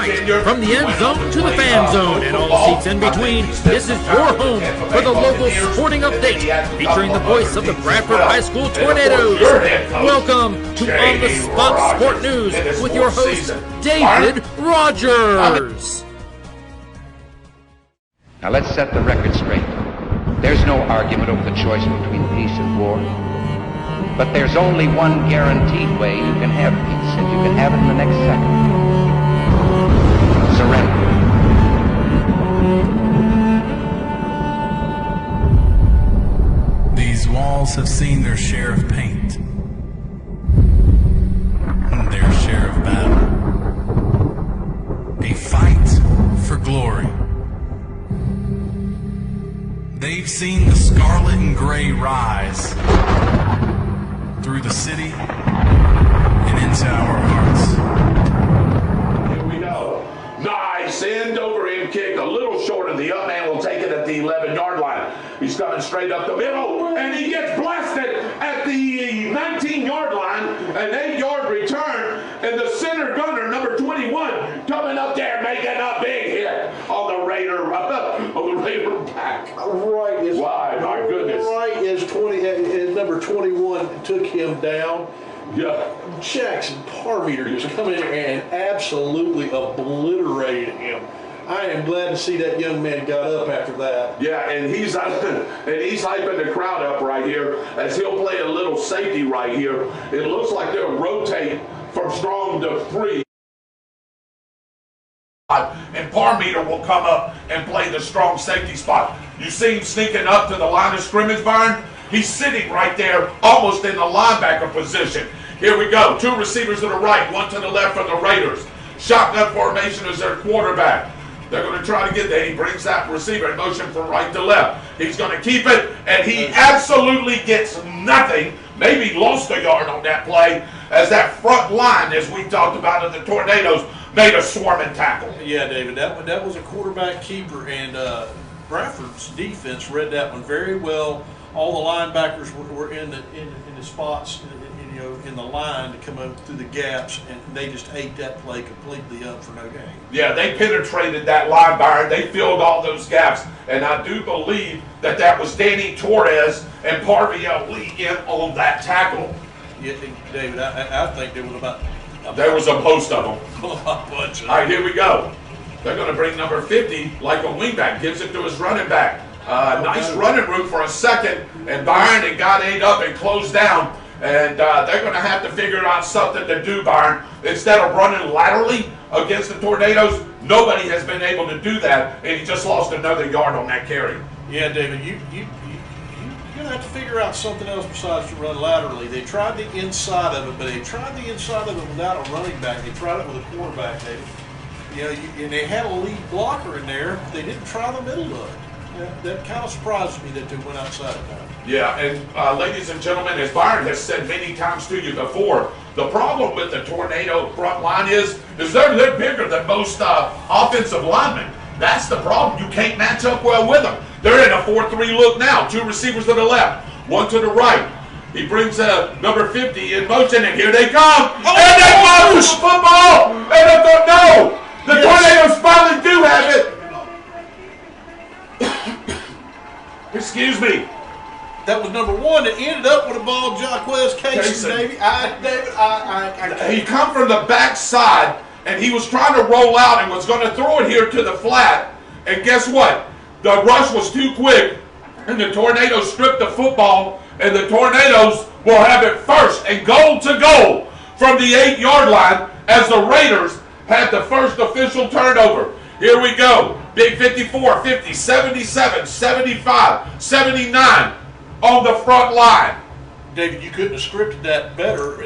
right. From the end zone to the fan zone and all seats in between, this is your home for the local sporting update featuring the voice of the Bradford High School Tornadoes. Welcome to On the Spot Sport News with your host, David Rogers. Now let's set the record straight. There's no argument over the choice between peace and war. But there's only one guaranteed way you can have peace, and you can have it in the next second. Surrender. These walls have seen their share of paint, and their share of battle. A fight for glory. They've seen the scarlet and gray rise through the city and into our hearts. Here we go. Nice end over end kick, a little short of the up man will take it at the 11-yard line. He's coming straight up the middle, and he gets blasted at the 19-yard line. An 8-yard return, and the center gunner, number 21, coming up there making a big hit on the Raider back. Right as Why, my goodness. Right as number 21 took him down. Yeah. Jackson Parmeter just come in and absolutely obliterated him. I am glad to see that young man got up after that. Yeah, and he's hyping the crowd up right here as he'll play a little safety right here. It looks like they'll rotate from strong to free. And Parmeter will come up and play the strong safety spot. You see him sneaking up to the line of scrimmage, Byron? He's sitting right there, almost in the linebacker position. Here we go. 2 receivers to the right, 1 to the left for the Raiders. Shotgun formation is their quarterback. They're going to try to get there. He brings that receiver in motion from right to left. He's going to keep it, and he absolutely gets nothing. Maybe lost a yard on that play as that front line, as we talked about in the Tornadoes, made a swarming tackle. Yeah, David, that was a quarterback keeper, and Bradford's defense read that one very well. All the linebackers were in the spots, in the line to come up through the gaps, and they just ate that play completely up for no gain. Yeah, they penetrated that line, Byron. They filled all those gaps, and I do believe that was Danny Torres and Parviel Lee in on that tackle. Yeah, David, I think there was there was a post of them. A bunch of them. All right, here we go. They're going to bring number 50 like a wingback, gives it to his running back. Nice running route for a second, and Byron, it got ate up and closed down. And they're going to have to figure out something to do, Byron. Instead of running laterally against the Tornadoes, nobody has been able to do that, and he just lost another yard on that carry. Yeah, David, you're going to have to figure out something else besides to run laterally. They tried the inside of it, but they tried the inside of it without a running back. They tried it with a quarterback, David. And they had a lead blocker in there. They didn't try the middle of it. That kind of surprises me that they went outside of that. Yeah, and ladies and gentlemen, as Byron has said many times to you before, the problem with the Tornado front line is they're bigger than most offensive linemen. That's the problem. You can't match up well with them. They're in a 4-3 look now. 2 receivers to the left, 1 to the right. He brings number 50 in motion, and here they come. And they fumble the football! And no! The Tornadoes finally do have it. Excuse me. That was number 1 that ended up with a ball, Jaquez Casey, baby. He come from the backside, and he was trying to roll out and was going to throw it here to the flat. And guess what? The rush was too quick, and the Tornadoes stripped the football, and the Tornadoes will have it first and goal to goal from the 8-yard line as the Raiders had the first official turnover. Here we go. Big 54, 50, 77, 75, 79 on the front line. David, you couldn't have scripted that better.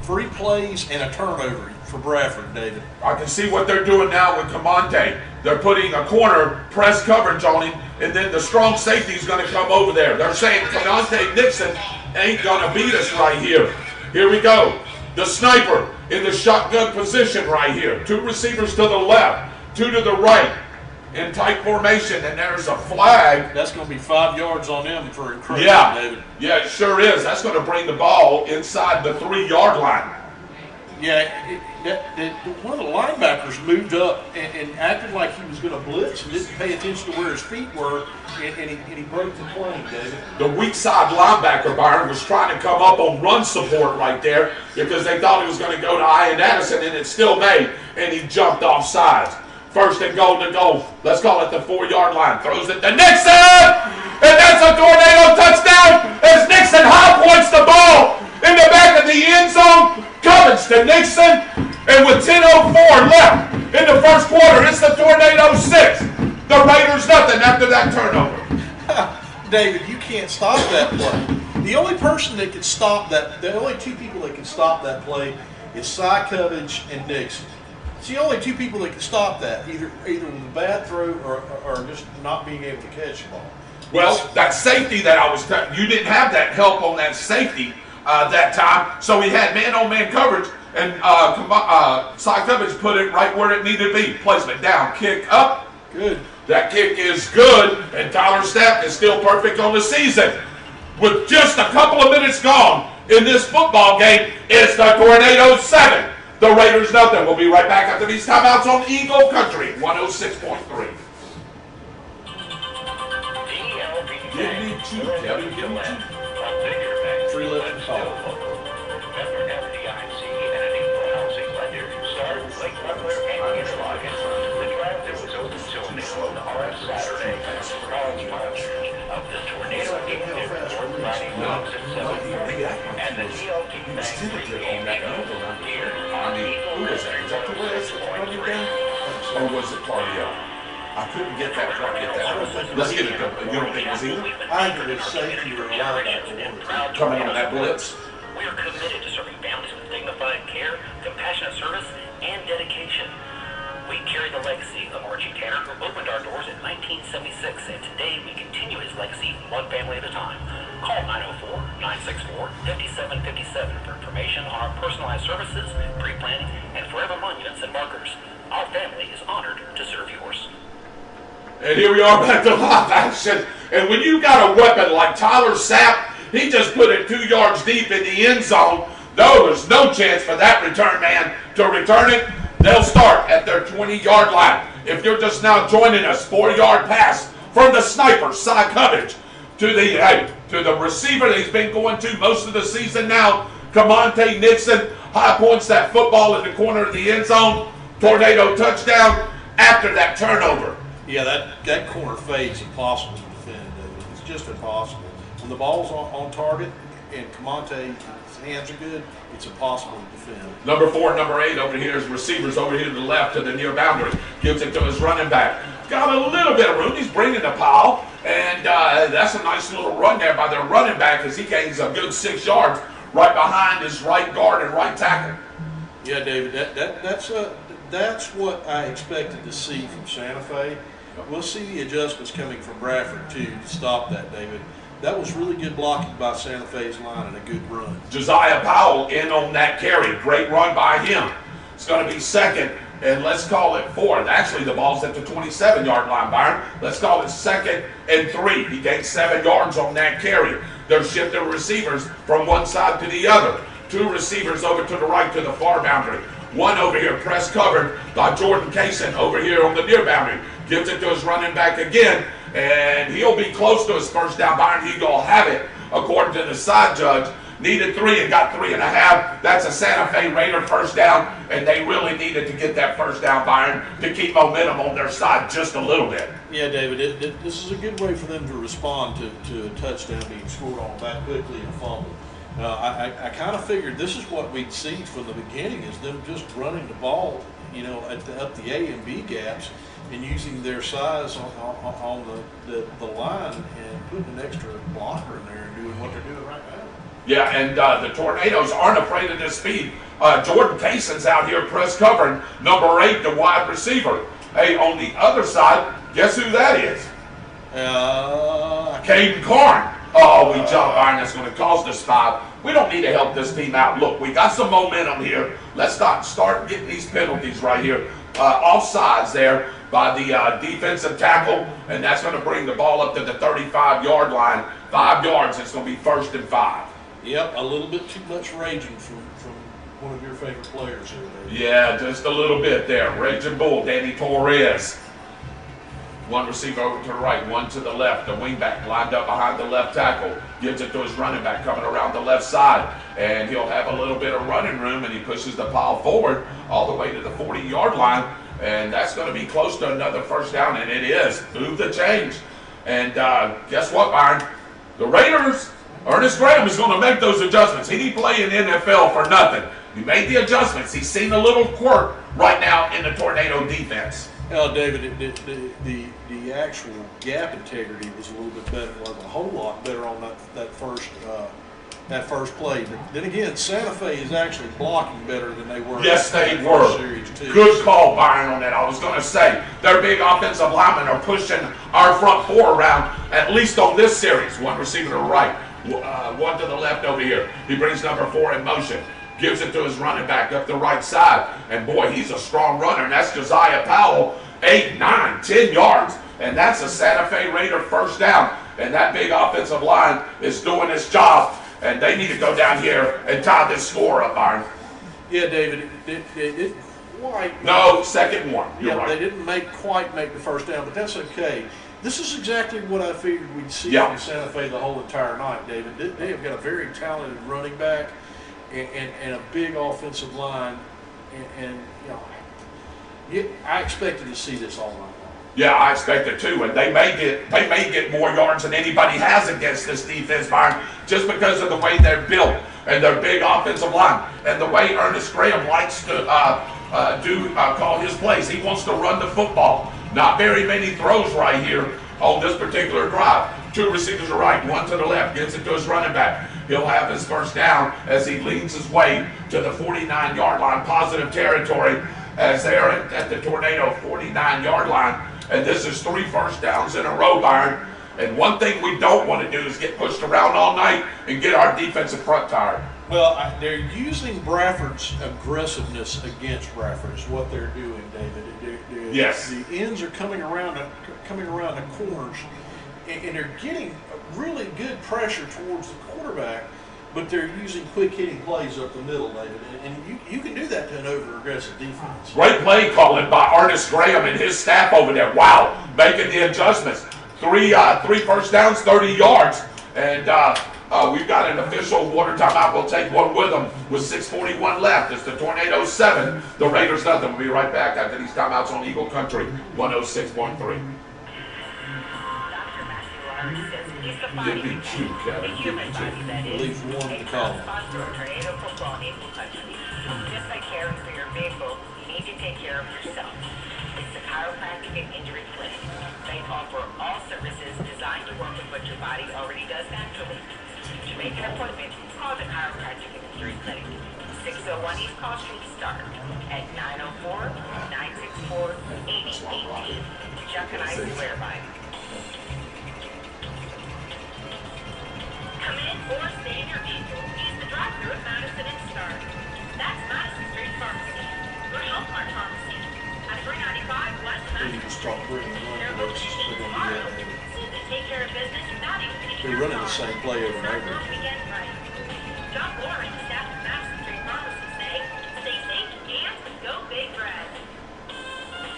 3 plays and a turnover for Bradford, David. I can see what they're doing now with Camonte. They're putting a corner press coverage on him, and then the strong safety is going to come over there. They're saying Camonte Nixon ain't going to beat us right here. Here we go. The sniper in the shotgun position right here. 2 receivers to the left, 2 to the right. In tight formation, and there's a flag. That's going to be 5 yards on them for encroachment, yeah. David. Yeah, it sure is. That's going to bring the ball inside the 3-yard line. Yeah, one of the linebackers moved up and acted like he was going to blitz and didn't pay attention to where his feet were, and he broke the plane, David. The weak side linebacker, Byron, was trying to come up on run support right there because they thought he was going to go to Ian Addison, and it still made, and he jumped off sides. First and goal to goal. Let's call it the 4-yard line. Throws it to Nixon, and that's a tornado touchdown as Nixon high points the ball in the back of the end zone. Cummins to Nixon, and with 10:04 left in the first quarter, it's the Tornado 6. The Raiders nothing after that turnover. David, you can't stop that play. The only person that can stop that, the only two people that can stop that play is Cy Covage and Nixon. It's the only two people that can stop that, either with a bad throw or just not being able to catch the ball. Well, that safety that I was you didn't have that help on that safety that time, so he had man-on-man coverage, and Cy Covage put it right where it needed to be. Placement down, kick up. Good. That kick is good, and Tyler Stapp is still perfect on the season. With just a couple of minutes gone in this football game, it's the Tornadoes 7. The Raiders nothing. We'll be right back after these timeouts on Eagle Country 106.3. Give me two, Kevin. Give me two. 3 left to call. Member FDIC and an equal housing lender. Start Lake Butler and Interlochen. The draft that was open till noon on Saturday. All sponsors of the Tornado Game Dinner Friday mornings at 7:40 and the TLT Bank pregame show here on Eagle Country. Or was it Cardio? I couldn't get that. Let's get it. You don't think it was either? I think it was safety or linebacker. Coming on that blitz. We are committed to serving families with dignified care, compassionate service, and dedication. We carry the legacy of Archie Tanner, who opened our doors in 1976, and today we continue his legacy one family at a time. Call 904-964-5757 for information on our personalized services, pre-planning, and forever monuments and markers. Our family is honored to serve yours. And here we are back to live action. And when you got a weapon like Tyler Sapp, he just put it 2 yards deep in the end zone. No, there's no chance for that return man to return it. They'll start at their 20-yard line. If you're just now joining us, 4-yard pass from the sniper, Cy Covage, to the receiver that he's been going to most of the season now, Camonte Nixon, high points that football in the corner of the end zone. Tornado touchdown after that turnover. Yeah, that corner fade's impossible to defend, David. It's just impossible. When the ball's on target and Camonte's hands are good, it's impossible to defend. Number 4 and number 8 over here is receivers over here to the left to the near boundary. Gives it to his running back. Got a little bit of room. He's bringing the pile. And that's a nice little run there by their running back as he gains a good 6 yards right behind his right guard and right tackle. Yeah, David, that's what I expected to see from Santa Fe. We'll see the adjustments coming from Bradford, too, to stop that, David. That was really good blocking by Santa Fe's line and a good run. Josiah Powell in on that carry. Great run by him. It's going to be second, and let's call it 4th. Actually, the ball's at the 27-yard line, Byron. Let's call it 2nd and 3. He gained 7 yards on that carry. They're shifting receivers from one side to the other. 2 receivers over to the right to the far boundary. 1 over here, press covered by Jordan Kaysen over here on the near boundary. Gives it to his running back again, and he'll be close to his first down. Byron Eagle will have it, according to the side judge. Needed 3 and got 3.5. That's a Santa Fe Raider first down, and they really needed to get that first down, Byron, to keep momentum on their side just a little bit. Yeah, David, this is a good way for them to respond to a touchdown being scored on that quickly and a fumble. I kind of figured this is what we'd see from the beginning, is them just running the ball, up the A and B gaps and using their size on the line and putting an extra blocker in there and doing what they're doing right now. Yeah, and the Tornadoes aren't afraid of this speed. Jordan Kaysen's out here press covering number 8, the wide receiver. Hey, on the other side, guess who that is? Caden Karn. Oh, we jump iron. That's going to cost us 5. We don't need to help this team out. Look, we got some momentum here. Let's start getting these penalties right here. Offsides there by the defensive tackle, and that's going to bring the ball up to the 35-yard line. 5 yards. It's going to be 1st and 5. Yep, a little bit too much raging from one of your favorite players here, David. Yeah, just a little bit there. Raging Bull, Danny Torres. One receiver over to the right, one to the left. The wingback lined up behind the left tackle. Gives it to his running back coming around the left side. And he'll have a little bit of running room, and he pushes the pile forward all the way to the 40-yard line. And that's going to be close to another first down, and it is. Move the change. And guess what, Byron? The Raiders, Ernest Graham is going to make those adjustments. He didn't play in NFL for nothing. He made the adjustments. He's seen a little quirk right now in the Tornado defense. David, the actual gap integrity was a little bit better, was a whole lot better on that first play. But then again, Santa Fe is actually blocking better than they were. Yes, they in were. the series too. Good call, Byron, on that. I was going to say, their big offensive linemen are pushing our front four around, at least on this series. One receiver to the right, one to the left over here. He brings number 4 in motion. Gives it to his running back up the right side. And boy, he's a strong runner. And that's Josiah Powell, 8, 9, 10 yards. And that's a Santa Fe Raider first down. And that big offensive line is doing its job. And they need to go down here and tie this score up, Byron. Yeah, David, it didn't quite. No, second one. You're Yeah, right. they didn't quite make the first down, but that's okay. This is exactly what I figured we'd see Yeah. from Santa Fe the whole entire night, David. They have got a very talented running back and a big offensive line, and you know, I expected to see this all night long. Yeah, I expect it too, and they may get more yards than anybody has against this defense, Byron, just because of the way they're built and their big offensive line and the way Ernest Graham likes to call his plays. He wants to run the football. Not very many throws right here on this particular drive. 2 receivers to the right, 1 to the left, gives it to his running back. He'll have his first down as he leads his way to the 49-yard line, positive territory, as they're at the Tornado 49-yard line. And this is 3 first downs in a row, Byron. And one thing we don't want to do is get pushed around all night and get our defensive front tired. Well, they're using Bradford's aggressiveness against Bradford is what they're doing, David. Yes. The ends are coming around the corners, and they're getting really good pressure towards the quarterback, but they're using quick hitting plays up the middle, David. And you can do that to an over-aggressive defense. Great play calling by Ernest Graham and his staff over there. Wow, making the adjustments. 3 first downs, 30 yards. And we've got an official water timeout. We'll take one with them with 6:41 left. It's the Tornado 7. The Raiders nothing. We'll be right back after these timeouts on Eagle Country 106.3. Give me 2, Kevin. Give me 2. Leave one to call. Tornado football in Eagle Country. Just like caring for your vehicle, you need to take care of yourself. It's the Chiropractic and Injury Clinic. They offer all services designed to work with what your body already does naturally. To make an appointment, call the Chiropractic and Injury Clinic. 601 East Call Street start at 904-964-8018. Chuck and I swear by it. Come in or stay in your vehicle. Use the drive-thru at Madison and Start. That's Madison Street Pharmacy. Your Health Mart Pharmacy. At 395 West They Madison just start bringing They're run plays. located They're going to do tomorrow. that, David. Simply take care of business without even hitting They're your running the car. same play over and Start over. your weekend right. John Moore and the staff at Madison Street Pharmacy say, stay safe and go Big Red.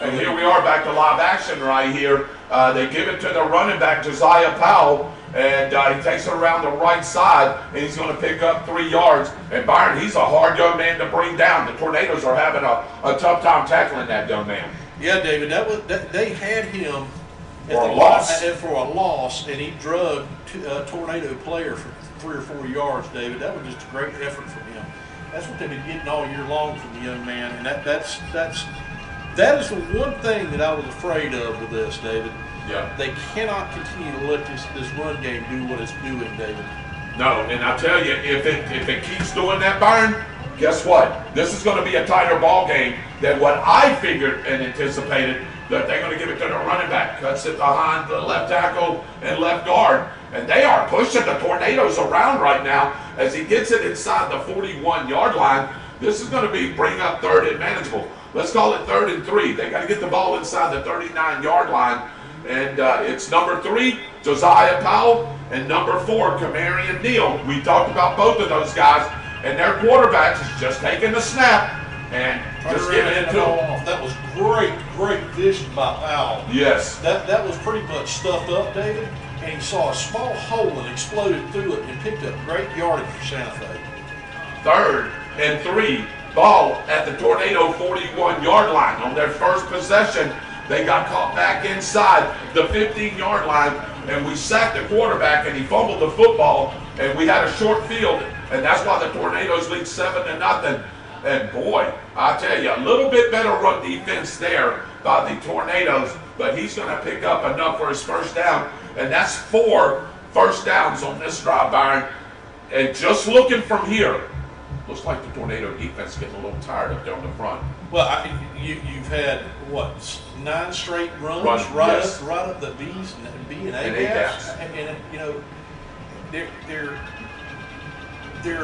And here we are back to live action right here. They give it to the running back, Josiah Powell, and he takes it around the right side, and he's going to pick up 3 yards. And Byron, he's a hard young man to bring down. The Tornadoes are having a tough time tackling that young man. Yeah, David, they had him at For the a loss. for a loss, and he drugged a Tornado player for 3 or 4 yards, David. That was just a great effort from him. That's what they've been getting all year long from the young man, and that is the one thing that I was afraid of with this, David. Yeah. They cannot continue to let this run game do what it's doing, David. No, and I tell you, if it keeps doing that, Byron, guess what? This is going to be a tighter ball game than what I figured and anticipated, that they're going to give it to the running back. Cuts it behind the left tackle and left guard. And they are pushing the Tornadoes around right now as he gets it inside the 41-yard line. This is going to bring up 3rd and manageable. Let's call it 3rd and 3. They got to get the ball inside the 39-yard line. And it's number 3, Josiah Powell, and number 4, Kamarian Neal. We talked about both of those guys and their quarterback is just taking the snap and just giving it to him. That was great vision by Powell. Yes. That was pretty much stuffed up, David, and he saw a small hole and exploded through it and picked up great yardage for Santa Fe. 3rd and 3, ball at the Tornado 41-yard line. On their first possession, they got caught back inside the 15-yard line, and we sacked the quarterback, and he fumbled the football, and we had a short field, and that's why the Tornadoes lead 7-0. And boy, I tell you, a little bit better run defense there by the Tornadoes, but he's going to pick up enough for his first down, and that's 4 first downs on this drive, Byron. And just looking from here, looks like the Tornado defense getting a little tired up there on the front. Well, you've had, what, 9 straight runs right up the B's and B and A gaps. And you know, they're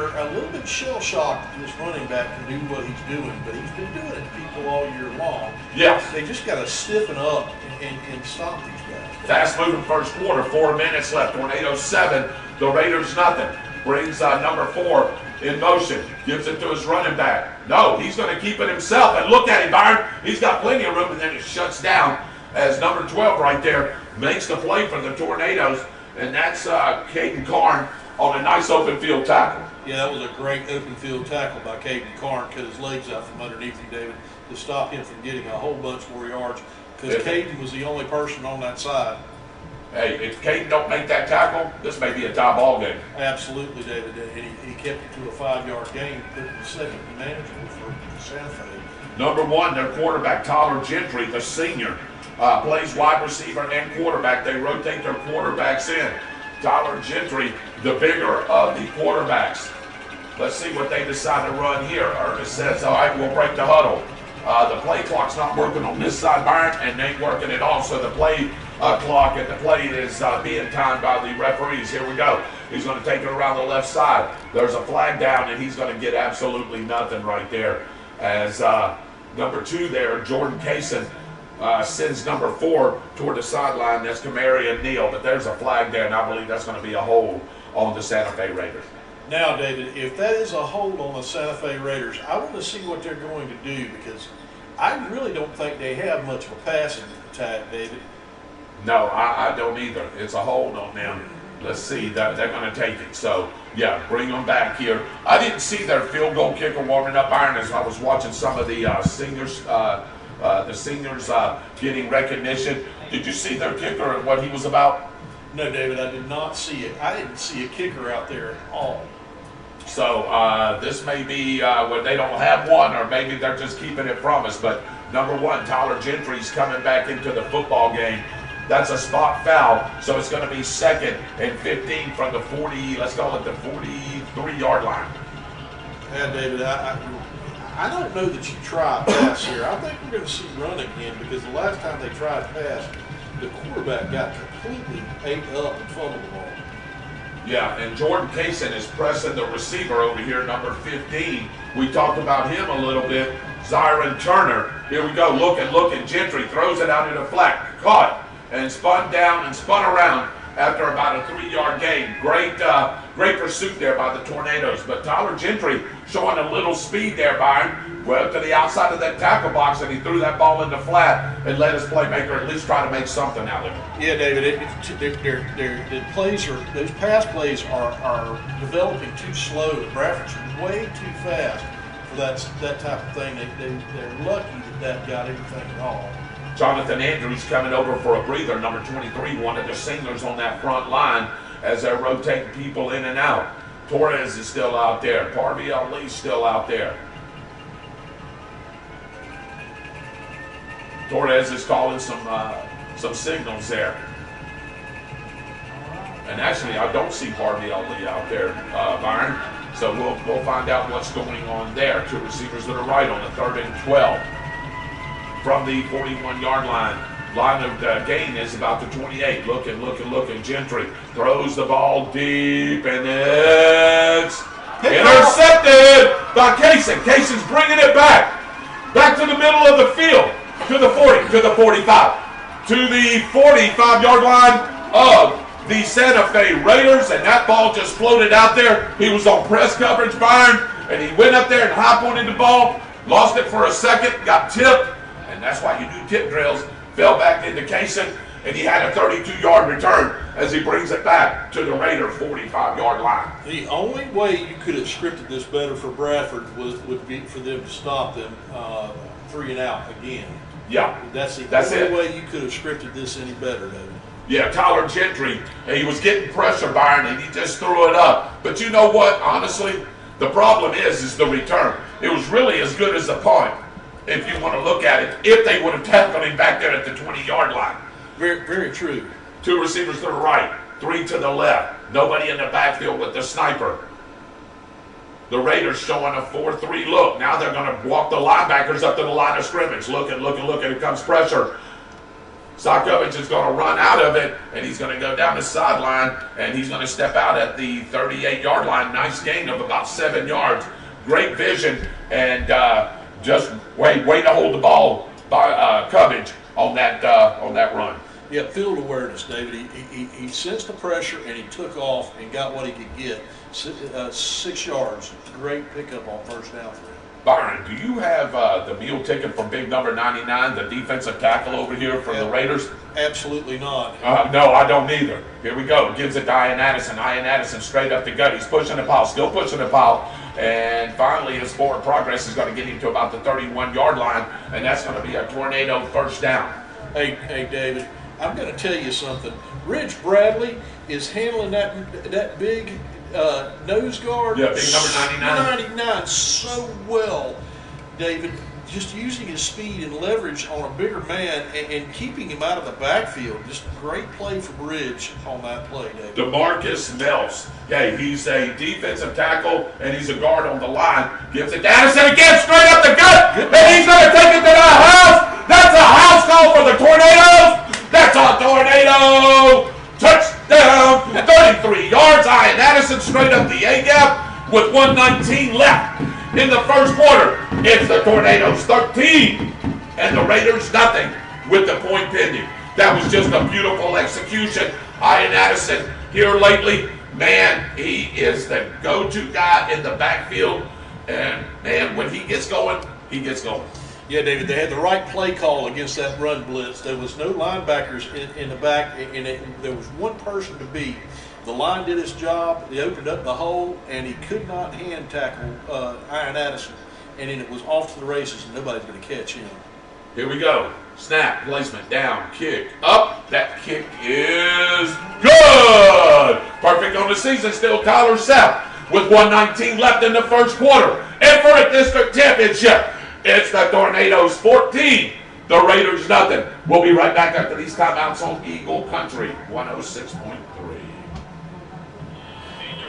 a little bit shell-shocked that this running back can do what he's doing, but he's been doing it to people all year long. Yes. They just got to stiffen up and stop these guys. Fast-moving first quarter, 4 minutes left. Tornadoes 7, the Raiders nothing. Brings number 4 in motion, gives it to his running back. No, he's going to keep it himself. And look at him, Byron. He's got plenty of room, and then it shuts down as number 12 right there makes the play for the Tornadoes. And that's Caden Karn on a nice open field tackle. Yeah, that was a great open field tackle by Caden Karn. Cut his legs out from underneath him, David, to stop him from getting a whole bunch more yards, because Caden was the only person on that side. Hey, if Caden don't make that tackle, this may be a tie ball game. Absolutely, David. And he kept it to a 5-yard gain, put it in second and manageable for Santa Fe. Number 1, their quarterback, Tyler Gentry, the senior, plays wide receiver and quarterback. They rotate their quarterbacks in. Tyler Gentry, the bigger of the quarterbacks. Let's see what they decide to run here. Ernest says, all right, we'll break the huddle. The play clock's not working on this side, Byron, and they ain't working at all. So the play clock and the play is being timed by the referees. Here we go. He's going to take it around the left side. There's a flag down, and he's going to get absolutely nothing right there. As number 2 there, Jordan Kaysen, sends number 4 toward the sideline. That's Kamarian Neal, but there's a flag there, and I believe that's going to be a hold on the Santa Fe Raiders. Now, David, if that is a hold on the Santa Fe Raiders, I want to see what they're going to do, because I really don't think they have much of a passing attack, David. No, I don't either. It's a hold on them. Let's see. They're going to take it. So, yeah, bring them back here. I didn't see their field goal kicker warming up, Byron, as I was watching some of the seniors getting recognition. Did you see their kicker and what he was about? No, David, I did not see it. I didn't see a kicker out there at all. So this may be where they don't have one, or maybe they're just keeping it from us. But number 1, Tyler Gentry's coming back into the football game. That's a spot foul, so it's going to be 2nd and 15 from the 40, let's call it the 43-yard line. Yeah, David, I don't know that you try pass here. I think we're going to see run again, because the last time they tried pass, the quarterback got completely ate up and fumbled the ball. Yeah, and Jordan Kaysen is pressing the receiver over here, number 15. We talked about him a little bit. Zyron Turner. Here we go. Looking. Gentry throws it out in the flat. Caught and spun down and spun around after about a 3-yard gain. Great pursuit there by the Tornadoes. But Tyler Gentry showing a little speed there, Byron. Went to the outside of that tackle box, and he threw that ball in the flat and let his playmaker at least try to make something out of it. Yeah, David, those pass plays are developing too slow. Bradford's way too fast for that type of thing. They're lucky that got everything wrong. Jonathan Andrews coming over for a breather, number 23, one of the singers on that front line as they're rotating people in and out. Torres is still out there. Parby Ali's still out there. Torres is calling some signals there. And actually, I don't see Parby Ali out there, Byron. So we'll find out what's going on there. 2 receivers that are right on the 3rd and 12. From the 41-yard line. Line of gain is about the 28. Looking. Gentry throws the ball deep, and it's intercepted by Kaysen. Kaysen's bringing it back to the middle of the field, to the 40, to the 45, to the 45-yard line of the Santa Fe Raiders, and that ball just floated out there. He was on press coverage, Byron, and he went up there and high-pointed the ball, lost it for a second, got tipped, and that's why you do tip drills, fell back into Cason, and he had a 32-yard return as he brings it back to the Raider 45-yard line. The only way you could have scripted this better for Bradford would be for them to stop them 3 and out again. Yeah, That's the that's only it. way you could have scripted this any better, David. Yeah, Tyler Gentry, he was getting pressure, Byron, and he just threw it up. But you know what, honestly, the problem is the return. It was really as good as the punt, if you want to look at it, if they would have tackled him back there at the 20-yard line. Very, very true. 2 receivers to the right, 3 to the left. Nobody in the backfield with the sniper. The Raiders showing a 4-3 look. Now they're going to walk the linebackers up to the line of scrimmage. Looking. Here comes pressure. Sokovich is going to run out of it, and he's going to go down the sideline, and he's going to step out at the 38-yard line. Nice gain of about 7 yards. Great vision, and just way to hold the ball by Covage on that run. Yeah, field awareness, David. He sensed the pressure and he took off and got what he could get. 6 yards. Great pickup on first down for him. Byron, do you have the meal ticket for big number 99, the defensive tackle over here from the Raiders? Absolutely not. No, I don't either. Here we go. Gives it to Ian Addison. Ian Addison straight up the gut. He's pushing the pile, still pushing the pile. And finally, his forward progress is going to get him to about the 31-yard line, and that's going to be a tornado first down. Hey, David, I'm going to tell you something. Rich Bradley is handling that big nose guard. Yeah, big number 99 so well, David. Just using his speed and leverage on a bigger man and keeping him out of the backfield. Just a great play from Ridge on that play, David. DeMarcus Mills. Yeah, he's a defensive tackle, and he's a guard on the line. Gives it to Addison again, straight up the gut, and he's going to take it to the house. That's a house call for the Tornadoes. That's a tornado. Touchdown, 33 yards. Ian Addison straight up the A-gap with 1:19 left in the first quarter. It's the Tornadoes 13 and the Raiders nothing with the point pending. That was just a beautiful execution. Ian Addison here lately, man, he is the go-to guy in the backfield. And, man, when he gets going, he gets going. Yeah, David, they had the right play call against that run blitz. There was no linebackers in the back, and there was one person to beat. The line did its job. They opened up the hole, and he could not hand tackle Ian Addison. And then it was off to the races, and nobody's going to catch him. Here we go. Snap, placement, down, kick, up. That kick is good. Perfect on the season still, Tyler South with 1:19 left in the first quarter. And for a district championship, it's the Tornadoes 14, the Raiders nothing. We'll be right back after these timeouts on Eagle Country 106.3.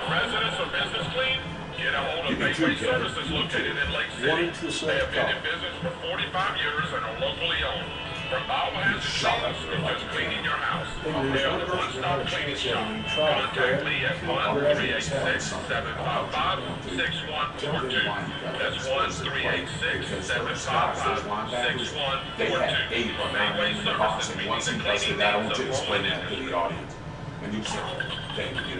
Residents or business clean? Get a hold of Gateway Services located in Lake City. They have been in business for 45 years and are locally owned. From biohazard cleans to just cleaning your house. They are the one-stop cleaning shop. Contact me at 1-386-755-6142. That's 1-386-755-6142. They had 8 on Gateway in the box, and once he busted that, I want you to explain that to the audience. And you said, thank you,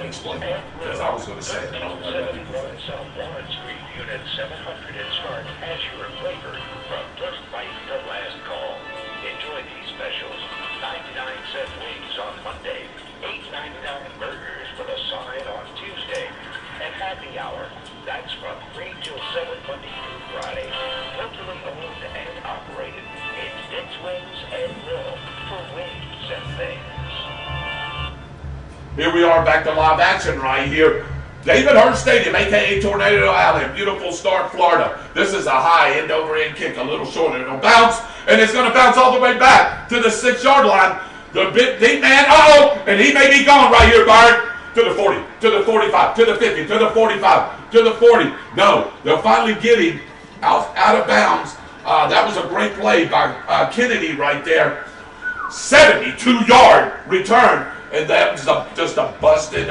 explain that. Because I was going to say it. South Warren Street, Unit 700 in Stark, Asher and Playford, from first bite to last call. Enjoy these specials: 99-cent wings on Monday, $8.99 burgers with a side on Tuesday, and happy hour. That's from 3 till 7 Monday through Friday. Locally owned and operated. It's Dick's Wings and Grill for wings and things. Here we are back to live action right here. David Hurst Stadium, a.k.a. Tornado Alley, beautiful Stark, Florida. This is a high end-over-end kick, a little shorter. It'll bounce, and it's going to bounce all the way back to the 6-yard line. The big deep man, and he may be gone right here, Byron. To the 40, to the 45, to the 50, to the 45, to the 40. No, they'll finally get him out of bounds. That was a great play by Kennedy right there. 72-yard return. And that was just a busted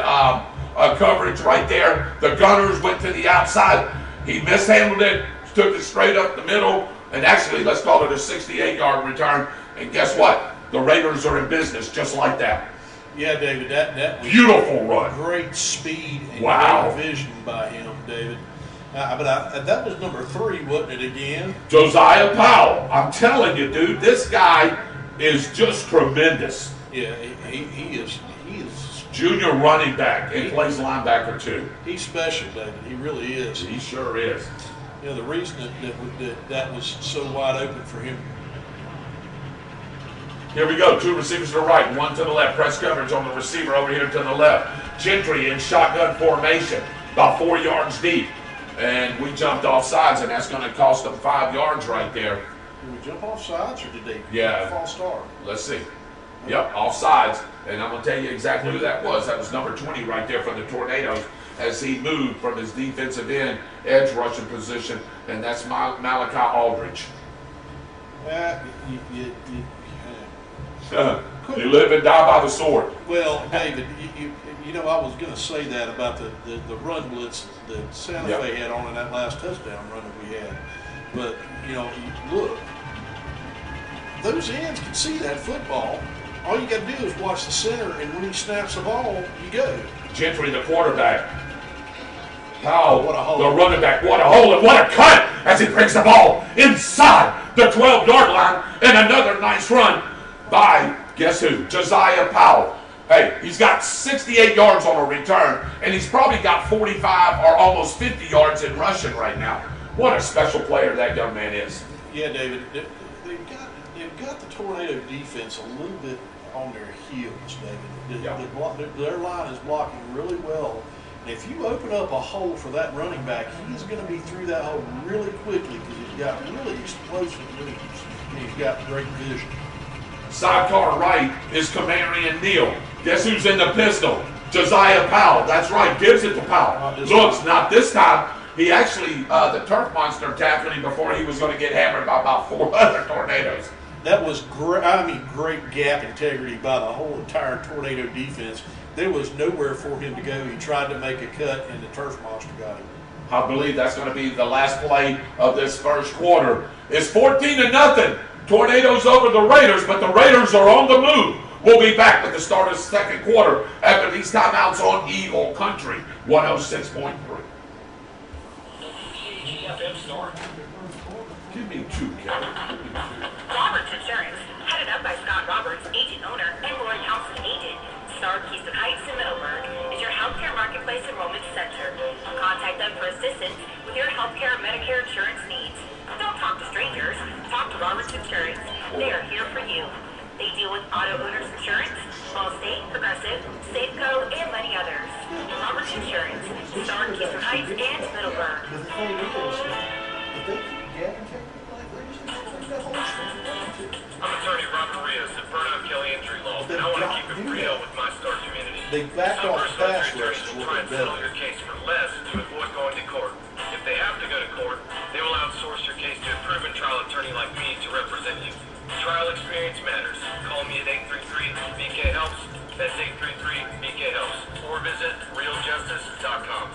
coverage right there. The Gunners went to the outside. He mishandled it, took it straight up the middle, and actually, let's call it a 68-yard return. And guess what? The Raiders are in business just like that. Yeah, David, that was Beautiful run. great speed and Wow. great vision by him, David. But that was number 3, wasn't it, again? Josiah Powell. I'm telling you, dude, this guy is just tremendous. Yeah, he is Junior running back and plays linebacker too. he's special, David. He really is. He sure is. You know, the reason that was so wide open for him. Here we go. 2 receivers to the right, 1 to the left. Press coverage on the receiver over here to the left. Gentry in shotgun formation, about 4 yards deep. And we jumped off sides, and that's going to cost them 5 yards right there. Did we jump off sides or did they Yeah. false start? Let's see. Yep, off sides. And I'm going to tell you exactly who that was. That was number 20 right there from the Tornadoes as he moved from his defensive end edge rushing position. And that's Malachi Aldridge. You live and die by the sword. Well, David, you know, I was going to say that about the run blitz that Santa Fe had on in that last touchdown run that we had. But, you know, look, those ends can see that football. All you got to do is watch the center, and when he snaps the ball, you go. Gentry, the quarterback. Powell, What a hole. the running back. What a hole and what a cut as he brings the ball inside the 12-yard line. And another nice run by, guess who? Josiah Powell. Hey, he's got 68 yards on a return, and he's probably got 45 or almost 50 yards in rushing right now. What a special player that young man is. Yeah, David, they've got the Tornado defense a little bit on their heels, David. Their line is blocking really well. And if you open up a hole for that running back, he's going to be through that hole really quickly because he's got really explosive moves and he's got great vision. Sidecar right is Kamarian Neal. Guess who's in the pistol? Josiah Powell. That's right, gives it to Powell. Looks, not this time. He actually, the turf monster tackled him before he was going to get hammered by about 4 other Tornadoes. That was great, great gap integrity by the whole entire Tornado defense. There was nowhere for him to go. He tried to make a cut, and the turf monster got him. I believe that's going to be the last play of this first quarter. It's 14-0. Tornadoes over the Raiders, but the Raiders are on the move. We'll be back with the start of the second quarter after these timeouts on Eagle Country 106.3. Give me 2, Kevin. Roberts Insurance, headed up by Scott Roberts, agent owner, and Roy Thompson, agent. Star Keystone Heights in Middleburg is your healthcare marketplace enrollment center. Contact them for assistance with your healthcare and Medicare insurance needs. Don't talk to strangers. Talk to Roberts Insurance. They are here for you. They deal with auto owners insurance, Allstate, Progressive, Safeco, and many others. Roberts Insurance, Star Keystone Heights and Middleburg. I'm attorney Robert Rios at Burnout Kelly Injury Law, and I want to keep it real with my Star community. They backed Some off personal pass injury rush attorneys a will little try and bit settle better. your case for less to avoid going to court. If they have to go to court, they will outsource your case to a proven trial attorney like me to represent you. Trial experience matters. Call me at 833-BK-HELPS. That's 833-BK-HELPS. Or visit realjustice.com.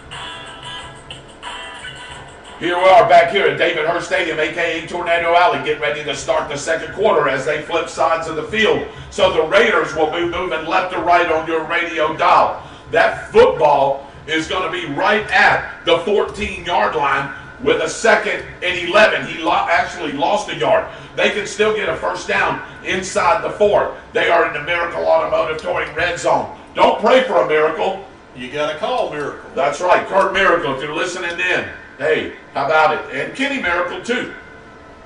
Here we are back here at David Hurst Stadium, a.k.a. Tornado Alley, getting ready to start the second quarter as they flip sides of the field. So the Raiders will be moving left to right on your radio dial. That football is going to be right at the 14-yard line with a 2nd and 11. He actually lost a yard. They can still get a first down inside the 4. They are in the Miracle Automotive Towing red zone. Don't pray for a miracle. You got to call Miracle. That's right, Kurt Miracle, if you're listening in. Hey, how about it? And Kenny Miracle, too.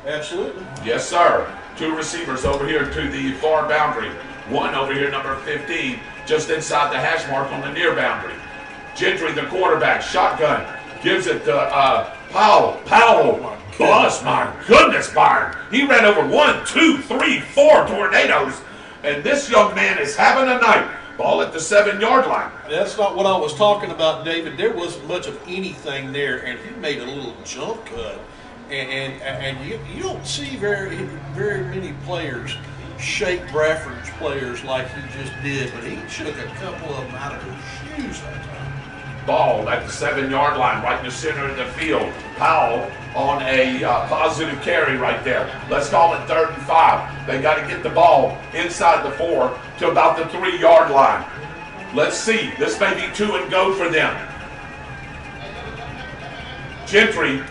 Absolutely. Yes, sir. 2 receivers over here to the far boundary. 1 over here, number 15, just inside the hash mark on the near boundary. Gentry, the quarterback, shotgun, gives it to Powell. Powell, bust, my goodness, Byron. He ran over 1, 2, 3, 4 Tornadoes, and this young man is having a night. Ball at the 7-yard line. That's not what I was talking about, David. There wasn't much of anything there, and he made a little jump cut. And you don't see very many players shake Bradford's players like he just did, but he shook a couple of them out of their shoes that time. ball at the 7-yard line, right in the center of the field. Powell on a positive carry right there. Let's call it 3rd and 5. They got to get the ball inside the 4 to about the 3-yard line. Let's see. This may be 2 and go for them. Gentry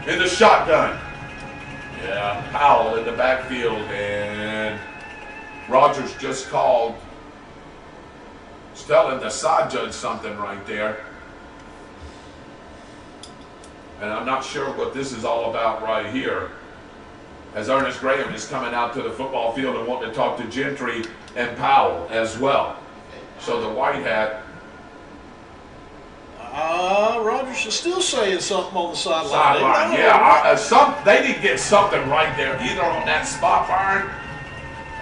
in the shotgun. Yeah, Powell in the backfield, and Rogers just called. He's telling the side judge something right there. And I'm not sure what this is all about right here. As Ernest Graham is coming out to the football field and wanting to talk to Gentry and Powell as well. So the white hat. Rogers is still saying something on the sideline. Yeah. They need to get something right there, either on that spot, Byron.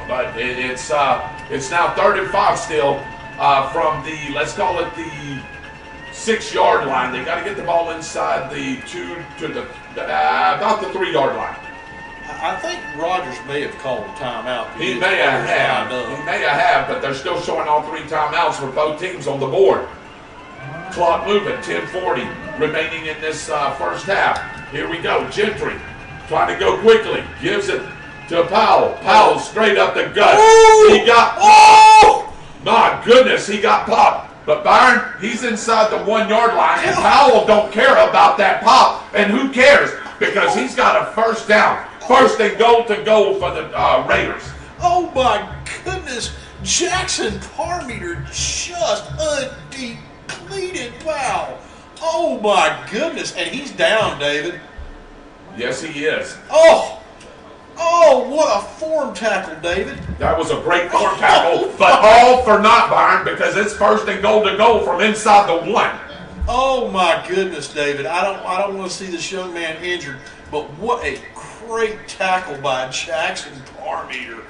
But it's now 3rd and 5 still from the, let's call it the 6-yard line. They got to get the ball inside the 2 to the about the 3-yard line. I think Rogers may have called a timeout. He may have, but they're still showing all 3 timeouts for both teams on the board. Clock moving, 10:40 remaining in this first half. Here we go. Gentry trying to go quickly. Gives it to Powell. Powell straight up the gut. He got, my goodness, he got popped. But Byron, he's inside the 1-yard line, and Powell don't care about that pop. And who cares? Because he's got a first down. 1st and goal to go for the Raiders. Oh my goodness. Jackson Parmeter just undepleted. Wow. Oh my goodness. And he's down, David. Yes, he is. Oh, what a form tackle, David. That was a great form tackle, but all for naught, Byron, because it's 1st and goal to go from inside the 1. Oh my goodness, David. I don't want to see this young man injured, but what a great tackle by Jackson Parmeter.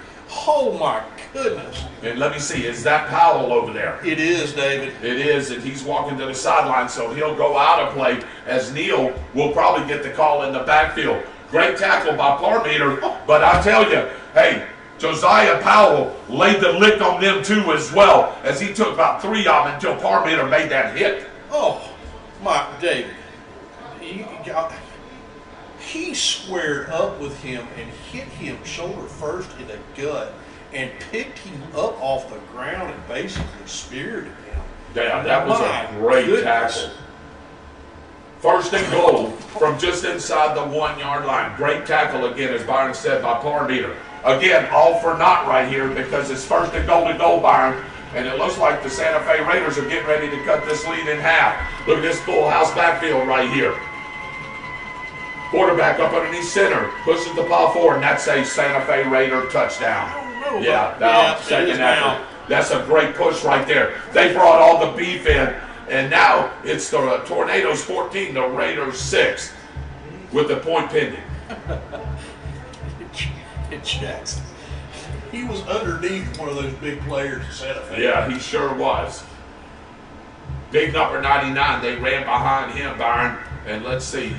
Oh my goodness. And let me see, is that Powell over there? It is, David. It is, and he's walking to the sideline, so he'll go out of play as Neal will probably get the call in the backfield. Great tackle by Parmeter, but I tell you, hey, Josiah Powell laid the lick on them too as well, as he took about 3 of them until Parmeter made that hit. Oh, my, David. He squared up with him and hit him shoulder first in the gut and picked him up off the ground and basically speared him. Yeah, that was a great tackle. 1st and goal from just inside the 1-yard line. Great tackle again, as Byron said, by Parmeter. Again, all for naught right here because it's 1st and goal to go, Byron. And it looks like the Santa Fe Raiders are getting ready to cut this lead in half. Look at this full house backfield right here. Quarterback up underneath center, pushes the ball forward, and that's a Santa Fe Raider touchdown. Second effort. That's a great push right there. They brought all the beef in, and now it's the Tornadoes 14, the Raiders 6, with the point pending. Jackson. He was underneath one of those big players in Santa Fe. Yeah, he sure was. Big number 99, they ran behind him, Byron. And let's see,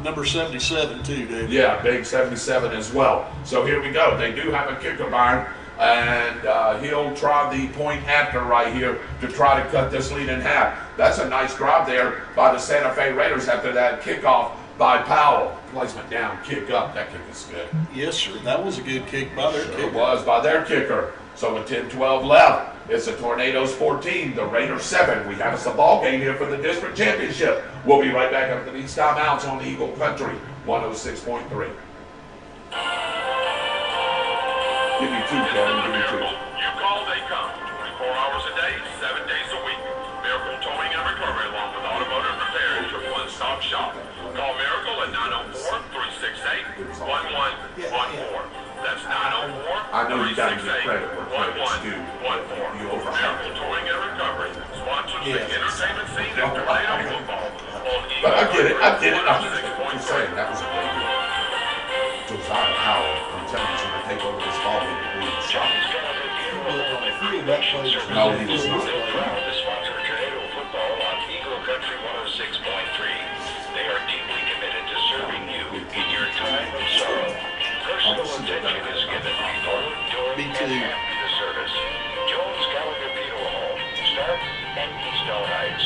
number 77 too, David. Yeah, big 77 as well. So here we go. They do have a kicker, Byron, and he'll try the point after right here to try to cut this lead in half. That's a nice drive there by the Santa Fe Raiders after that kickoff by Powell. Placement down, kick up. That kick is good. Yes, sir. That was a good kick by their kicker. It was by their kicker. So with 10-12 left, it's the Tornadoes 14, the Raiders 7. We have us a ball game here for the district championship. We'll be right back after these timeouts on Eagle Country 106.3. Give me 2, Kevin. Give me 2. You call, they come. 24 hours a day, 7 days a week. Miracle Towing and Recovery, along with automotive repair, is your one-stop shop. Call Miracle at 904-368-1114. That's 904-368-1114. I know you got to give credit where credit's due. You overshot. Miracle Towing and Recovery sponsors the entertainment scene of tornado football on Eagle But I get it. I'm Country just saying, that was a great deal. Josiah Powell, I'm telling you, he's going to take over this ball game and lead the shot. No, he was not. Proud to sponsor tornado football on Eagle Country 106.3. They are deeply committed to serving you in your time of sorrow. Personal attention is given before, during, and after the service. Jones Gallagher Funeral Home, Stark and Keystone Heights.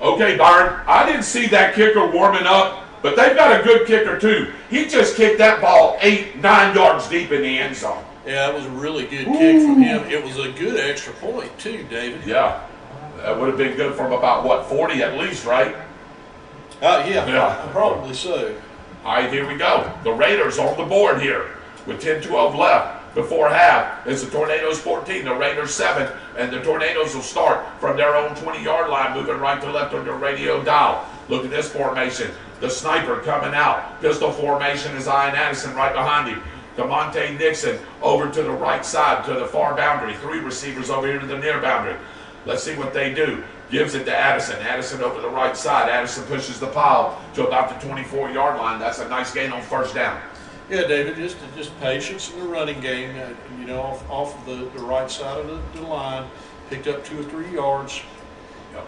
Okay, Byron, I didn't see that kicker warming up, but they've got a good kicker too. He just kicked that ball 8-9 yards deep in the end zone. Yeah, that was a really good kick from him. It was a good extra point too, David. Yeah, that would have been good from about, what, 40 at least, right? Yeah, probably so. All right, here we go. The Raiders on the board here with 10-12 left. Before half, it's the Tornadoes 14, the Raiders 7, and the Tornadoes will start from their own 20-yard line, moving right to left on their radio dial. Look at this formation. The sniper coming out. Pistol formation is Ian Addison right behind him. DeMonte Nixon over to the right side to the far boundary. 3 receivers over here to the near boundary. Let's see what they do. Gives it to Addison. Addison over the right side. Addison pushes the pile to about the 24-yard line. That's a nice gain on first down. Yeah, David, just patience in the running game. Off of the right side of the line, picked up 2 or 3 yards,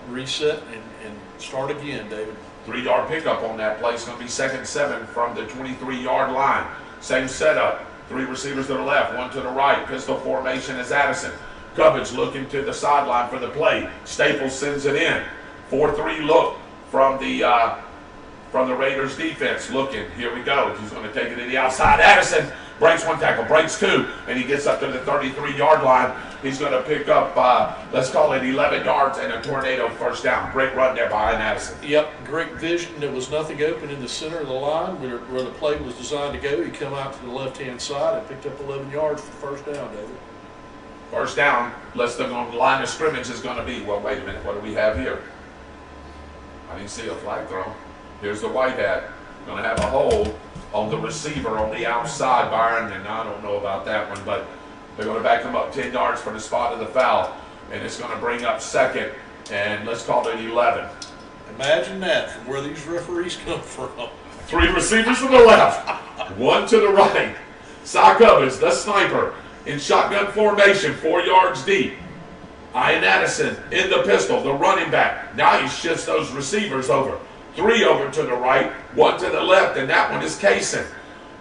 reset, and start again, David. 3-yard pickup on that play. It's going to be 2nd and 7 from the 23-yard line. Same setup. 3 receivers to the left, 1 to the right. Pistol formation is Addison. Cubbage looking to the sideline for the play. Staples sends it in. 4-3 look from the Raiders defense. Looking, here we go. He's going to take it to the outside. Addison breaks 1 tackle, breaks 2, and he gets up to the 33-yard line. He's going to pick up, let's call it 11 yards and a Tornado first down. Great run there by Addison. Yep, great vision. There was nothing open in the center of the line where the play was designed to go. He come out to the left-hand side and picked up 11 yards for first down, David. First down, less than on the line of scrimmage is going to be, well, wait a minute, what do we have here? I didn't see a flag thrown. Here's the white hat. Going to have a hold on the receiver on the outside, Byron, and I don't know about that one, but they're going to back him up 10 yards from the spot of the foul, and it's going to bring up 2nd, and let's call it 11. Imagine that, from where these referees come from. 3 receivers to the left, 1 to the right. Cy Cubbage, the sniper, in shotgun formation, 4 yards deep. Ian Addison in the pistol, the running back. Now he shifts those receivers over. 3 over to the right, 1 to the left, and that one is Kaysen.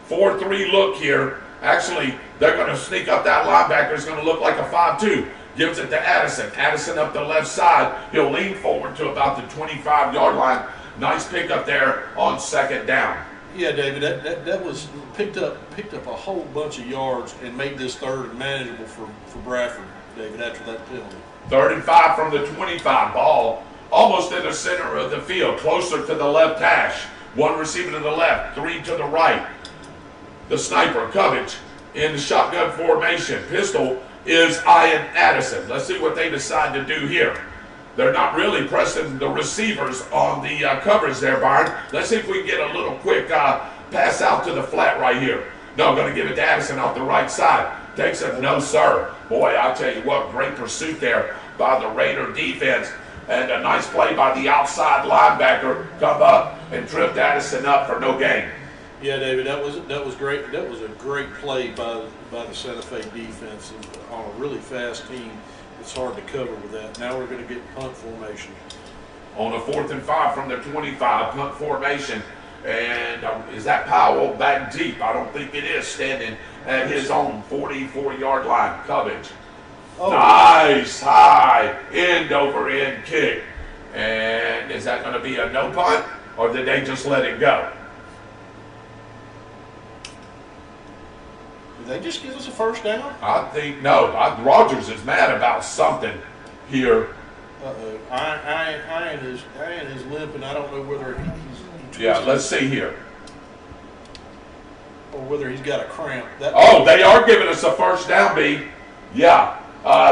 4-3 look here. Actually, they're going to sneak up that linebacker. It's going to look like a 5-2. Gives it to Addison. Addison up the left side. He'll lean forward to about the 25-yard line. Nice pickup there on 2nd down. Yeah, David, that was picked up a whole bunch of yards and made this 3rd manageable for Bradford, David, after that penalty. 3rd and 5 from the 25. Ball almost in the center of the field, closer to the left hash. 1 receiver to the left, 3 to the right. The sniper, Cubbage, in the shotgun formation. Pistol is Ian Addison. Let's see what they decide to do here. They're not really pressing the receivers on the coverage there, Byron. Let's see if we can get a little quick pass out to the flat right here. No, going to give it to Addison off the right side. Takes it, no sir. Boy, I'll tell you what, great pursuit there by the Raider defense. And a nice play by the outside linebacker. Come up and tripped Addison up for no gain. Yeah, David, that was great. That was a great play by the Santa Fe defense. And on a really fast team, it's hard to cover with that. Now we're going to get punt formation. On a 4th and 5 from their 25, punt formation. And is that Powell back deep? I don't think it is, standing at his own 44-yard line. Cubbage. Oh. Nice high end over end kick. And is that going to be a no punt, or did they just let it go? Did they just give us a first down? I think no. Rogers is mad about something here. Uh-oh. Ian is limping. I don't know whether he's yeah, let's see here. Or whether he's got a cramp. They are giving us a first down, B. Yeah.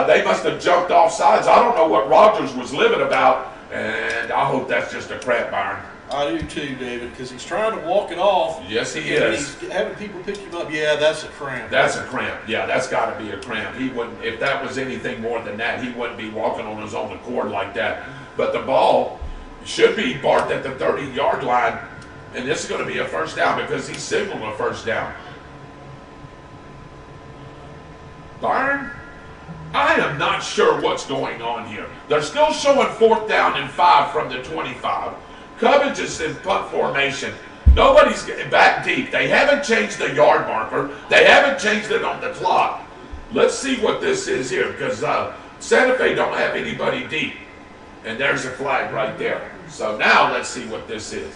They must have jumped off sides. I don't know what Rogers was living about, and I hope that's just a cramp, Byron. I do too, David, because he's trying to walk it off. Yes, he is. He's having people pick him up. Yeah, that's a cramp. That's a cramp. Yeah, that's got to be a cramp. He wouldn't, if that was anything more than that, he wouldn't be walking on his own accord like that. But the ball should be marked at the 30-yard line, and this is going to be a first down because he signaled a first down. Byron, I am not sure what's going on here. They're still showing 4th down and 5 from the 25. Cubbage is in punt formation. Nobody's back deep. They haven't changed the yard marker. They haven't changed it on the clock. Let's see what this is here, because Santa Fe don't have anybody deep. And there's a flag right there. So now let's see what this is.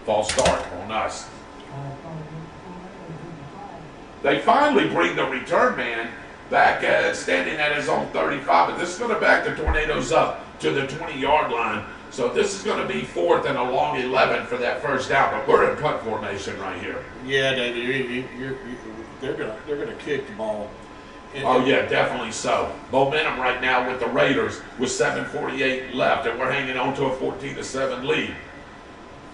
False start on us. They finally bring the return man back standing at his own 35, but this is going to back the Tornadoes up to the 20-yard line. So this is going to be 4th and a long 11 for that first down, but we're in punt formation right here. Yeah, David, they're gonna kick the ball. Oh yeah, definitely so. Momentum right now with the Raiders with 7:48 left, and we're hanging on to a 14-7 lead.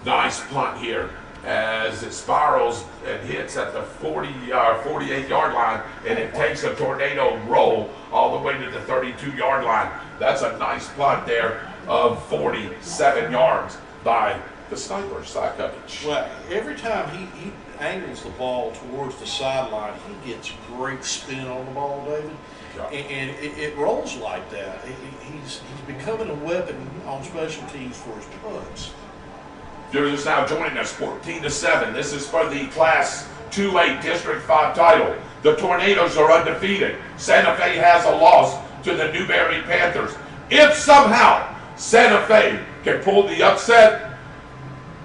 Nice punt here as it spirals and hits at the 48-yard line, and it takes a tornado roll all the way to the 32-yard line. That's a nice punt there of 47 yards by the sniper, Sakovic. Well, every time he angles the ball towards the sideline, he gets great spin on the ball, David. Yeah. And it rolls like that. He's becoming a weapon on special teams for his punts. You're just now joining us, 14-7. This is for the Class 2A District 5 title. The Tornadoes are undefeated. Santa Fe has a loss to the Newberry Panthers. If somehow Santa Fe can pull the upset,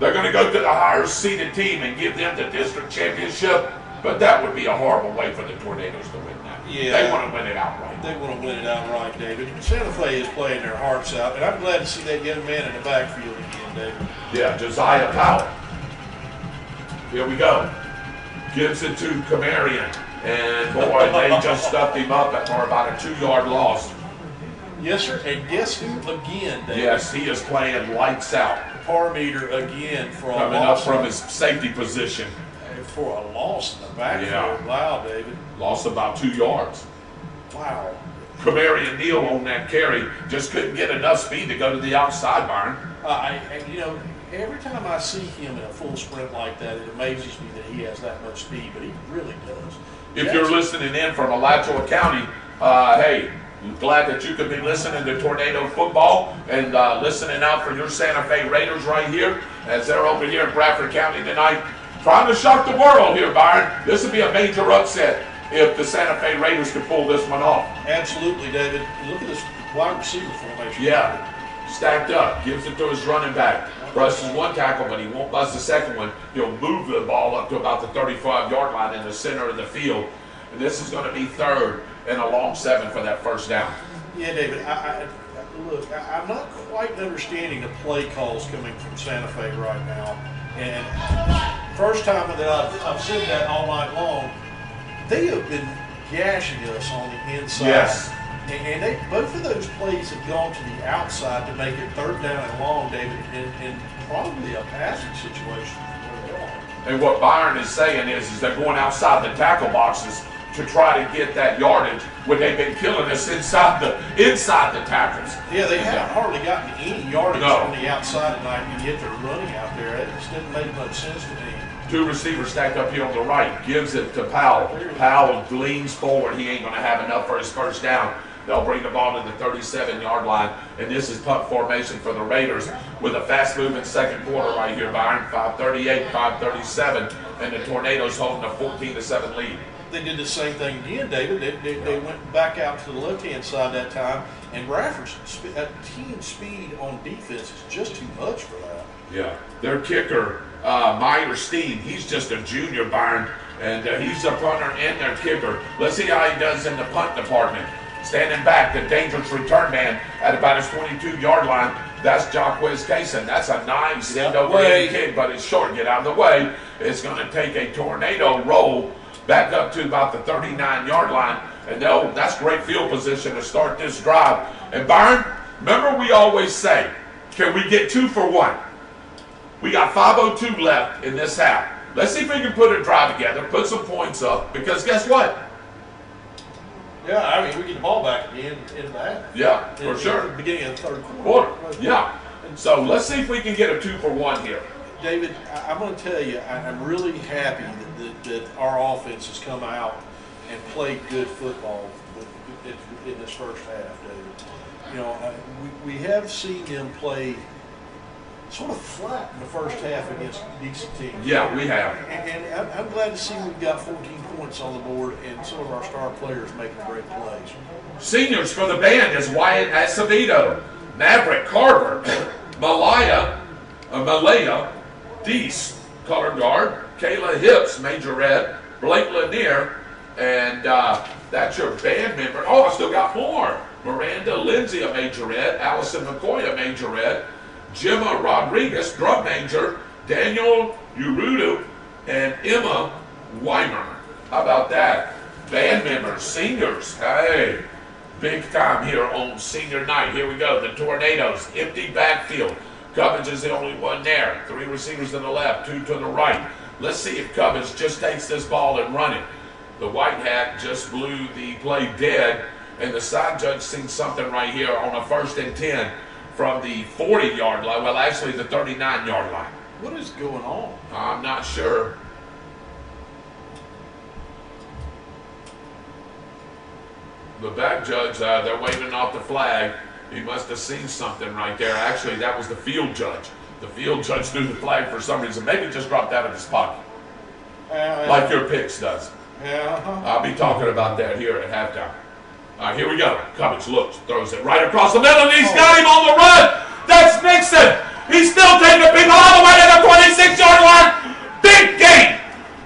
they're going to go to the higher seeded team and give them the district championship. But that would be a horrible way for the Tornadoes to win that. Yeah. They want to win it outright. They want to win it outright, David. Santa Fe is playing their hearts out, and I'm glad to see that young man in the backfield again, David. Yeah, Josiah Powell. Here we go. Gives it to Camarion. And boy, they just stuffed him up for about a 2-yard loss. Yes, sir. And guess who again, David? Yes, he is playing lights out. Parmeter again for a Coming loss. up from his safety position. For a loss in the backfield. Yeah. Wow, David. Lost about 2 yards. Wow. Camarion Neal on that carry just couldn't get enough speed to go to the outside, Byron. Every time I see him in a full sprint like that, it amazes me that he has that much speed, but he really does. If you're listening in from Alachua County, hey, glad that you could be listening to Tornado football and listening out for your Santa Fe Raiders right here as they're over here in Bradford County tonight. Trying to shock the world here, Byron. This would be a major upset if the Santa Fe Raiders could pull this one off. Absolutely, David. Look at this wide receiver formation. Yeah, stacked up. Gives it to his running back. Brushes one tackle, but he won't bust the second one. He'll move the ball up to about the 35-yard line in the center of the field. And this is going to be 3rd and a long 7 for that first down. Yeah, David. I'm not quite understanding the play calls coming from Santa Fe right now. And first time that I've said that all night long, they have been gashing us on the inside. Yes. And both of those plays have gone to the outside to make it 3rd down and long, David, and probably a passing situation. And what Byron is saying is they're going outside the tackle boxes to try to get that yardage when they've been killing us inside the tackles. Yeah, they haven't hardly gotten any yardage No. on the outside tonight, and yet they're running out there. It just didn't make much sense to me. 2 receivers stacked up here on the right. Gives it to Powell. Powell leans forward. He ain't going to have enough for his first down. They'll bring the ball to the 37-yard line, and this is punt formation for the Raiders with a fast-moving second quarter right here, Byron. 5:38, 5:37, and the Tornadoes holding a 14-7 lead. They did the same thing again, David. They went back out to the left-hand side that time, and Bradford's team speed on defense is just too much for that. Yeah, their kicker, Meyer Steen, he's just a junior, Byron, and he's a punter and their kicker. Let's see how he does in the punt department. Standing back, the dangerous return man at about his 22-yard line. That's Jacquez Kaysen. That's a nice end-over-end kick, but it's short. Get out of the way. It's going to take a tornado roll back up to about the 39-yard line. And that's great field position to start this drive. And Byron, remember we always say, can we get 2 for 1? We got 5:02 left in this half. Let's see if we can put a drive together, put some points up, because guess what? Yeah, I mean, we get the ball back at the end of that. Yeah, for sure. At the beginning of the 3rd quarter. Yeah. So let's see if we can get a 2 for 1 here. David, I'm going to tell you, I'm really happy that our offense has come out and played good football in this first half, David. You know, we have seen them play sort of flat in the first half against decent teams. Yeah, we have. And I'm glad to see we've got 14 points on the board and some of our star players making great plays. Seniors for the band is Wyatt Acevedo, Maverick Carver, Malaya Deese, color guard, Kayla Hips, majorette, Blake Lanier, and that's your band member. Oh, I still got more. Miranda Lindsay, a majorette, Allison McCoy, a majorette, Gemma Rodriguez, drum major, Daniel Urudu, and Emma Weimer. How about that? Band members, seniors, hey, big time here on senior night. Here we go, the Tornadoes, empty backfield. Cubbins is the only one there. 3 receivers to the left, 2 to the right. Let's see if Cubbins just takes this ball and run it. The white hat just blew the play dead, and the side judge seen something right here on a 1st and 10 from the 40-yard line. Well, actually the 39-yard line. What is going on? I'm not sure. The back judge, they're waving off the flag. He must have seen something right there. Actually, that was the field judge. The field judge threw the flag for some reason. Maybe just dropped out of his pocket. Like your picks does. I'll be talking about that here at halftime. All right, here we go. Cubbins looks, throws it right across the middle, and he's got him on the run. That's Nixon. He's still taking people all the way to the 26-yard line. Big gain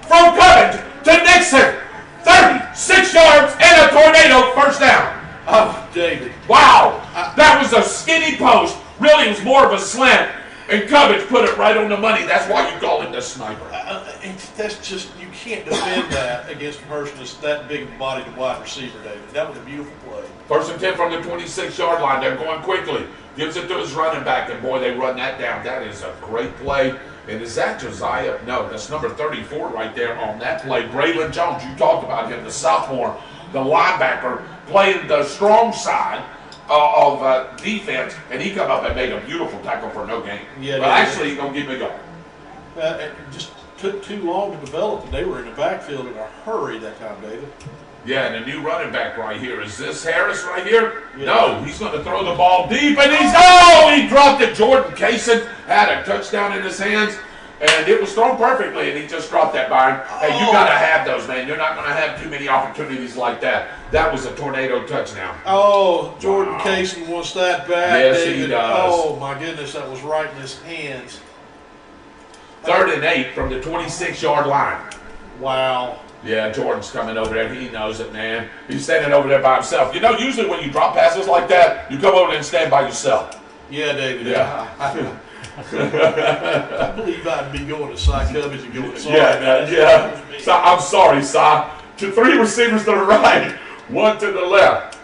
from Cubbins to Nixon. 36 yards and a tornado first down. Oh, David. Wow. That was a skinny post. Really, it was more of a slant. And Cubbins put it right on the money. That's why you call him the sniper. That's just, you can't defend that against a person that's that big of body to wide receiver, David. That was a beautiful play. 1st and 10 from the 26-yard line. They're going quickly. Gives it to his running back, and boy, they run that down. That is a great play. And is that Josiah? No, that's number 34 right there on that play. Braylon Jones, you talked about him, the sophomore, the linebacker, playing the strong side of defense, and he come up and made a beautiful tackle for no gain. Yeah, well, actually, he's going to give me a go. It just took too long to develop, and they were in the backfield in a hurry that time, David. Yeah, and a new running back right here. Is this Harris right here? Yeah. No, he's going to throw the ball deep, and he dropped it. Jordan Kaysen had a touchdown in his hands, and it was thrown perfectly, and he just dropped that, Byron. Hey, you got to have those, man. You're not going to have too many opportunities like that. That was a tornado touchdown. Oh, Jordan Kaysen wants that back, yes, David. He does. Oh, my goodness, that was right in his hands. 3rd and 8 from the 26-yard line. Wow. Yeah, Jordan's coming over there. He knows it, man. He's standing over there by himself. You know, usually when you drop passes like that, you come over there and stand by yourself. Yeah, David. Yeah. I believe I'd be going to Cy Cubbins and going to Yeah. So, I'm sorry, Cy. To 3 receivers to the right, 1 to the left.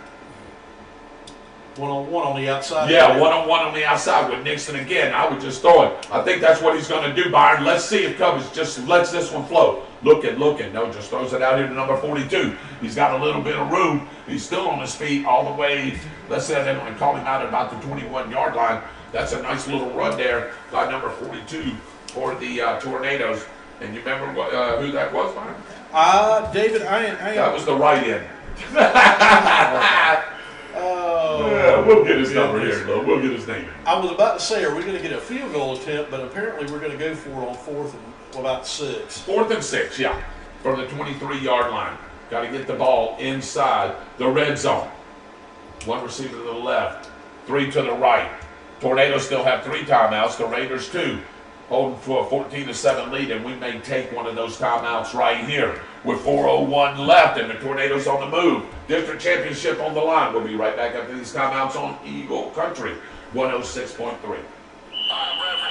One-on-one on the outside. Yeah, one-on-one on the outside with Nixon again. I would just throw it. I think that's what he's going to do, Byron. Let's see if Cubbins just lets this one float. Looking. No, just throws it out here to number 42. He's got a little bit of room. He's still on his feet all the way. Let's say they're going to call him out at about the 21-yard line. That's a nice little run there by number 42 for the Tornadoes. And you remember who that was, Byron? David, I That was the right end. Oh, yeah, we'll get his number here, though. We'll get his name. I was about to say, are we going to get a field goal attempt? But apparently we're going to go for it on 4th and about 6. 4th and 6, yeah, from the 23-yard line. Got to get the ball inside the red zone. 1 receiver to the left, 3 to the right. Tornadoes still have 3 timeouts. The Raiders 2. Holding for a 14-7 lead, and we may take one of those timeouts right here with 4:01 left, and the Tornadoes on the move. District championship on the line. We'll be right back after these timeouts on Eagle Country 106.3. Bradford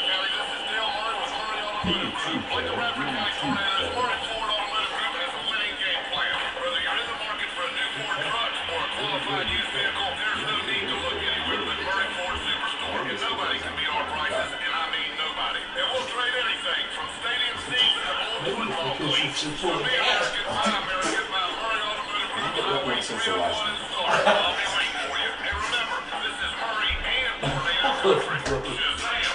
County, this is Dale Murray with Murray Automotive Group. Like the Bradford County Tornadoes, Murray Ford Automotive Group has a winning game plan. Whether you're in the market for a new Ford truck or a qualified used vehicle, there's no need to look anywhere but Murray Ford Superstore. And nobody can beat our prices, and I mean nobody. And we'll trade anything from stadium seats to old football cleats. So be American, buy American, buy Murray Automotive Group. Highway 301 Star. I'll be waiting for you. And remember, this is Murray and Tornado Country. Shazam!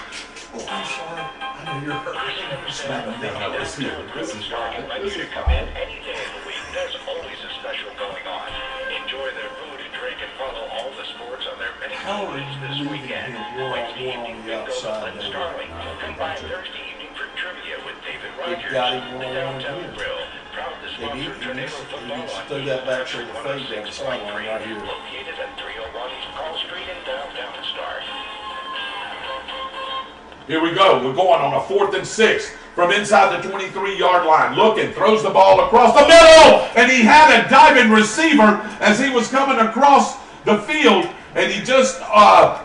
I'm sorry. I know you're hurt. This is Mark. Invite you to come in any day of the week. There's always a special going on. Enjoy their food and drink and follow all the sports on their many screens this weekend. Wednesday evening, Bingo, Flint Starling. by Thursday evening for trivia with David Rogers. got him The Downtown one-on-one. Grill. Proud to sponsor tornado football on throw that back to the fade down the 106.3, sideline right here. located at 301 East Paul Street in downtown Star. Here we go. We're going on a 4th and 6 from inside the 23-yard line. Looking, throws the ball across the middle, and he had a diving receiver as he was coming across the field, and he just out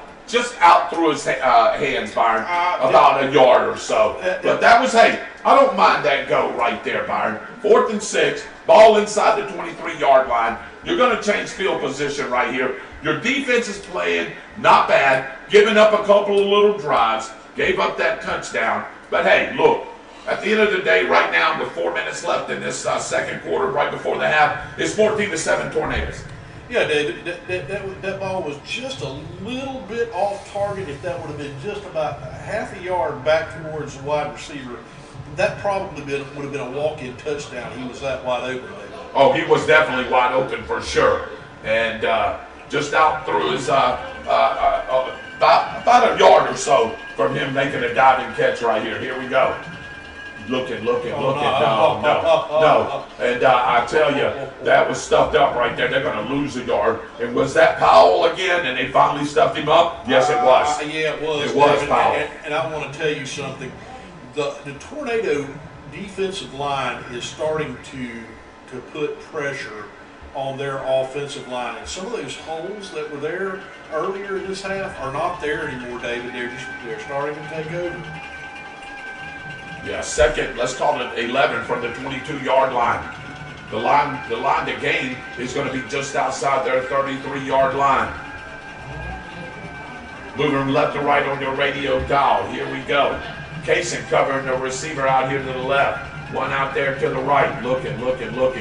threw his hands, Byron, about a yard or so. But that was, hey, I don't mind that go right there, Byron. 4th and 6, ball inside the 23-yard line. You're going to change field position right here. Your defense is playing not bad, giving up a couple of little drives, gave up that touchdown. But hey, look, at the end of the day, right now, with 4 minutes left in this second quarter, right before the half, it's 14-7 Tornadoes. Yeah, David, that ball was just a little bit off target. If that would have been just about half a yard back towards the wide receiver, that probably would have been a walk-in touchdown. He was that wide open, David. Oh, he was definitely wide open for sure. And just out through his about a yard or so from him making a diving catch right here. Here we go. Looking. No. And I tell you, that was stuffed up right there. They're going to lose a yard. And was that Powell again? And they finally stuffed him up? Yes, it was. Yeah, it was. It was David, Powell. and I want to tell you something. The Tornado defensive line is starting to put pressure on their offensive line. And some of those holes that were there earlier in this half are not there anymore, David. They're starting to take over. Yeah, second, let's call it 11 from the 22-yard line. The line to gain is going to be just outside their 33-yard line. Moving left to right on your radio dial. Here we go. Kaysen covering the receiver out here to the left. One out there to the right. Looking.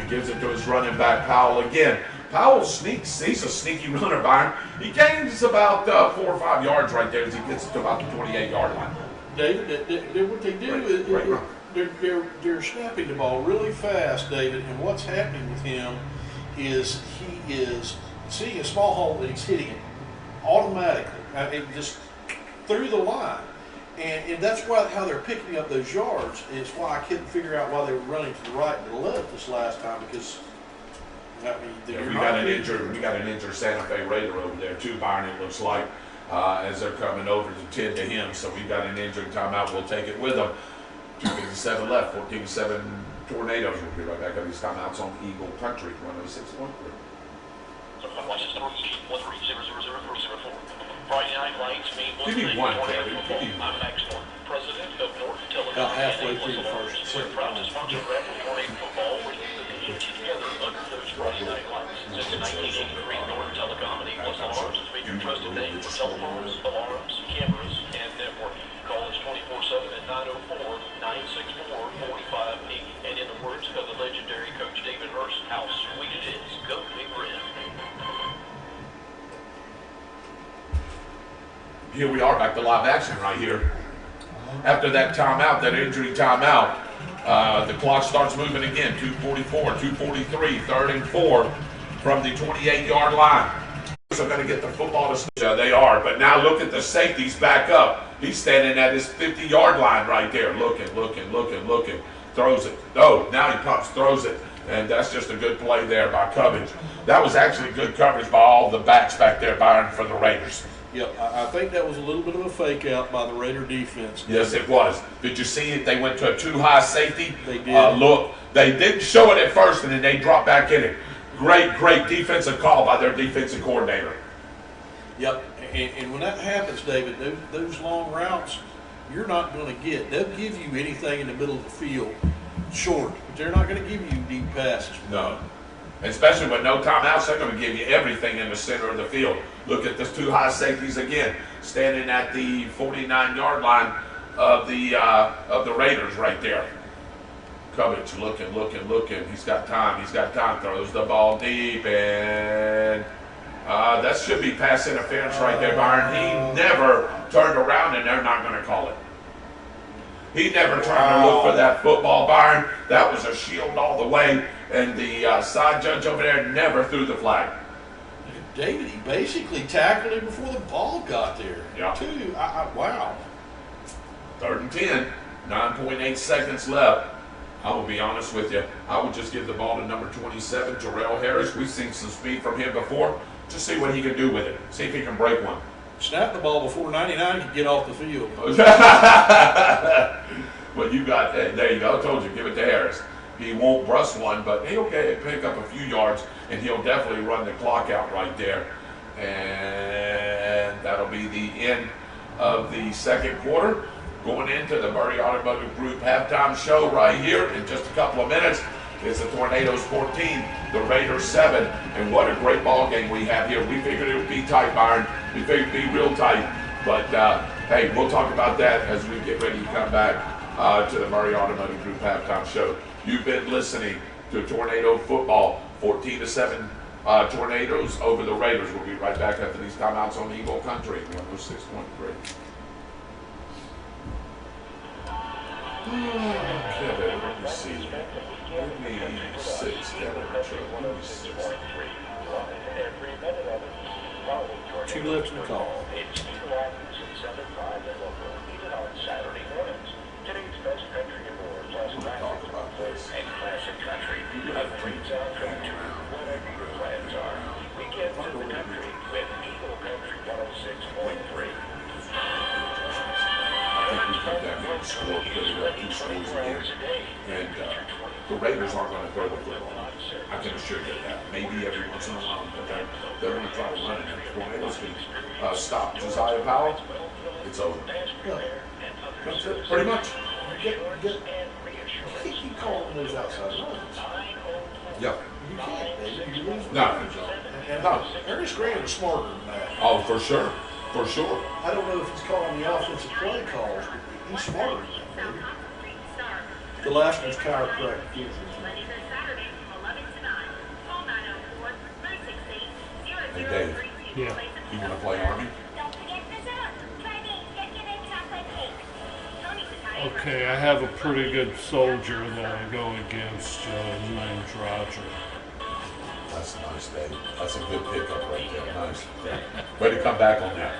Gives it to his running back, Powell again. Powell sneaks. He's a sneaky runner, Byron. He gains about 4 or 5 yards right there as he gets to about the 28-yard line. David, what they do is they're snapping the ball really fast, David, and what's happening with him is he is seeing a small hole and he's hitting it automatically, just through the line. And that's how they're picking up those yards. And it's why I couldn't figure out why they were running to the right and the left this last time, because we got an injured Santa Fe Raider over there too, Byron, it looks like. As they're coming over to tend to him. So we've got an injury timeout. We'll take it with them. 2:57 left, 14-7 Tornadoes. We'll be right back up these timeouts on Eagle Country, 106.3. Give me one, Kevin. I'm Max Norton, president of Norton Telecom. About halfway through the first. We're proud to sponsor Rapid Tornado football, bringing the community together under those Friday night lights. Since 1983, Norton Telecom and Eagles Alarms has been your trusted name for telephones, alarms, cameras, and networking. Call us 24/7 at 904-964-4580. And in the words of the legendary Coach David Hurst, how sweet it is. Go Big Red. Here we are back to live action right here. After that timeout, that injury timeout, the clock starts moving again. 2:44, 2:43, 3rd and 4 from the 28-yard line. So going to get the football to yeah, they are. But now look at the safeties back up. He's standing at his 50-yard line right there. Looking. Throws it. No, now he pumps, throws it. And that's just a good play there by coverage. That was actually good coverage by all the backs back there, Byron, for the Raiders. Yep, I think that was a little bit of a fake out by the Raider defense. Yes, it was. Did you see it? They went to a too-high safety. They did. Look, they didn't show it at first, and then they dropped back in it. Great defensive call by their defensive coordinator. Yep, and when that happens, David, those long routes, you're not going to get. They'll give you anything in the middle of the field short, but they're not going to give you deep passes. No. Especially with no timeouts, they're going to give you everything in the center of the field. Look at this two high safeties again, standing at the 49-yard line of the Raiders right there. Coverage looking. He's got time. Throws the ball deep, and that should be pass interference right there, Byron. He never turned around, and they're not going to call it. He never turned to look for that football, Byron. That was a shield all the way, and the side judge over there never threw the flag. David, he basically tackled him before the ball got there. Yeah. Too. Wow. 3rd and 10, 9.8 seconds left. I will be honest with you. I would just give the ball to number 27, Jarrell Harris. We've seen some speed from him before. Just see what he can do with it. See if he can break one. Snap the ball before 99 can get off the field. But you got, there you go. I told you, give it to Harris. He won't brush one, but he'll pick up a few yards, and he'll definitely run the clock out right there. And that'll be the end of the second quarter. Going into the Murray Automotive Group halftime show right here in just a couple of minutes. It's the Tornadoes 14, the Raiders 7, and what a great ball game we have here. We figured it would be tight, Byron. We figured it would be real tight, but hey, we'll talk about that as we get ready to come back to the Murray Automotive Group halftime show. You've been listening to Tornado Football, 14-7 Tornadoes over the Raiders. We'll be right back after these timeouts on Eagle Country, 106.3. Kevin, let me see. Give me 6, Kevin. Give me 6. 2 left in the call. Talk about this. And classic country of dreams on track to whatever your plans are. We get to the country with Eagle Country 106.3. I think we come down here and score, put it up 2 scores again. And the Raiders aren't going to throw the football. I can assure you that. Maybe every once in a while, but they're going to try to run it. And the Tornadoes can stop Josiah Powell. It's over. That's it, pretty much. You keep calling those outside runs. Yeah. You can't, David. You lose the No. And No. Ernest Graham is smarter than that. Oh, for sure. For sure. I don't know if he's calling the offensive play calls, but he's smarter than that, David. The last one's chiropractic injury. Monday through Saturday from 11 to 9. Call 904-368-0033 Hey, Dave. to Yeah. place a You want to play Army? Don't forget dessert. Try the executive chocolate cake. Tony's Italian Okay, I have a pretty good soldier that I go against named Roger. That's nice, Dave. That's a good pickup right there. Nice. Way to come back on that.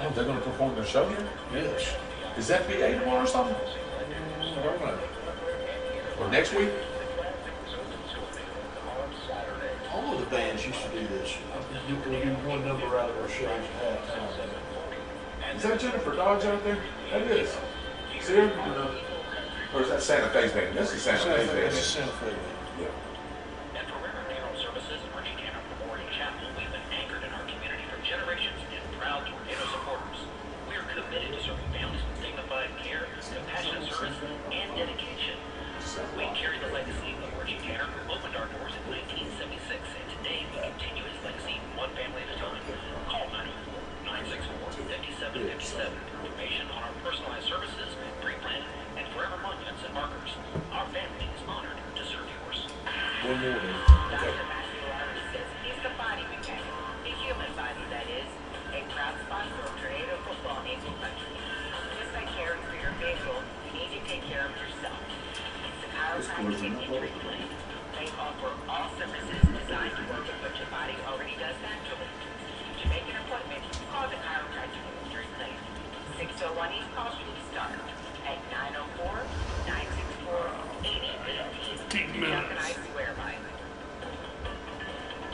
Oh, they're going to perform their show here? Yes. Is that BA tomorrow or something? I don't know. Or next week? All of the bands used to do this. We do one number out of our shows at halftime. Is that Jennifer Dodge out there? That is. See her? Or is that Santa Fe's band? That's the Santa Fe's band. That's the Santa Fe band. Yeah. And for River Funeral Services, Archie Tanner Memorial Chapel, we've been anchored in our community for generations and proud Tornado supporters. We are committed to serving families with dignified care, compassionate service, and dedication. We carry the legacy of Archie Tanner, who opened our doors in 1976, and today we continue his legacy one family at a time. Call 904-964-5757 for information on our personalized services, pre-planned, and forever monuments and markers. Our family is honored to serve yours. One more. Dr. Matthew Lowry says he's the body we carry, the human body that is, a proud sponsor of Tornado Football in Eagle Country. Just like caring for your vehicle, you need to take care of yourself. It's the chiropractic and injury clinic. They offer all services designed to work with what your body already does naturally. To make an appointment, call the chiropractic and injury clinic. 601 East Call Street Star at 904-964-8018. Chuck and I swear by it.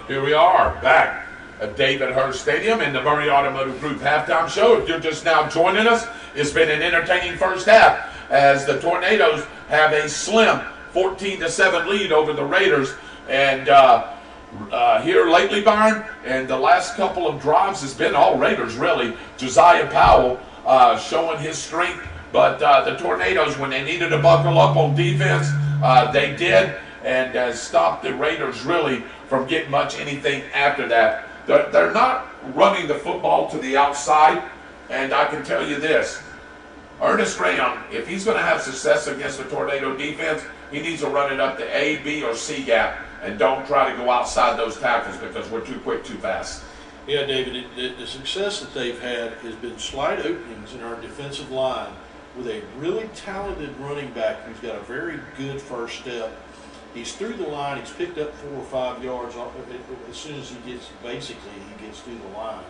Here we are, back at David Hurst Stadium in the Murray Automotive Group halftime show. If you're just now joining us, it's been an entertaining first half as the Tornadoes have a slim 14-7 lead over the Raiders. And here lately, Byron, and the last couple of drives has been all Raiders, really. Josiah Powell showing his strength, but the Tornadoes, when they needed to buckle up on defense, they did, and has stopped the Raiders really from getting much anything after that. They're not running the football to the outside, and I can tell you this. Ernest Graham, if he's going to have success against the Tornado defense, he needs to run it up the A, B, or C gap, and don't try to go outside those tackles because we're too quick, too fast. Yeah, David, the success that they've had has been slight openings in our defensive line with a really talented running back who's got a very good first step. He's through the line. He's picked up 4 or 5 yards as soon as he gets through the line.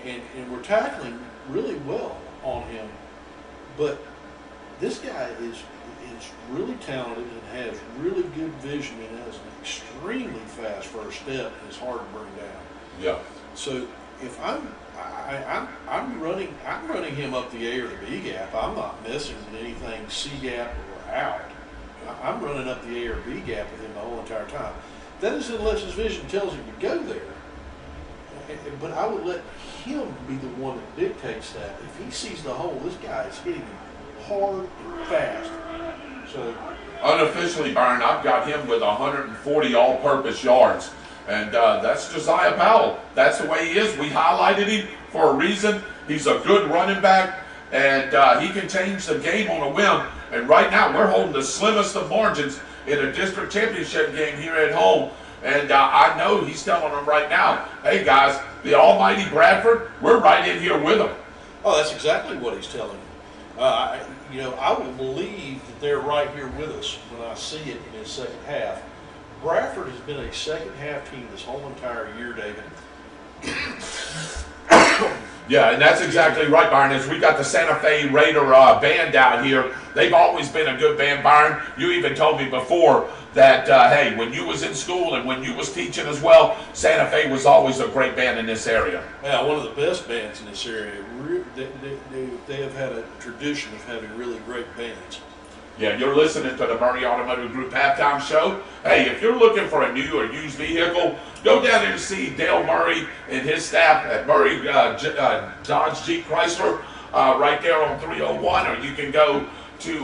And we're tackling really well on him, but this guy is really talented and has really good vision and has an extremely fast first step and is hard to bring down. Yeah. So if I'm running him up the A or the B gap, I'm not messing with anything C gap or out. I'm running up the A or B gap with him the whole entire time. That is unless his vision tells him to go there. But I would let him be the one that dictates that. If he sees the hole, this guy is hitting him hard and fast. So Unofficially, Byron, I've got him with 140 all-purpose yards. And that's Josiah Powell. That's the way he is. We highlighted him for a reason. He's a good running back, and he can change the game on a whim. And right now, we're holding the slimmest of margins in a district championship game here at home. And I know he's telling them right now, hey, guys, the almighty Bradford, we're right in here with them. oh, that's exactly what he's telling me. I will believe that they're right here with us when I see it in his second half. Bradford has been a second half team this whole entire year, David. Yeah, and that's exactly right, Byron. As we got the Santa Fe Raider band out here, they've always been a good band, Byron. You even told me before that, hey, when you was in school and when you was teaching as well, Santa Fe was always a great band in this area. Yeah, one of the best bands in this area. They have had a tradition of having really great bands. Yeah, you're listening to the Murray Automotive Group halftime show. Hey, if you're looking for a new or used vehicle, go down there and see Dale Murray and his staff at Murray Dodge Jeep Chrysler right there on 301, or you can go to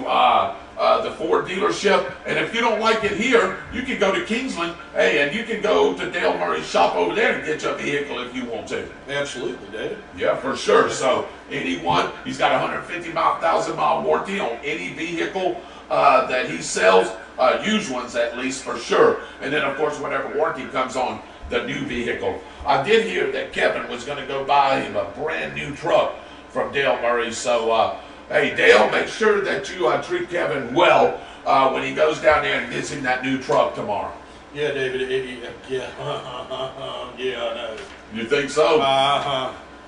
the Ford dealership. And if you don't like it here, you can go to Kingsland, hey, and you can go to Dale Murray's shop over there and get your vehicle if you want to. Absolutely, David. Yeah, for sure. So anyone, he's got a 150,000-mile warranty on any vehicle that he sells, used ones at least for sure. And then of course whatever warranty comes on the new vehicle. I did hear that Kevin was going to go buy him a brand new truck from Dale Murray. So hey Dale, make sure that you treat Kevin well when he goes down there and gets him that new truck tomorrow. Yeah, David. Yeah, I know. You think so?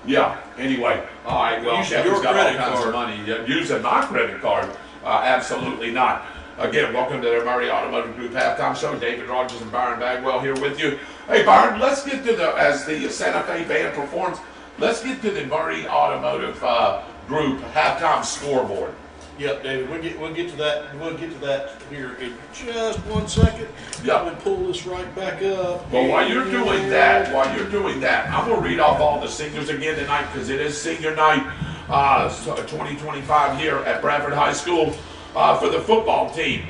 Yeah. Anyway, all right. Well, Using Kevin's your got all credit kinds card. of money. Using my credit card? Absolutely not. Again, welcome to the Murray Automotive Group halftime show. David Rogers and Byron Bagwell here with you. Hey, Byron, let's get to as the Santa Fe band performs, let's get to the Murray Automotive Group halftime scoreboard. Yep, David. We'll get to that. We'll get to that here in just 1 second. Yep. We'll pull this right back up. Well, while you're doing that, I'm going to read off all the seniors again tonight because it is senior night 2025 here at Bradford High School for the football team.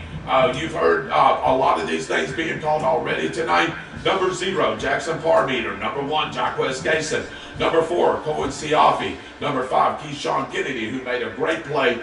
You've heard a lot of these things being called already tonight. Number 0, Jackson Parmeter. Number 1, Jacquez Gason. Number 4, Cohen Siafi. Number 5, Keyshawn Kennedy, who made a great play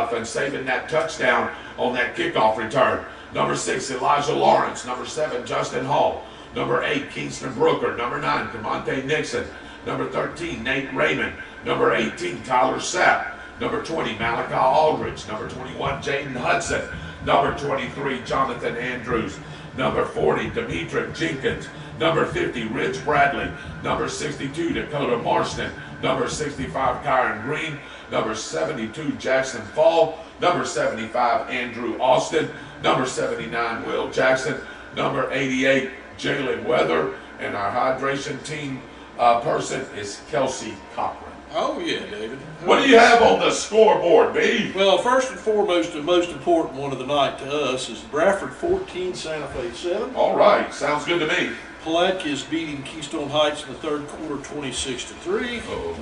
from saving that touchdown on that kickoff return. Number 6, Elijah Lawrence. Number 7, Justin Hall. Number 8, Kingston Brooker. Number 9, Camonte Nixon. Number 13, Nate Raymond. Number 18, Tyler Sapp. Number 20, Malachi Aldridge. Number 21, Jaden Hudson. Number 23, Jonathan Andrews. Number 40, Demetric Jenkins. Number 50, Rich Bradley. Number 62, Dakota Marston. Number 65, Kyron Green. Number 72, Jackson Fall. Number 75, Andrew Austin. Number 79, Will Jackson. Number 88, Jalen Weather. And our hydration team person is Kelsey Cochran. Oh yeah, David. What do you have on the scoreboard, B? Well, first and foremost, the most important one of the night to us is Bradford 14, Santa Fe 7. All right, sounds good to me. Palatka is beating Keystone Heights in the third quarter, 26-3. Uh-oh.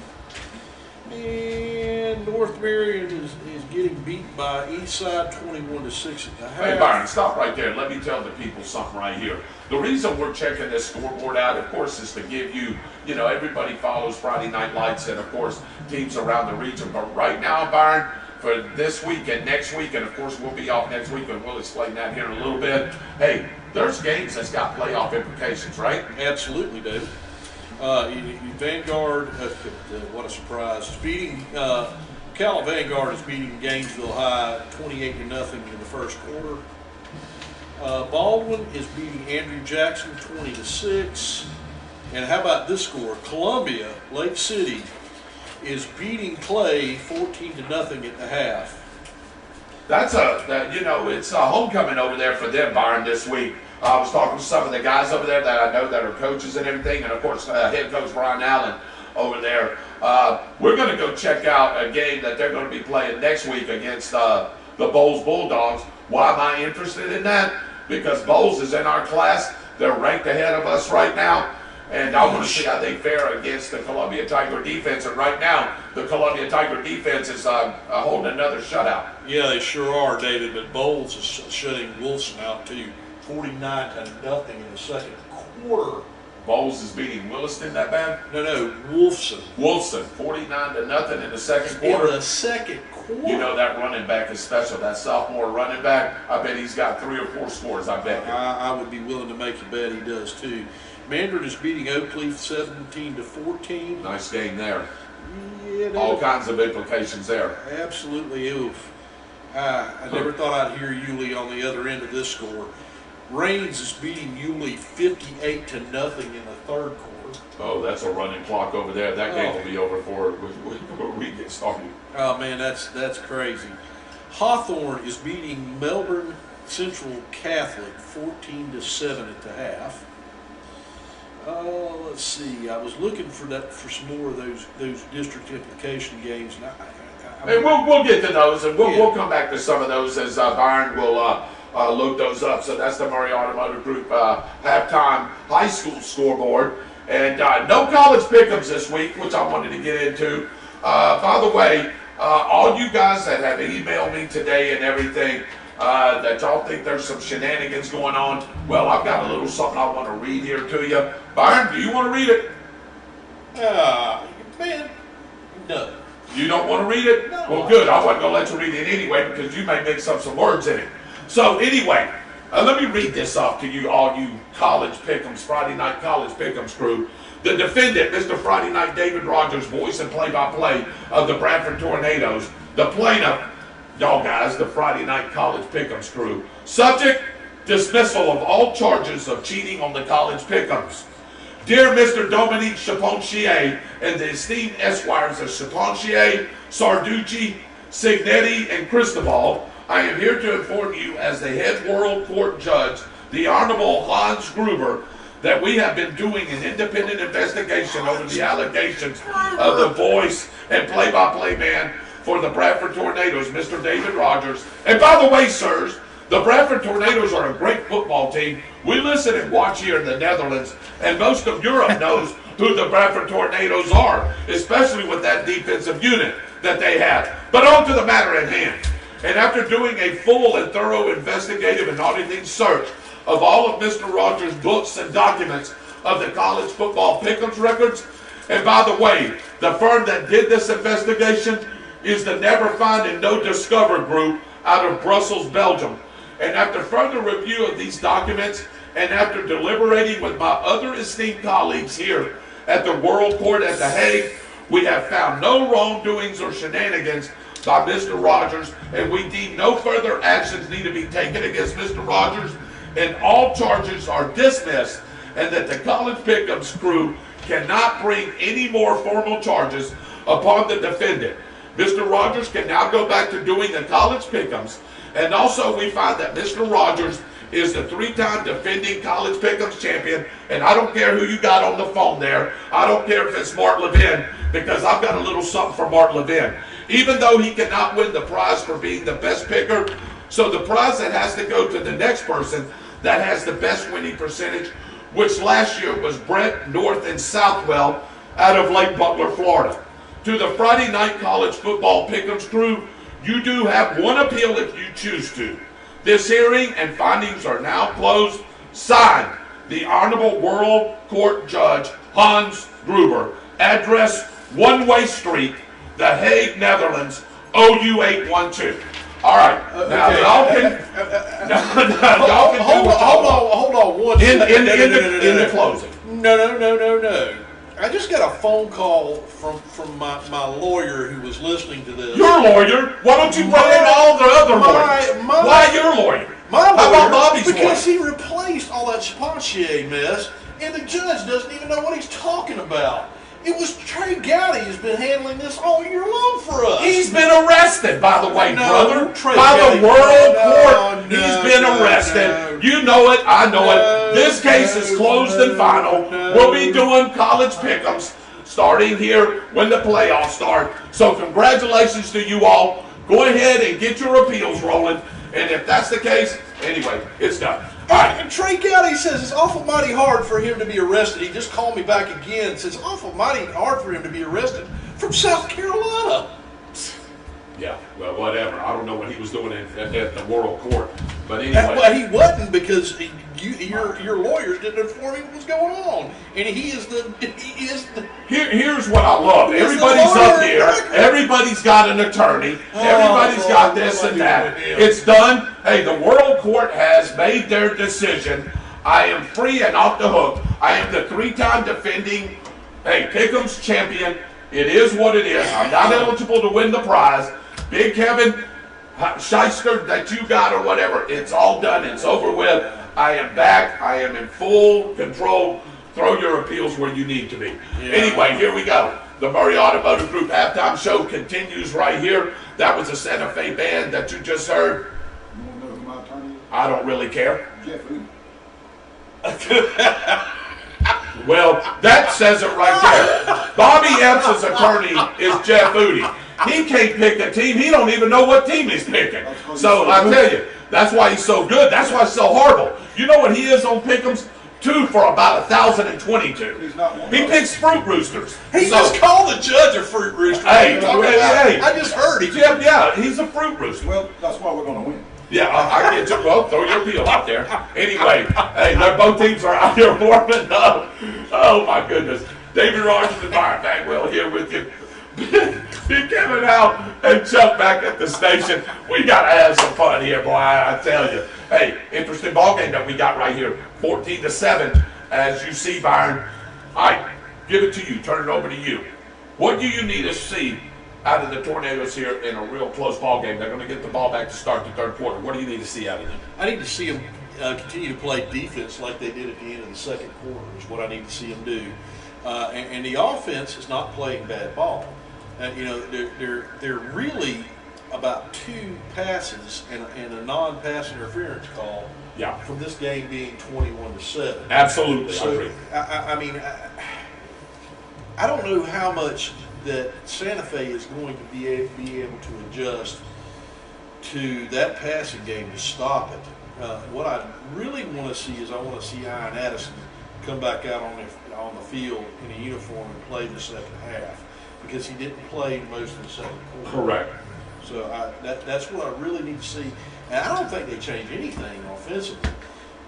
And North Marion is getting beat by Eastside 21-6 at the half. Hey, Byron, stop right there. Let me tell the people something right here. The reason we're checking this scoreboard out, of course, is to give you, everybody follows Friday Night Lights and, of course, teams around the region. But right now, Byron, for this week and next week, and, of course, we'll be off next week, and we'll explain that here in a little bit. Hey, there's games that's got playoff implications, right? Absolutely, David. Vanguard, what a surprise! Cal Vanguard is beating Gainesville High 28-0 in the first quarter. Baldwin is beating Andrew Jackson 20-6. And how about this score? Columbia, Lake City is beating Clay 14-0 at the half. That's it's a homecoming over there for them, Byron, this week. I was talking to some of the guys over there that I know that are coaches and everything, and of course head coach Brian Allen over there. We're going to go check out a game that they're going to be playing next week against the Bowles Bulldogs. Why am I interested in that? Because Bowles is in our class. They're ranked ahead of us right now. And I want to see how they fare against the Columbia Tiger defense. And right now, the Columbia Tiger defense is holding another shutout. Yeah, they sure are, David. But Bowles is shutting Wilson out too, 49-0 in the second quarter. Bowles is beating Williston that bad? No, Wolfson. Wolfson, 49-0 in the second quarter. In the second quarter. You know that running back is special. That sophomore running back, I bet he's got 3 or 4 scores. I bet. I would be willing to make a bet he does too. Mandarin is beating Oakleaf 17-14. Nice game there. Yeah, all kinds of implications there. Absolutely. Oof. I never thought I'd hear Yulee on the other end of this score. Raines is beating Yulee 58-0 in the third quarter. Oh, that's a running clock over there. That game will be over before we get started. Oh man, that's crazy. Hawthorne is beating Melbourne Central Catholic 14-7 at the half. Let's see. I was looking for some more of those district implication games. And we'll get to those, and we'll come back to some of those as Byron will look those up. So that's the Murray Automotive Group halftime high school scoreboard. And no college pick'ems this week, which I wanted to get into. By the way, all you guys that have emailed me today and everything, that y'all think there's some shenanigans going on, well, I've got a little something I want to read here to you. Byron, do you want to read it? Man, no. You don't want to read it? No. Well, good. I wasn't going to let you read it anyway because you may mix up some words in it. So anyway, let me read this off to you, all you college pick'ems, Friday night college pick'ems crew. The defendant, Mr. Friday Night David Rogers, voice and play-by-play of the Bradford Tornadoes. The plaintiff, y'all guys, the Friday Night College Pick'ems crew. Subject, dismissal of all charges of cheating on the college pick'ems. Dear Mr. Dominique Chaponchier and the esteemed esquires of Chaponchier, Sarducci, Signetti, and Cristobal, I am here to inform you as the head world court judge, the Honorable Hans Gruber, that we have been doing an independent investigation over the allegations of the voice and play-by-play man for the Bradford Tornadoes, Mr. David Rogers. And by the way, sirs, the Bradford Tornadoes are a great football team. We listen and watch here in the Netherlands, and most of Europe knows who the Bradford Tornadoes are, especially with that defensive unit that they have. But on to the matter at hand. And after doing a full and thorough investigative and auditing search of all of Mr. Rogers' books and documents of the college football pick'ems records, and by the way, the firm that did this investigation is the Never Find and No Discover group out of Brussels, Belgium. And after further review of these documents, and after deliberating with my other esteemed colleagues here at the World Court at The Hague, we have found no wrongdoings or shenanigans by Mr. Rogers, and we deem no further actions need to be taken against Mr. Rogers, and all charges are dismissed, and that the college pick'ems crew cannot bring any more formal charges upon the defendant. Mr. Rogers can now go back to doing the college pick'ems, and also we find that Mr. Rogers is the 3-time defending college pick'ems champion, and I don't care who you got on the phone there. I don't care if it's Mark Levin, because I've got a little something for Mark Levin. Even though he cannot win the prize for being the best picker, so the prize that has to go to the next person that has the best winning percentage, which last year was Brent North and Southwell out of Lake Butler, Florida. To the Friday Night College Football Pick'ems crew, you do have one appeal if you choose to. This hearing and findings are now closed. Signed, the Honorable World Court Judge Hans Gruber. Address One-Way Street, The Hague, Netherlands, OU812. All right. Now y'all can. Hold on. One in the closing. No. I just got a phone call from my lawyer who was listening to this. Your lawyer? Why don't you bring in all the other lawyers? Why your lawyer? My lawyer. How about Bobby's lawyer? Because he replaced all that Chaponchier mess, and the judge doesn't even know what he's talking about. It was Trey Gowdy who's been handling this all year long for us. He's been arrested, by the way, brother. Trey By Gowdy. the world court, No, he's been arrested. no. You know it, I know No, it. This case is closed and final. no. We'll be doing college pick'ems starting here when the playoffs start. So congratulations to you all. Go ahead and get your appeals rolling. And if that's the case, anyway, it's done. All right. And Trey Gowdy says it's awful mighty hard for him to be arrested. He just called me back again and says it's awful mighty hard for him to be arrested from South Carolina. Yeah, well, whatever. I don't know what he was doing at the World Court. But anyway. Well, he wasn't because your lawyers didn't inform him what was going on. And he is the Here's what I love. He's the Everybody's lawyer up of here. record. Everybody's got an attorney. Everybody's got this and that. It's done. Hey, the World Court has made their decision. I am free and off the hook. I am the 3-time defending, Pick'em's champion. It is what it is. I'm not eligible to win the prize. Big Kevin Shyster that you got or whatever, it's all done. It's over with. I am back. I am in full control. Throw your appeals where you need to be. Yeah. Anyway, here we go. The Murray Automotive Group halftime show continues right here. That was the Santa Fe band that you just heard. You want to know who my attorney is? I don't really care. Jeff Udi. Well, that says it right there. Bobby Epps' attorney is Jeff Udi. He can't pick a team. He don't even know what team he's picking. So I tell you, that's why he's so good. That's why he's so horrible. You know what he is on Pick'ems? 2 for about 1,022. He's not one. He picks Fruit Roosters. He just called the judge a fruit rooster. Hey, I just heard him. Yeah, he's a Fruit Rooster. Well, that's why we're going to win. Yeah, I get you. Well, throw your appeal out there. Anyway, both teams are out here warming up. Oh, my goodness. David Rogers and Byron Bagwell here with you. Big Kevin out and Chuck back at the station. We got to have some fun here, boy, I tell you. Hey, interesting ball game that we got right here. 14-7, as you see, Byron. All right, give it to you. Turn it over to you. What do you need to see out of the Tornadoes here in a real close ball game? They're going to get the ball back to start the third quarter. What do you need to see out of them? I need to see them continue to play defense like they did at the end of the second quarter is what I need to see them do. And the offense is not playing bad ball. They're really about 2 passes and a non-pass interference call from this game being 21-7. Absolutely, So, I agree. I don't know how much that Santa Fe is going to be able to adjust to that passing game to stop it. What I really want to see is I want to see Ian Addison come back out on the field in a uniform and play the second half because he didn't play most of the second quarter. Correct. So that's what I really need to see. And I don't think they changed anything offensively.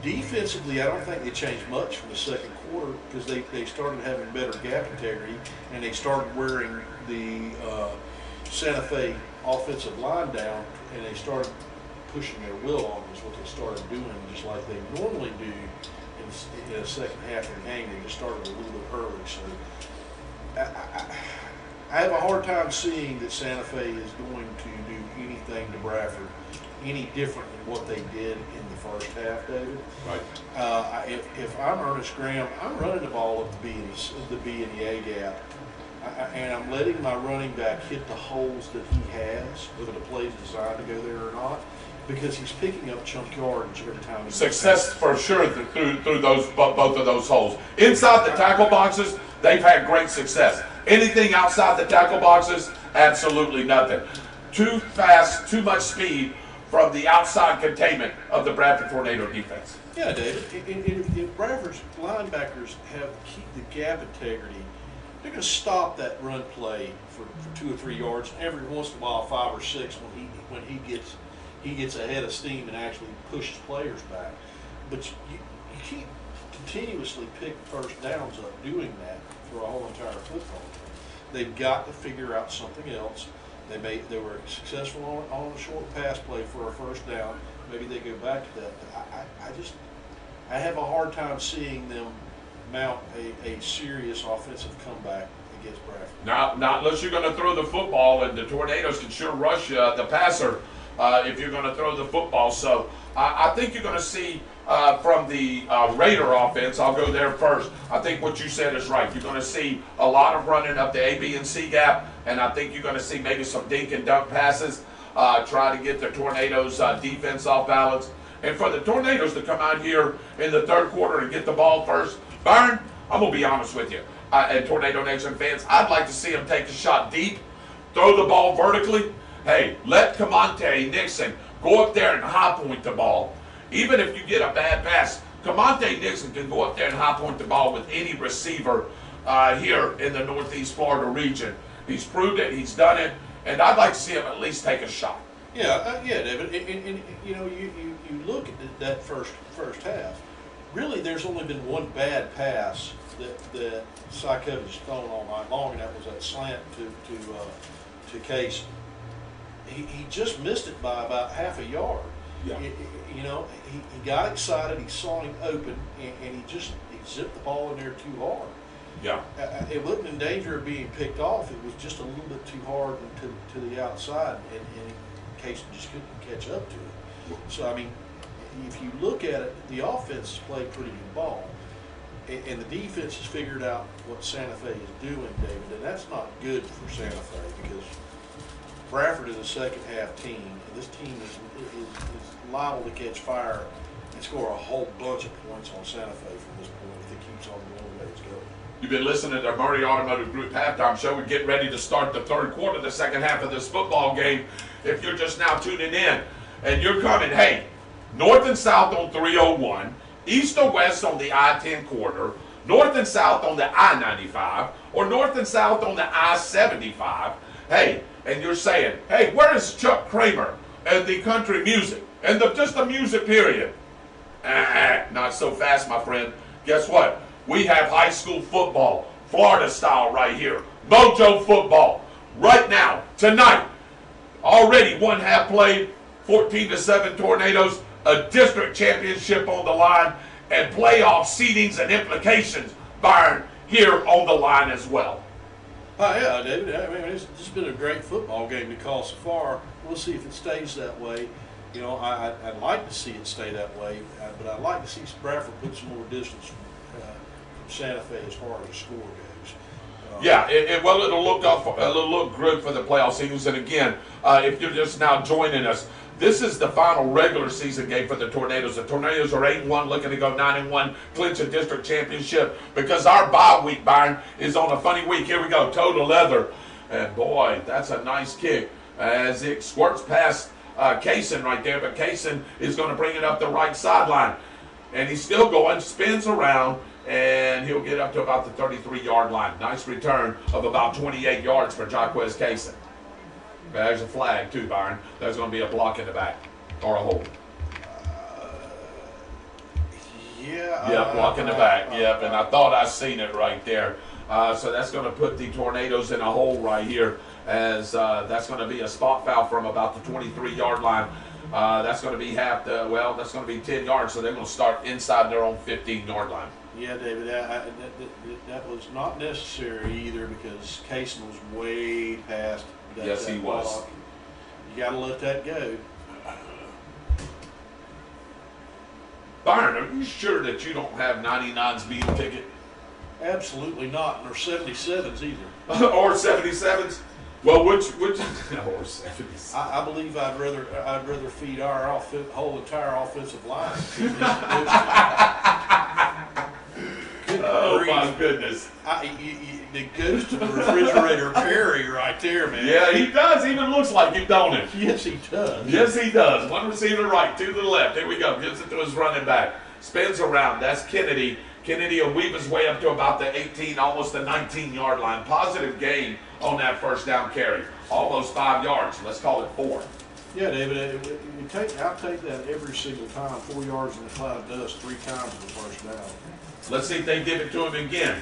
Defensively, I don't think they changed much from the second quarter because they started having better gap integrity and they started wearing the Santa Fe offensive line down and they started pushing their will on is what they started doing, just like they normally do in the second half of the game. They just started a little bit early. So I have a hard time seeing that Santa Fe is going to do anything to Bradford any different than what they did in the first half, David. Right. If I'm Ernest Graham, I'm running the ball up the B and the A gap, and I'm letting my running back hit the holes that he has, whether the play's designed to go there or not, because he's picking up chunk yardage every time. He Success for sure through both of those holes. Inside the tackle boxes, they've had great success. Anything outside the tackle boxes, absolutely nothing. Too fast, too much speed from the outside containment of the Bradford Tornado defense. Yeah, David. If Bradford's linebackers keep the gap integrity, they're going to stop that run play for 2 or 3 yards. Every once in a while, 5 or 6 when he gets ahead of steam and actually pushes players back. But you can't continuously pick first downs up doing that for a whole entire football game. They've got to figure out something else. They were successful on a short pass play for a first down. Maybe they go back to that. But I have a hard time seeing them mount a serious offensive comeback against Bradford. Not unless you're going to throw the football, and the Tornadoes can sure rush the passer if you're going to throw the football. So I think you're going to see from the Raider offense, I'll go there first. I think what you said is right. You're going to see a lot of running up the A, B, and C gap, and I think you're going to see maybe some dink and dunk passes, try to get the Tornadoes defense off balance. And for the Tornadoes to come out here in the third quarter and get the ball first, Byron, I'm going to be honest with you. And Tornado Nation fans, I'd like to see them take a shot deep, throw the ball vertically. Hey, let Camonte Nixon go up there and high point the ball. Even if you get a bad pass, Camonte Nixon can go up there and high point the ball with any receiver here in the Northeast Florida region. He's proved it, he's done it, and I'd like to see him at least take a shot. Yeah, David. And you know, you look at that first half. Really, there's only been one bad pass that Cy Covey has thrown all night long, and that was that slant to Case. He just missed it by about half a yard. Yeah. You know, he got excited. He saw him open, and he zipped the ball in there too hard. Yeah. It wasn't in danger of being picked off. It was just a little bit too hard to the outside, and Case just couldn't catch up to it. So, I mean, if you look at it, the offense has played pretty good ball, and the defense has figured out what Santa Fe is doing, David, and that's not good for Santa Fe because Bradford is a second half team, and this team is liable to catch fire and score a whole bunch of points on Santa Fe from this point if it keeps on going the way it's going. You've been listening to Murray Automotive Group halftime show. We're getting ready to start the third quarter, the second half of this football game. If you're just now tuning in and you're coming, hey, north and south on 301, east or west on the I-10 corridor, north and south on the I-95, or north and south on the I-75, hey, and you're saying, hey, where is Chuck Kramer and the country music and just the music period? Not so fast, my friend. Guess what? We have high school football, Florida style right here. Mojo football. Right now, tonight, already one half played, 14-7 Tornadoes, a district championship on the line, and playoff seedings and implications, Byron, here on the line as well. Yeah, David. I mean, it's been a great football game to call so far. We'll see if it stays that way. You know, I'd like to see it stay that way, but I'd like to see Bradford put some more distance from Santa Fe as far as the score goes. Yeah, well, it'll look good for the playoff seasons. And again, if you're just now joining us, this is the final regular season game for the Tornadoes. The Tornadoes are 8-1, looking to go 9-1, clinch a district championship because our bye week, Byron, is on a funny week. Here we go, toe to leather. And boy, that's a nice kick as it squirts past Kaysen right there. But Kaysen is going to bring it up the right sideline. And he's still going, spins around, and he'll get up to about the 33-yard line. Nice return of about 28 yards for Jaquez Kaysen. There's a flag too, Byron. There's going to be a block in the back or a hold. Yep, block in the back. Yep, and I thought I seen it right there. So that's going to put the Tornadoes in a hole right here, as that's going to be a spot foul from about the 23-yard line. That's going to be that's going to be 10 yards. So they're going to start inside their own 15-yard line. Yeah, David, that was not necessary either because Kaysen was way past that. Yes, he was. You got to let that go. Byron, are you sure that you don't have 99's beating ticket? Absolutely not, nor 77s either. Or 77s? Well, which or 70s? I believe I'd rather feed our whole entire offensive line. Oh my goodness! It goes to the refrigerator Perry right there, man. Yeah, he does. Even looks like it, don't it? Yes, he does. Yes, he does. One receiver right, two to the left. Here we go. Gives it to his running back. Spins around. That's Kennedy. Kennedy will weave his way up to about the 18, almost the 19-yard line. Positive gain on that first down carry. Almost 5 yards. Let's call it 4. Yeah, David, I'll take that every single time. 4 yards in the cloud of dust 3 times in the first down. Let's see if they give it to him again.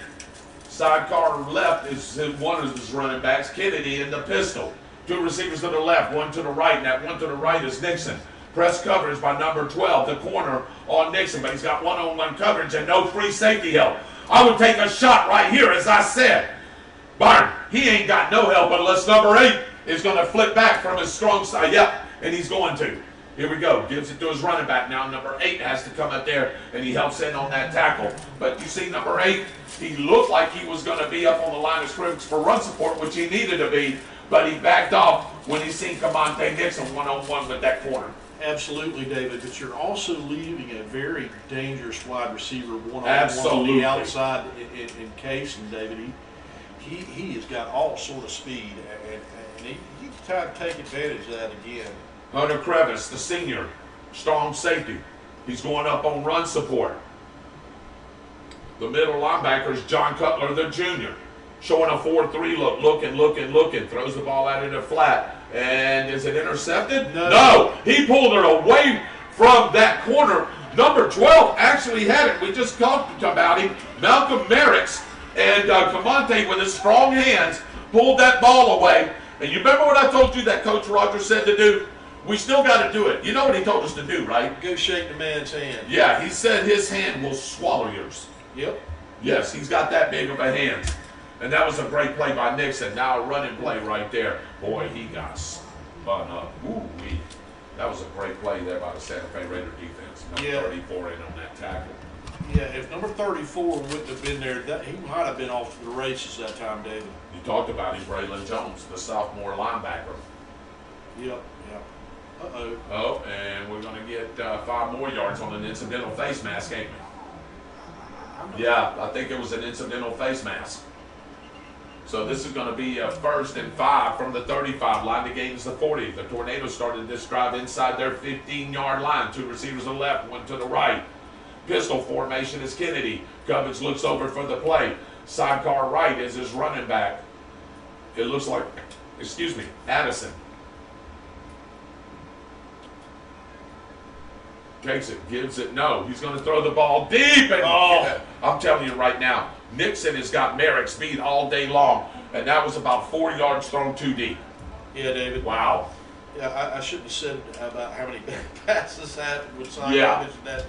Sidecar left is one of his running backs, Kennedy in the pistol. 2 receivers to the left, 1 to the right, and that 1 to the right is Nixon. Press coverage by number 12, the corner on Nixon, but he's got one-on-one coverage and no free safety help. I would take a shot right here, as I said. Byron, he ain't got no help unless number 8 is going to flip back from his strong side. Yep, and he's going to. Here we go. Gives it to his running back. Now number 8 has to come up there, and he helps in on that tackle. But you see number 8, he looked like he was going to be up on the line of scrimmage for run support, which he needed to be, but he backed off when he seen Camonte Nixon one-on-one with that corner. Absolutely, David, but you're also leaving a very dangerous wide receiver one-on-one Absolutely. on the outside in case, and David, he has got all sort of speed, and he tried to take advantage of that again. Hunter Crevice, the senior, strong safety. He's going up on run support. The middle linebacker is John Cutler, the junior, showing a 4-3 look, looking, throws the ball out in the flat. And is it intercepted? No. He pulled it away from that corner. Number 12 actually had it. We just talked about him. Malcolm Merricks, and Camonte with his strong hands pulled that ball away. And you remember what I told you that Coach Rogers said to do? We still got to do it. You know what he told us to do, right? Go shake the man's hand. Yeah, he said his hand will swallow yours. Yep. Yes, he's got that big of a hand. And that was a great play by Nixon. Now a running play right there. Boy, he got spun up. Ooh-wee. That was a great play there by the Santa Fe Raider defense. Number 34 in on that tackle. Yeah, if number 34 wouldn't have been there, he might have been off to the races that time, David. You talked about him, Braylon Jones, the sophomore linebacker. Yep. Uh-oh. Oh, and we're going to get 5 more yards on an incidental face mask, ain't we? Yeah, I think it was an incidental face mask. So this is going to be a 1st and 5 from the 35. Line to gain is the 40. The Tornadoes started this drive inside their 15-yard line. 2 receivers to the left, 1 to the right. Pistol formation is Kennedy. Gubbins looks over for the play. Sidecar right is his running back. It looks like, Addison. Takes it, gives it, no. He's going to throw the ball deep. And I'm telling you right now, Nixon has got Merrick's beat all day long. And that was about 4 yards thrown too deep. Yeah, David. Wow. Yeah, I shouldn't have said about how many passes that would sign. Yeah. That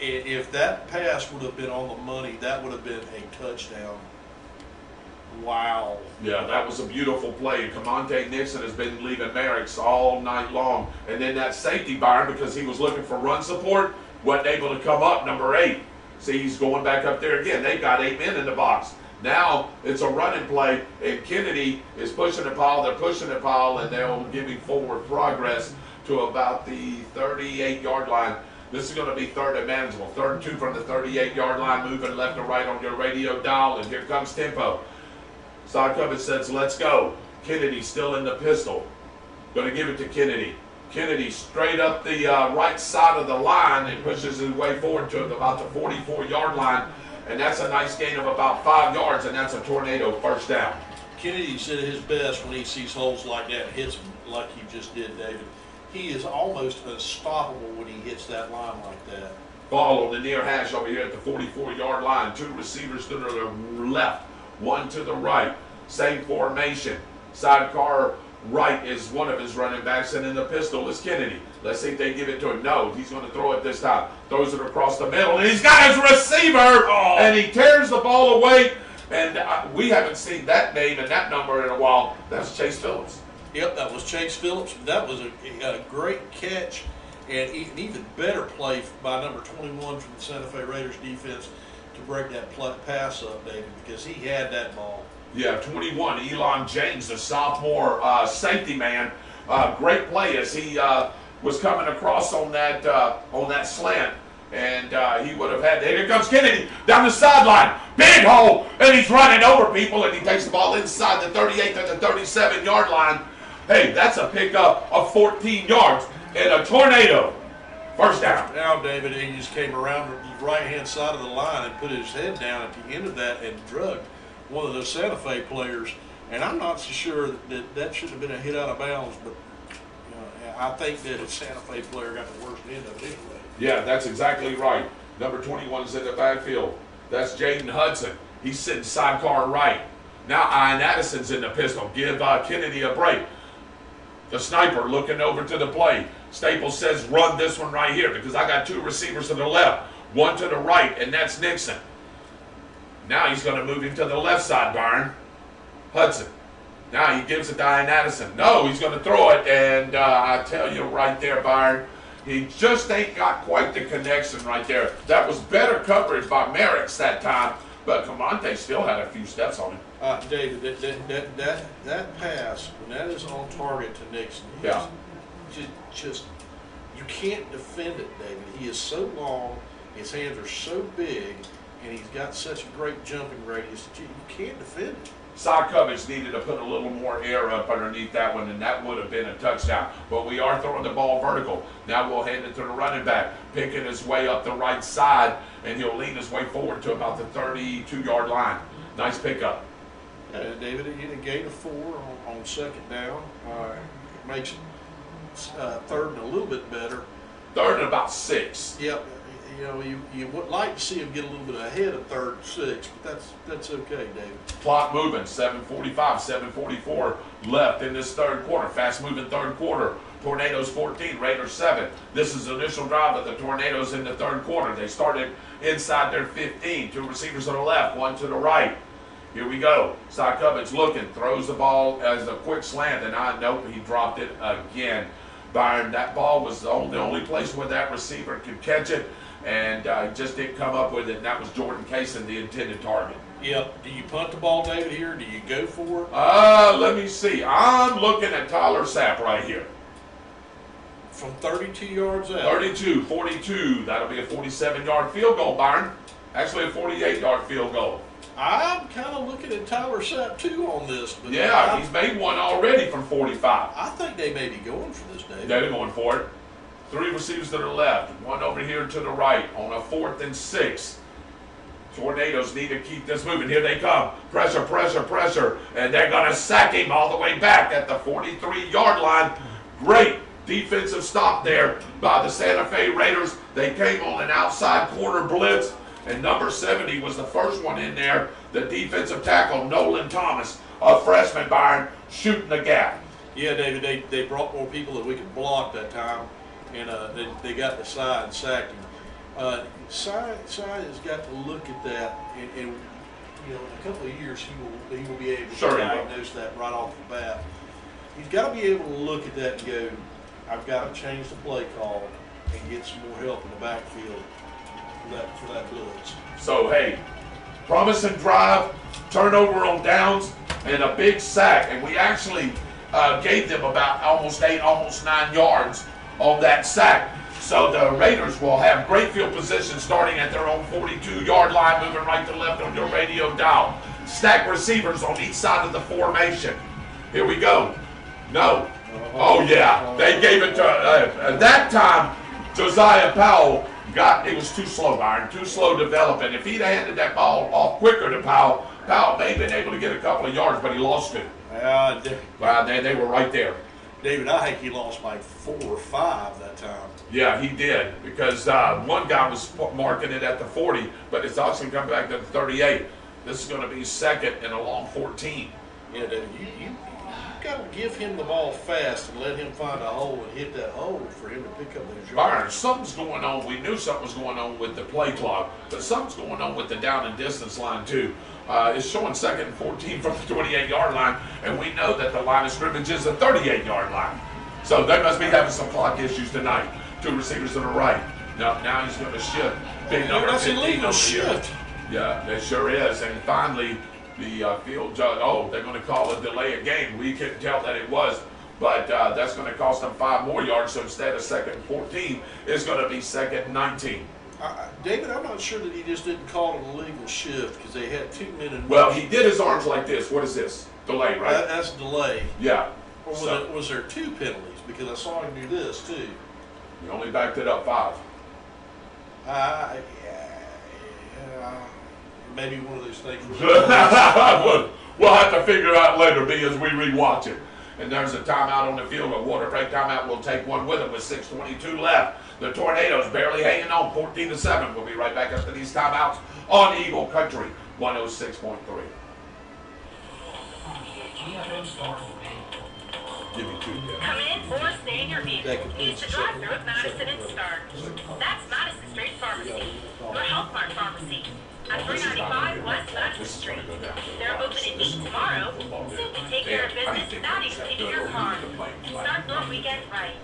if that pass would have been on the money, that would have been a touchdown. Wow. Yeah, that was a beautiful play. Camonte Nixon has been leaving Merrick's all night long. And then that safety, Byron, because he was looking for run support, wasn't able to come up, number 8. See, he's going back up there again. They've got 8 men in the box. Now it's a running play, and Kennedy is pushing the pile. They're pushing the pile, and they're giving forward progress to about the 38-yard line. This is going to be 3rd and manageable. 3rd and 2 from the 38-yard line, moving left to right on your radio dial, and here comes tempo. Side cover says, let's go. Kennedy still in the pistol. Going to give it to Kennedy. Kennedy straight up the right side of the line and pushes his way forward to about the 44-yard line. And that's a nice gain of about 5 yards, and that's a Tornado 1st down. Kennedy's at his best when he sees holes like that and hits them like he just did, David. He is almost unstoppable when he hits that line like that. Ball on the near hash over here at the 44-yard line. 2 receivers to the left, 1 to the right. Same formation. Sidecar right is one of his running backs, and in the pistol is Kennedy. Let's see if they give it to him. No, he's going to throw it this time. Throws it across the middle, and he's got his receiver, and he tears the ball away. And we haven't seen that name and that number in a while. That's Chase Phillips. Yep, that was Chase Phillips. That was a great catch, and an even better play by number 21 from the Santa Fe Raiders defense to break that pass up, David, because he had that ball. Yeah, 21, Elon James, the sophomore safety man. Great play as he was coming across on that slant. And he would have had, here comes Kennedy down the sideline. Big hole, and he's running over people, and he takes the ball inside the 38 to the 37-yard line. Hey, that's a pickup of 14 yards and a Tornado 1st down. Now, David, he just came around the right-hand side of the line and put his head down at the end of that and drugged one of those Santa Fe players. And I'm not so sure that should have been a hit out of bounds, but I think that a Santa Fe player got the worst end of it anyway. Yeah, that's exactly right. Number 21 is in the backfield. That's Jaden Hudson. He's sitting sidecar right. Now Ian Addison's in the pistol. Give Kennedy a break. The sniper looking over to the play. Staples says, run this one right here because I got 2 receivers to the left, 1 to the right, and that's Nixon. Now he's going to move him to the left side, Byron. Hudson Now he gives it to Ian Addison. No, he's going to throw it, and I tell you right there, Byron, he just ain't got quite the connection right there. That was better coverage by Merrick's that time, but Camonte still had a few steps on him. David, that pass, when that is on target to Nixon, Yeah. just you can't defend it, David. He is so long, his hands are so big, and he's got such a great jumping radius that you can't defend it. Sakovic needed to put a little more air up underneath that one, and that would have been a touchdown. But we are throwing the ball vertical. Now we'll hand it to the running back, picking his way up the right side, and he'll lean his way forward to about the 32-yard line. Nice pickup. Yeah, David, you get a gain of 4 on second down. It makes third and a little bit better. Third and about 6. Yep. You know, you would like to see him get a little bit ahead of 3rd and 6, but that's okay, David. Clock moving, 7:45, 7:44 left in this third quarter. Fast moving third quarter. Tornadoes 14, Raiders 7. This is the initial drive of the Tornadoes in the third quarter. They started inside their 15. 2 receivers on the left, 1 to the right. Here we go. Sakovic looking, throws the ball as a quick slant, and I know he dropped it again. Byron, that ball was the only place where that receiver could catch it, and just didn't come up with it, and that was Jordan Kaysen, the intended target. Yep. Do you punt the ball, David, here? Do you go for it? Let me see. I'm looking at Tyler Sapp right here. From 32 yards out. 32, 42. That'll be a 47-yard field goal, Byron. Actually, a 48-yard field goal. I'm kind of looking at Tyler Sapp, too, on this. But Yeah, he's made one already from 45. I think they may be going for this, David. They're going for it. 3 receivers to the left, 1 over here to the right on a 4th and 6. Tornadoes need to keep this moving. Here they come. Pressure, pressure, pressure. And they're going to sack him all the way back at the 43-yard line. Great defensive stop there by the Santa Fe Raiders. They came on an outside corner blitz, and number 70 was the first one in there. The defensive tackle, Nolan Thomas, a freshman, Byron, shooting the gap. Yeah, David, they brought more people that we could block that time, and they got the side and sacked him. Side has got to look at that, and you know, in a couple of years he will be able to diagnose that right off the bat. He's got to be able to look at that and go, I've got to change the play call and get some more help in the backfield for that blitz. So, hey, promising drive, turnover on downs, and a big sack. And we actually gave them about almost 8, almost 9 yards on that sack. So the Raiders will have great field position starting at their own 42-yard line, moving right to left on your radio dial. Stack receivers on each side of the formation. Here we go. No. Oh, yeah. They gave it to, at that time, Josiah Powell it was too slow, Byron, too slow developing. If he'd handed that ball off quicker to Powell, Powell may have been able to get a couple of yards, but he lost it. Well, they were right there. David, I think he lost like 4 or 5 that time. Yeah, he did, because one guy was marking it at the 40, but it's actually come back to the 38. This is going to be second and a long 14. Yeah, David, you got to give him the ball fast and let him find a hole and hit that hole for him to pick up those yards. Byron, something's going on. We knew something was going on with the play clock, but something's going on with the down and distance line too. It's showing second and 14 from the 28-yard line, and we know that the line of scrimmage is the 38-yard line. So they must be having some clock issues tonight. 2 receivers to the right. Now he's going to shift. Big number 15 illegal over shift. Here. Yeah, it sure is. And finally, the field judge, they're going to call a delay of game. We couldn't tell that it was, but that's going to cost them 5 more yards. So instead of second and 14, it's going to be second and 19. David, I'm not sure that he just didn't call it an illegal shift because they had 2 men in. Well, he did his arms like this. What is this? Delay, right? That's delay. Yeah. Or was there 2 penalties? Because I saw him do this too. He only backed it up 5. Maybe one of those things. We'll have to figure out later, as we rewatch it. And there's a timeout on the field. A water break timeout. We'll take one with it with 6:22 left. The Tornadoes barely hanging on, 14-7. We'll be right back after these timeouts on Eagle Country 106.3. Give me 2, yeah. Come in or stay in your vehicle. Use the drive-thru at Madison and Star. That's Madison Street Pharmacy, your Health Mart pharmacy, at 395 West Madison Street. They're open at 8 tomorrow, so you can take care of business without even leaving your car. Start your weekend right.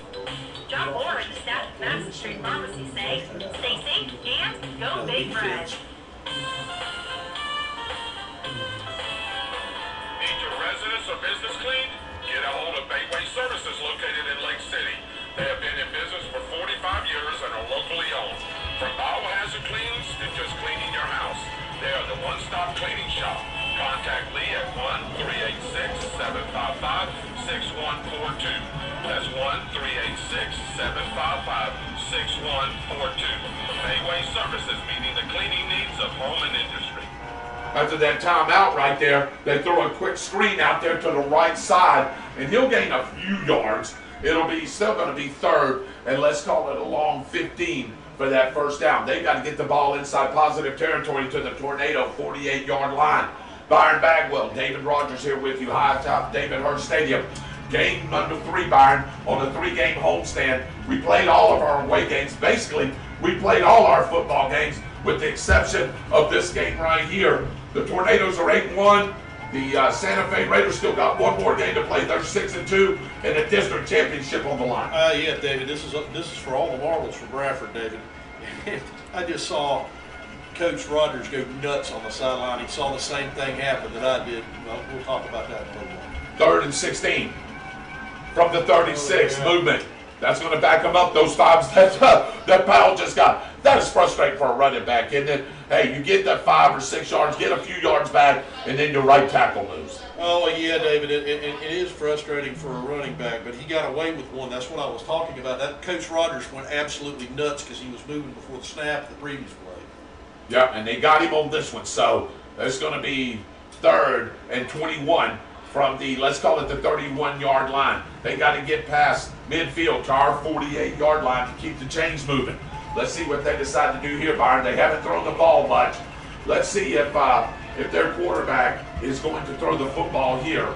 John Moore and the staff at Madison Street Pharmacy say, stay safe and go Big Red. Need your residence or business cleaned? Get a hold of Bayway Services located in Lake City. They have been in business for 45 years and are locally owned. From biohazard cleans to just cleaning your house, they are the one-stop cleaning shop. Contact Lee at 1-386-755-6142. That's 1-386-755-6142. Bayway Services, meeting the cleaning needs of home and industry. After that timeout right there, they throw a quick screen out there to the right side, and he'll gain a few yards. It'll be still going to be third, and let's call it a long 15 for that first down. They got to get the ball inside positive territory to the Tornado 48-yard line. Byron Bagwell, David Rogers here with you, high atop David Hurst Stadium. Game number 3, Byron, on a 3-game homestand. We played all of our away games. Basically, we played all our football games with the exception of this game right here. The Tornadoes are 8-1. The Santa Fe Raiders still got one more game to play. They're 6-2 and a district championship on the line. Yeah, David, this is for all the marbles for Bradford, David. I just saw Coach Rogers go nuts on the sideline. He saw the same thing happen that I did. Well, we'll talk about that in a little while. 3rd and 16 from the 36 movement. That's going to back them up those times that Powell just got. That is frustrating for a running back, isn't it? Hey, you get that 5 or 6 yards, get a few yards back, and then your right tackle moves. Oh, yeah, David, it is frustrating for a running back, but he got away with one. That's what I was talking about. That Coach Rogers went absolutely nuts because he was moving before the snap of the previous play. Yeah, and they got him on this one. So it's going to be 3rd and 21 from the, let's call it the 31-yard line. They got to get past midfield to our 48-yard line to keep the chains moving. Let's see what they decide to do here, Byron. They haven't thrown the ball much. Let's see if their quarterback is going to throw the football here.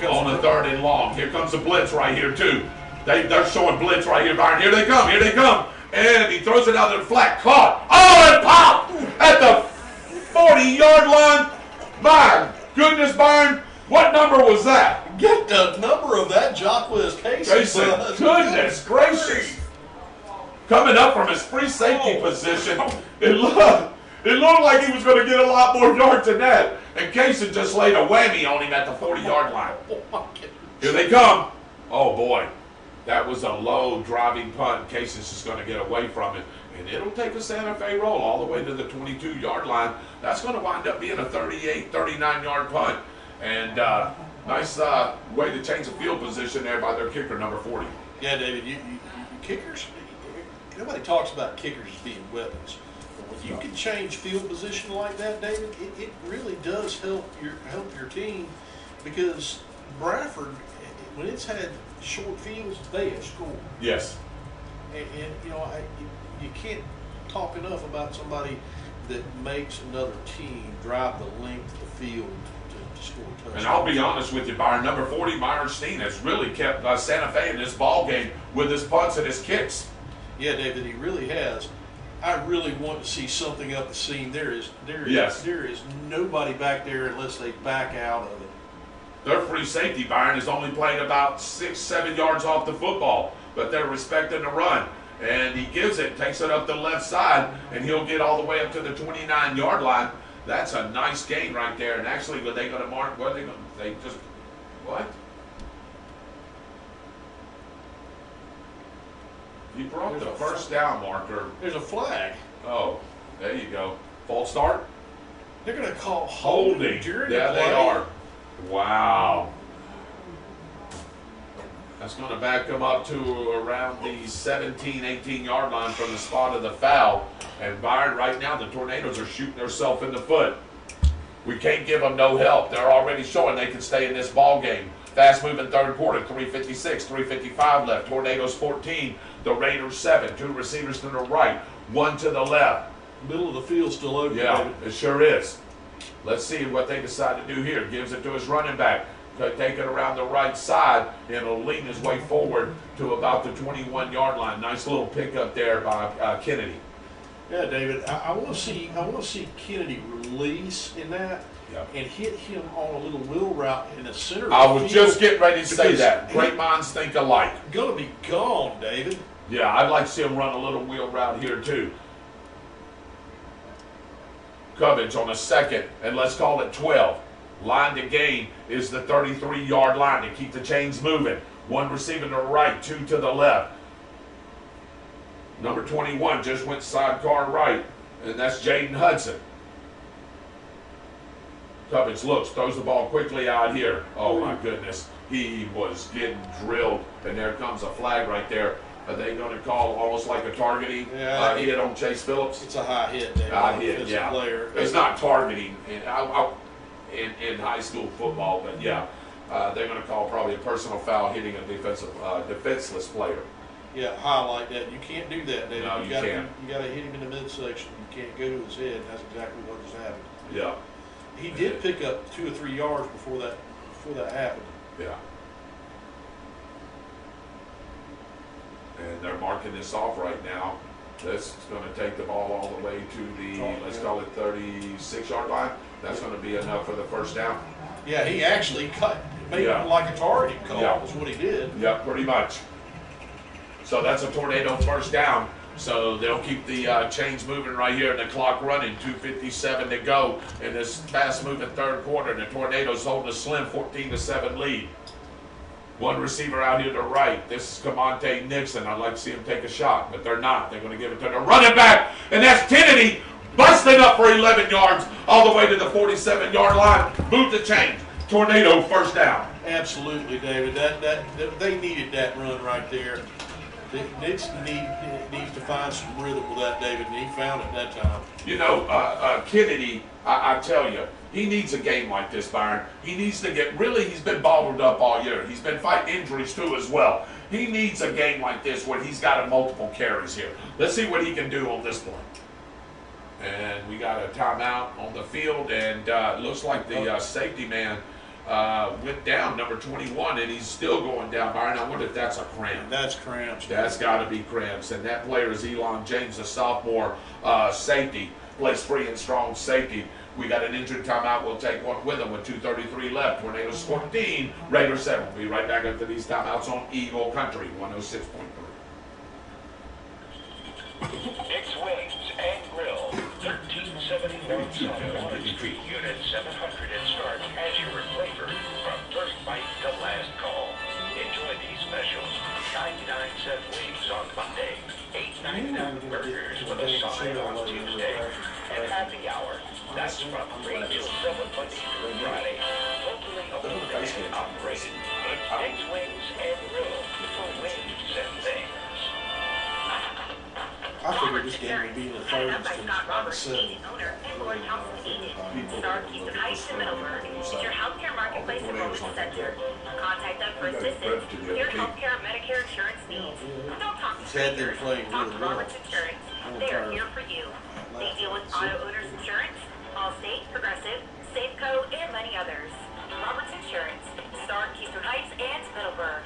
On the 3rd and long. Here comes the blitz right here, too. They're showing blitz right here, Byron. Here they come. Here they come. And he throws it out to the flat. Caught. Oh, and popped at the 40-yard line. My goodness, Byron. What number was that? Get the number of that Jacquez Casey. Goodness gracious. Coming up from his free safety position, it looked like he was going to get a lot more yards than that. And Casey just laid a whammy on him at the 40-yard line. Here they come. Oh, boy. That was a low driving punt. Casey's just going to get away from it. And it'll take a Santa Fe roll all the way to the 22-yard line. That's going to wind up being a 38, 39-yard punt. And nice way to change the field position there by their kicker, number 40. Yeah, David, you kickers, nobody talks about kickers as being weapons. But when you can change field position like that, David, it really does help your team, because Bradford, when it's had short fields, they have scored. Yes. And you know, you can't talk enough about somebody that makes another team drive the length of the field to score a touchdown. And I'll be honest with you, Byron, number 40, Myron Steen, has really kept Santa Fe in this ball game with his punts and his kicks. Yeah, David, he really has. I really want to see something up the seam. There is nobody back there unless they back out of it. Their free safety, Byron, has only played about 6-7 yards off the football, but they're respecting the run. And he gives it, takes it up the left side, and he'll get all the way up to the 29-yard line. That's a nice gain right there. And actually, what they going to mark? What are they going to? They just what? He brought the first down marker. There's a flag. Oh, there you go. False start. They're going to call holding during the play. They are. Wow. That's going to back them up to around the 17, 18-yard line from the spot of the foul. And Byron, right now, the Tornadoes are shooting themselves in the foot. We can't give them no help. They're already showing they can stay in this ball game. Fast-moving third quarter, 3:56, 3:55 left. Tornadoes 14, the Raiders 7. 2 receivers to the right, 1 to the left. Middle of the field still open. Yeah, David. it sure is. Let's see what they decide to do here. Gives it to his running back. take it around the right side, and he'll lean his way forward to about the 21-yard line. Nice little pickup there by Kennedy. Yeah, David, I want to see Kennedy release in that. Yep. And hit him on a little wheel route in the center of the I was field, just getting ready to say because that. Great minds think alike. Gonna be gone, David. Yeah, I'd like to see him run a little wheel route here too. Cubbage on a second, and let's call it 12. Line to gain is the 33-yard line to keep the chains moving. One receiver to the right, two to the left. Number 21 just went sidecar right, and that's Jaden Hudson. Cubbage looks, throws the ball quickly out here. Oh my goodness, he was getting drilled, and there comes a flag right there. Are they going to call almost like a targeting hit on Chase Phillips? It's a high hit, David. High hit, yeah. Player. It's not targeting in high school football, but yeah, they're going to call probably a personal foul hitting a defenseless player. Yeah, highlight that. You can't do that, David. No, you can't. You got to hit him in the midsection. You can't go to his head. That's exactly what just happened. Yeah. He did pick up 2 or 3 yards before that happened. Yeah. And they're marking this off right now. This is going to take the ball all the way to the, let's call it 36-yard line. That's going to be enough for the first down. Yeah, he actually made it like a targeting call. Yeah. Is what he did. Yeah, pretty much. So that's a Tornado first down. So they'll keep the chains moving right here and the clock running. 2:57 to go in this fast-moving third quarter. And the Tornadoes holding a slim 14-7 lead. One receiver out here to the right. This is Camonte Nixon. I'd like to see him take a shot, but they're not. They're going to give it to the running back, and that's Kennedy busting up for 11 yards all the way to the 47-yard line. Move the chains. Tornado first down. Absolutely, David. That they needed that run right there. Nixon needs to find some rhythm with that, David, and he found it that time. You know, Kennedy, I tell you, he needs a game like this, Byron. He needs to he's been bottled up all year. He's been fighting injuries too as well. He needs a game like this where he's got multiple carries here. Let's see what he can do on this one. And we got a timeout on the field, and it looks like the safety man went down, number 21, and he's still going down, Byron. I wonder if that's a cramp. That's cramps. That's got to be cramps. And that player is Elon James, the sophomore safety, plays free and strong safety. We got an injured timeout. We'll take one with him with 2:33 left. Tornadoes 14, Raiders 7. We'll be right back after these timeouts on Eagle Country 106.3. Nick's Wings and Grill, 1370 North South Water Street, Unit 700 and start as your flavor from first bite to last call. Enjoy these specials: 99-cent wings on Monday, 8.99 burgers with a side on Tuesday, and happy hour. That's from 3 till 7 Monday through Friday. Locally owned and operated. It's Nick's Wings and Grill for wings and things. I figured this game would be in the 30s to Scott Roberts, 7. agent owner, and Lori Thompson, agent. Star Keystone Heights in Middleburg is your healthcare marketplace enrollment center. Contact them for assistance with your healthcare and Medicare insurance needs. Don't talk to strangers. Talk to Roberts Insurance. They are here for you. They deal with auto owners insurance, Allstate, Progressive, Safeco, and many others. Roberts Insurance, Star Keystone Heights, and Middleburg.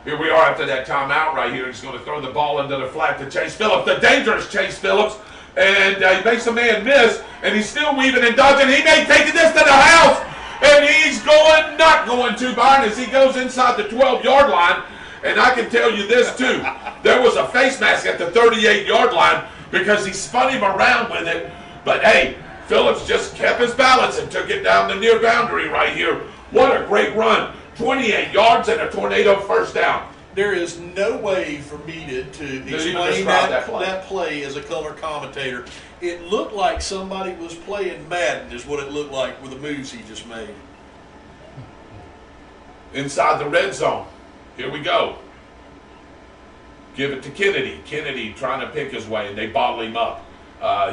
Here we are after that timeout right here. He's going to throw the ball into the flat to Chase Phillips, the dangerous Chase Phillips. And he makes a man miss, and he's still weaving and dodging. He may take this to the house, and he's not going to, Byron, as he goes inside the 12-yard line. And I can tell you this, too. There was a face mask at the 38-yard line because he spun him around with it. But, hey, Phillips just kept his balance and took it down the near boundary right here. What a great run. 28 yards and a Tornado first down. There is no way for me to explain that play as a color commentator. It looked like somebody was playing Madden is what it looked like with the moves he just made. Inside the red zone. Here we go. Give it to Kennedy. Kennedy trying to pick his way, and they bottle him up.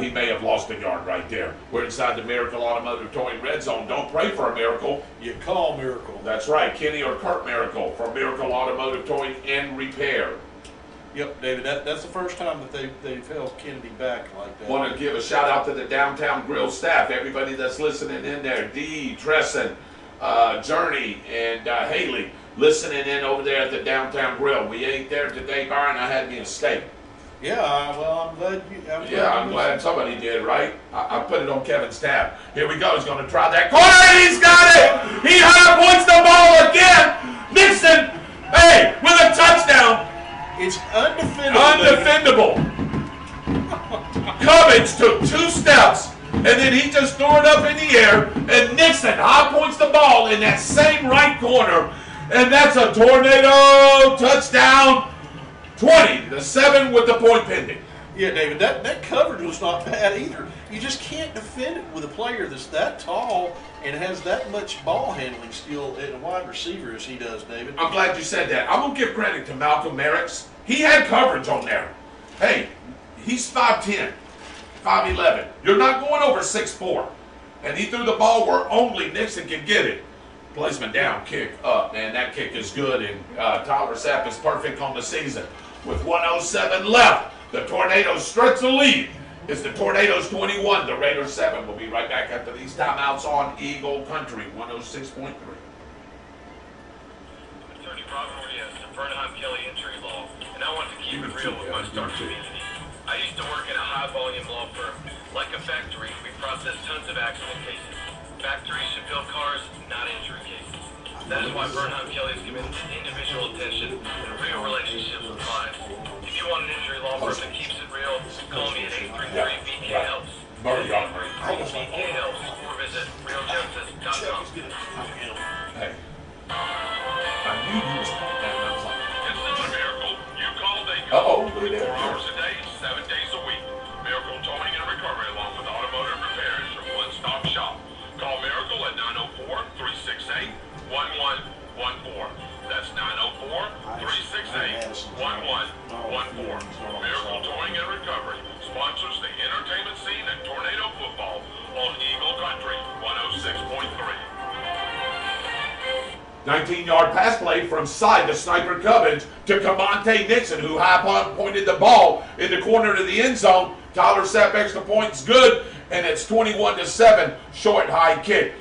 He may have lost a yard right there. We're inside the Miracle Automotive Towing red zone. Don't pray for a miracle. You call Miracle. That's right. Kenny or Kurt Miracle for Miracle Automotive Towing and Repair. Yep, David, that's the first time that they've held Kennedy back like that. Want to give a shout out to the Downtown Grill staff, everybody that's listening in there, Dee, Tresson, Journey, and Haley, listening in over there at the Downtown Grill. We ate there today, Byron. I had me a steak. Yeah, well, I'm glad you. I'm glad somebody did, right? I put it on Kevin's tab. Here we go. He's going to try that corner. He's got it. He high points the ball again. Nixon, hey, with a touchdown. It's undefendable. Cummins took 2 steps, and then he just threw it up in the air, and Nixon high points the ball in that same right corner, and that's a tornado touchdown. 20-7 with the point pending. Yeah, David, that coverage was not bad either. You just can't defend it with a player that's that tall and has that much ball handling skill at a wide receiver as he does, David. I'm glad you said that. I'm going to give credit to Malcolm Merricks. He had coverage on there. Hey, he's 5'10", 5'11". You're not going over 6'4". And he threw the ball where only Nixon can get it. Placement down, kick up, man. That kick is good, and Tyler Sapp is perfect on the season. With 1:07 left, the Tornadoes stretch the lead. It's the Tornadoes 21, the Raiders 7. We'll be right back after these timeouts on Eagle Country 106.3. Attorney Robert Ortiz, Bernheim Kelly Injury Law, and I want to keep it real with my Stark community. I used to work in a high-volume law firm. Like a factory, we process tons of accident cases. Factories should build cars, not injury cases. That is why Bernheim Kelly is giving individual attention and real relationships with clients. If you want an injury law firm that keeps it real, call me at 833-VK-HELPS. VK-HELPS, or visit realjustice.com. Hey, I knew you was that. I was like, It's not a miracle. You call, they go. uh-oh, look at 4 that. hours a day, 7 days a week. Miracle Towing and Recovery along with automotive repairs from One Stop Shop. Call Miracle at 904-368-1114. That's 904-368-1114. Miracle Towing and Recovery sponsors the entertainment scene at Tornado Football on Eagle Country 106.3. 19-yard pass play from side to Sniper Cummins to Camonte Nixon, who high pointed the ball in the corner to the end zone. Tyler Sapp extra points good, and it's 21-7, short high kick.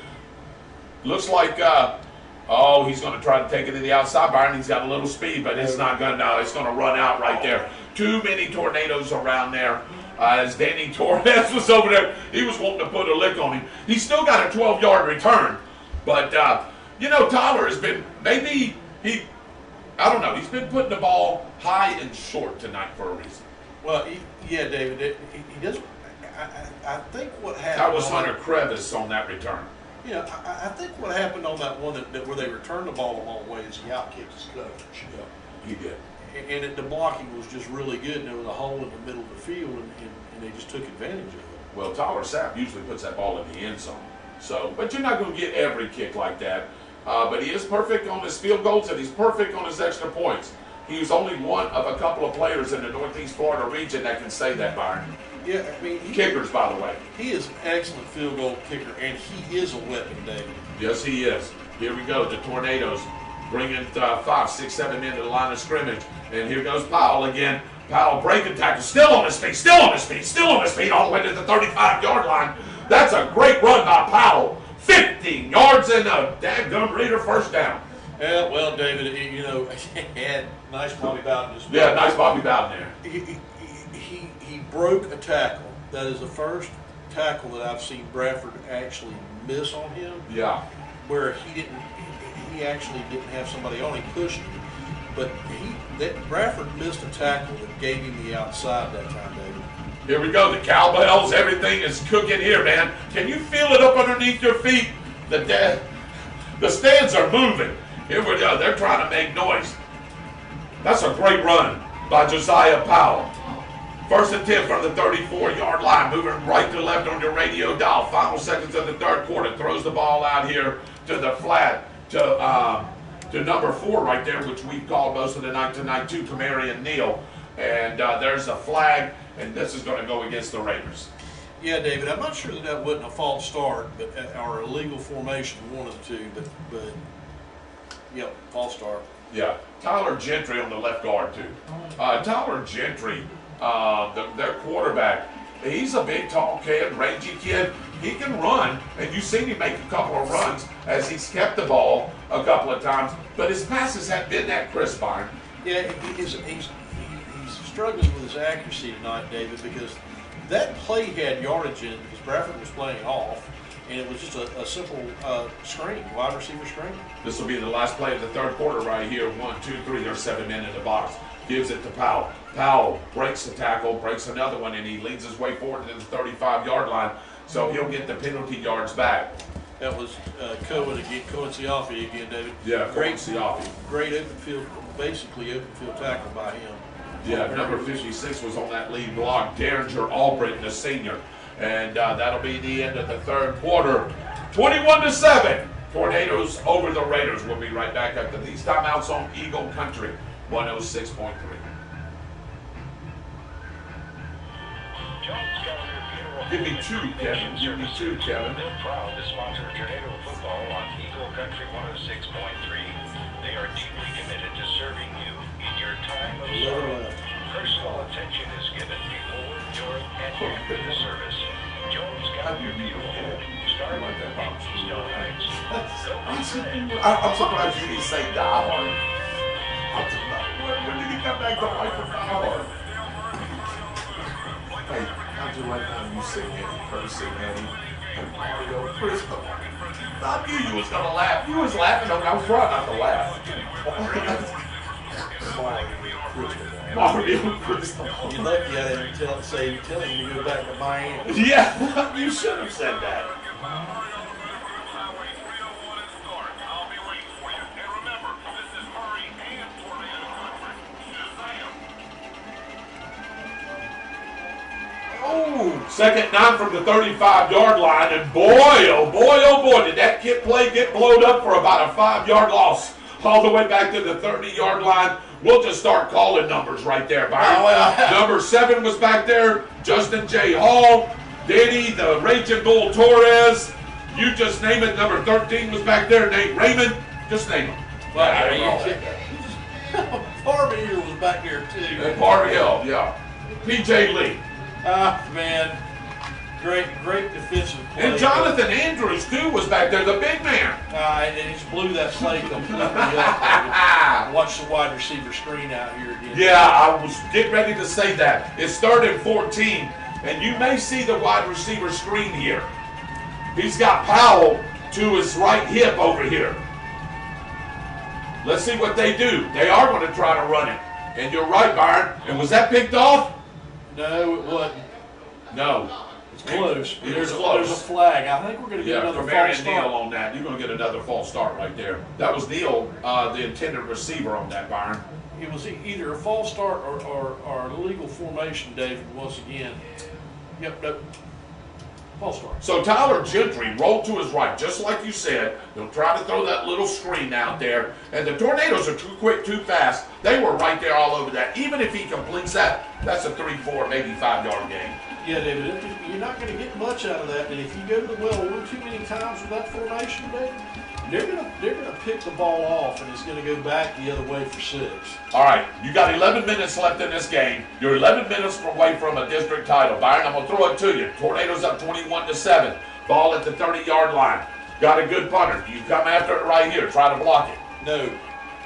Looks like, he's going to try to take it to the outside. Byron, he's got a little speed, but it's not going to, no, it's going to run out right there. Too many Tornadoes around there. As Danny Torres was over there, he was wanting to put a lick on him. He's still got a 12-yard return, but, Tyler has been, maybe I don't know, he's been putting the ball high and short tonight for a reason. Well, yeah, David, he doesn't. I think what happened. That was Hunter Crevice on that return. I think what happened on that one that where they returned the ball a long way is he outkicked his coverage. Yeah, he did. And the blocking was just really good, and there was a hole in the middle of the field, and they just took advantage of it. Well, Tyler Sapp usually puts that ball in the end zone. So, but you're not going to get every kick like that. But he is perfect on his field goals, and he's perfect on his extra points. He was only one of a couple of players in the Northeast Florida region that can say that, Byron. Yeah, I mean, kickers, by the way. He is an excellent field goal kicker, and he is a weapon, David. Yes, he is. Here we go. The Tornadoes bringing 5, 6, 7 men to the line of scrimmage. And here goes Powell again. Powell breaking tackle. Still on his feet. Still on his feet. Still on his feet all the way to the 35-yard line. That's a great run by Powell. 15 yards and a dadgum Raider first down. Yeah, well, David, he had nice Bobby Bowden. Yeah, nice Bobby Bowden there. He broke a tackle. That is the first tackle that I've seen Bradford actually miss on him. Yeah. Where he actually didn't have somebody on him pushing him. But Bradford missed a tackle that gave him the outside that time, David. Here we go. The cowbells, everything is cooking here, man. Can you feel it up underneath your feet? The stands are moving. Here we go. They're trying to make noise. That's a great run by Josiah Powell. First and 10 from the 34-yard line. Moving right to left on your radio dial. Final seconds of the third quarter. Throws the ball out here to the flat to number 4 right there, which we've called most of the night tonight, to Camarion Neal. And there's a flag, and this is going to go against the Raiders. Yeah, David, I'm not sure that wasn't a false start, or illegal formation, one of the two, but yeah, false start. Yeah, Tyler Gentry on the left guard too. Tyler Gentry, their quarterback, he's a big, tall kid, rangy kid. He can run, and you've seen him make a couple of runs as he's kept the ball a couple of times, but his passes haven't been that crisp, Byron. Yeah, he's struggling with his accuracy tonight, David, because that play had yardage in it because Bradford was playing off, and it was just a simple screen, wide receiver screen. This will be the last play of the third quarter right here. 1, 2, 3. There's 7 men in the box. Gives it to Powell. Powell breaks the tackle, breaks another one, and he leads his way forward to the 35-yard line. So he'll get the penalty yards back. That was Cohen Siafi again, David. Yeah, great Siafi. Great open field, basically open field tackle by him. Yeah, number 56 was on that lead block. Derringer Albritton, the senior. And that'll be the end of the third quarter. 21-7. Tornadoes over the Raiders. We'll be right back after these timeouts on Eagle Country 106.3. Give me two, Kevin. Give me two, Kevin. They're proud to sponsor Tornado football on Eagle Country 106.3. They are deeply committed to serving you in your time of sorrow. Personal attention is given before, during, and after the service. Jones got your beautiful. Start with the Stone Heights. I'm surprised you didn't say Die Hard. When did he come back to life for Die Hard? Hey, I do like how you sing Eddie, Curtis sing Eddie, and Mario, Chris. I knew you was gonna laugh. You was laughing, I was trying not to laugh. Mario, Chris. You lucky I didn't tell him to go back to Miami. Yeah, you should have said that. Second down from the 35-yard line, and boy, oh boy, did that kid play get blowed up for about a 5-yard loss all the way back to the 30-yard line. We'll just start calling numbers right there, Byron. Number 7 was back there, Justin J. Hall, Danny, the Raging Bull Torres. You just name it. Number 13 was back there, Nate Raymond. Just name them. Harvey Hill was back there too. And Harvey Hill, yeah. P.J. Lee. Man, great defensive play. And Jonathan Andrews, too, was back there, the big man. And he just blew that play completely up. Watch the wide receiver screen out here again. Yeah, I was getting ready to say that. It's 3rd and 14, and you may see the wide receiver screen here. He's got Powell to his right hip over here. Let's see what they do. They are going to try to run it. And you're right, Byron. And was that picked off? No, it wasn't. No. It's close. There's a flag. I think we're going to get another false start. Neal on that. You're going to get another false start right there. That was Neal, the intended receiver on that, Byron. It was either a false start or illegal formation, David, once again. Yep, nope. False start. So Tyler Gentry rolled to his right, just like you said. They'll try to throw that little screen out there. And the Tornadoes are too quick, too fast. They were right there all over that. Even if he completes that, that's a 3, 4, maybe 5-yard gain. Yeah, David, you're not going to get much out of that. And if you go to the well one too many times with that formation, David, they're gonna pick the ball off, and it's going to go back the other way for 6. All right, you got 11 minutes left in this game. You're 11 minutes away from a district title. Byron, I'm going to throw it to you. Tornadoes up 21-7. Ball at the 30-yard line. Got a good punter. You come after it right here. Try to block it. No.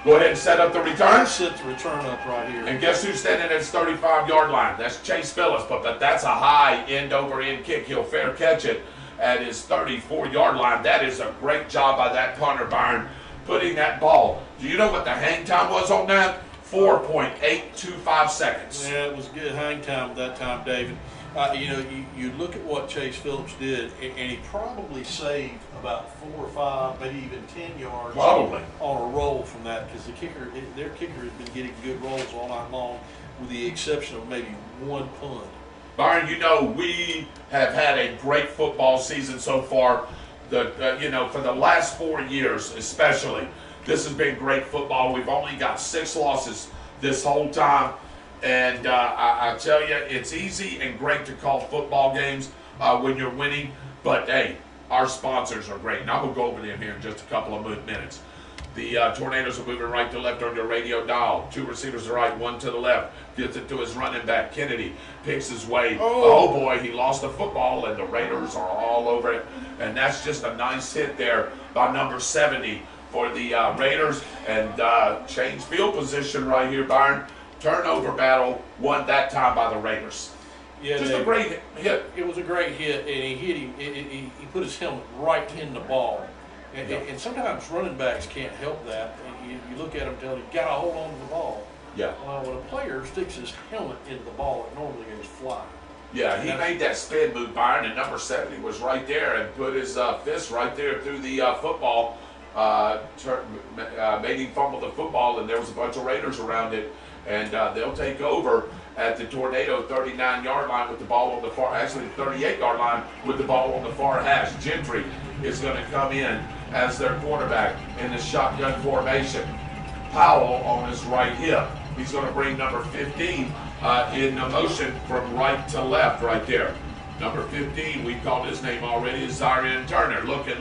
Go ahead and set up the return. Set the return up right here. And guess who's standing at his 35-yard line? That's Chase Phillips, but that's a high end-over-end kick. He'll fair catch it at his 34-yard line. That is a great job by that punter, Byron, putting that ball. Do you know what the hang time was on that? 4.825 seconds. Yeah, it was good hang time at that time, David. You look at what Chase Phillips did, and he probably saved about 4 or 5, maybe even 10 yards probably on a roll from that, because their kicker has been getting good rolls all night long, with the exception of maybe one punt. Byron, we have had a great football season so far. For the last 4 years especially, this has been great football. We've only got 6 losses this whole time. And I tell you, it's easy and great to call football games when you're winning. But, hey, our sponsors are great. And I'm going to go over them here in just a couple of minutes. The Tornadoes are moving right to left on your radio dial. 2 receivers to the right, 1 to the left. Gets it to his running back, Kennedy. Picks his way. Oh boy, he lost the football, and the Raiders are all over it. And that's just a nice hit there by number 70 for the Raiders. And change field position right here, Byron. Turnover battle won that time by the Raiders. Yeah, just a great hit. It was a great hit, and he hit him. He put his helmet right in the ball. And sometimes running backs can't help that. You look at him, tell him, you got to hold on to the ball. Yeah. Well, when a player sticks his helmet into the ball, it normally goes flying. Yeah, he made that spin move, Byron, and number 70 was right there and put his fist right there through the football. Made him fumble the football, and there was a bunch of Raiders around it. And they'll take over at the Tornado 39-yard line with the ball on the far, actually the 38-yard line with the ball on the far hash. Gentry is going to come in as their quarterback in the shotgun formation. Powell on his right hip. He's going to bring number 15 in motion from right to left right there. Number 15, we called his name already, is Zion Turner. Looking.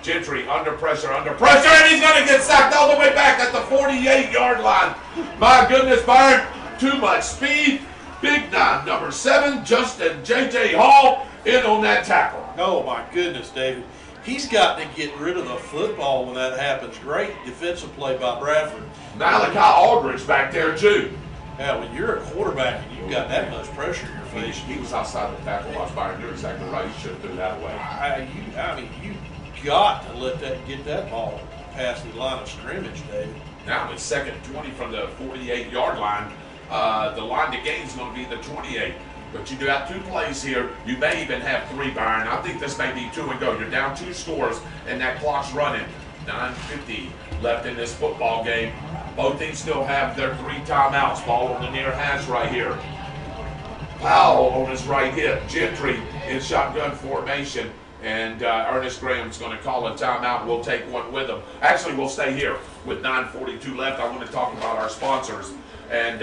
Gentry under pressure, and he's going to get sacked all the way back at the 48-yard line. My goodness, Byron, too much speed. Big 9, number 7, Justin J.J. Hall in on that tackle. Oh, my goodness, David. He's got to get rid of the football when that happens. Great defensive play by Bradford. Malachi Aldridge back there, too. Yeah, when you're a quarterback and you've got that much pressure in your face. He was outside the tackle box, Byron. You're exactly right. He should have threw that away. I mean, you got to get that ball past the line of scrimmage, David. Now it's 2nd 20 from the 48-yard line. The line to gain is going to be the 28. But you do have 2 plays here. You may even have 3, Byron. I think this may be 2 and go. You're down 2 scores, and that clock's running. 9:50 left in this football game. Both teams still have their 3 timeouts. Ball on the near hash right here. Powell on his right hip. Gentry in shotgun formation. And Ernest Graham's going to call a timeout. We'll take one with him. Actually, we'll stay here with 9:42 left. I want to talk about our sponsors. And,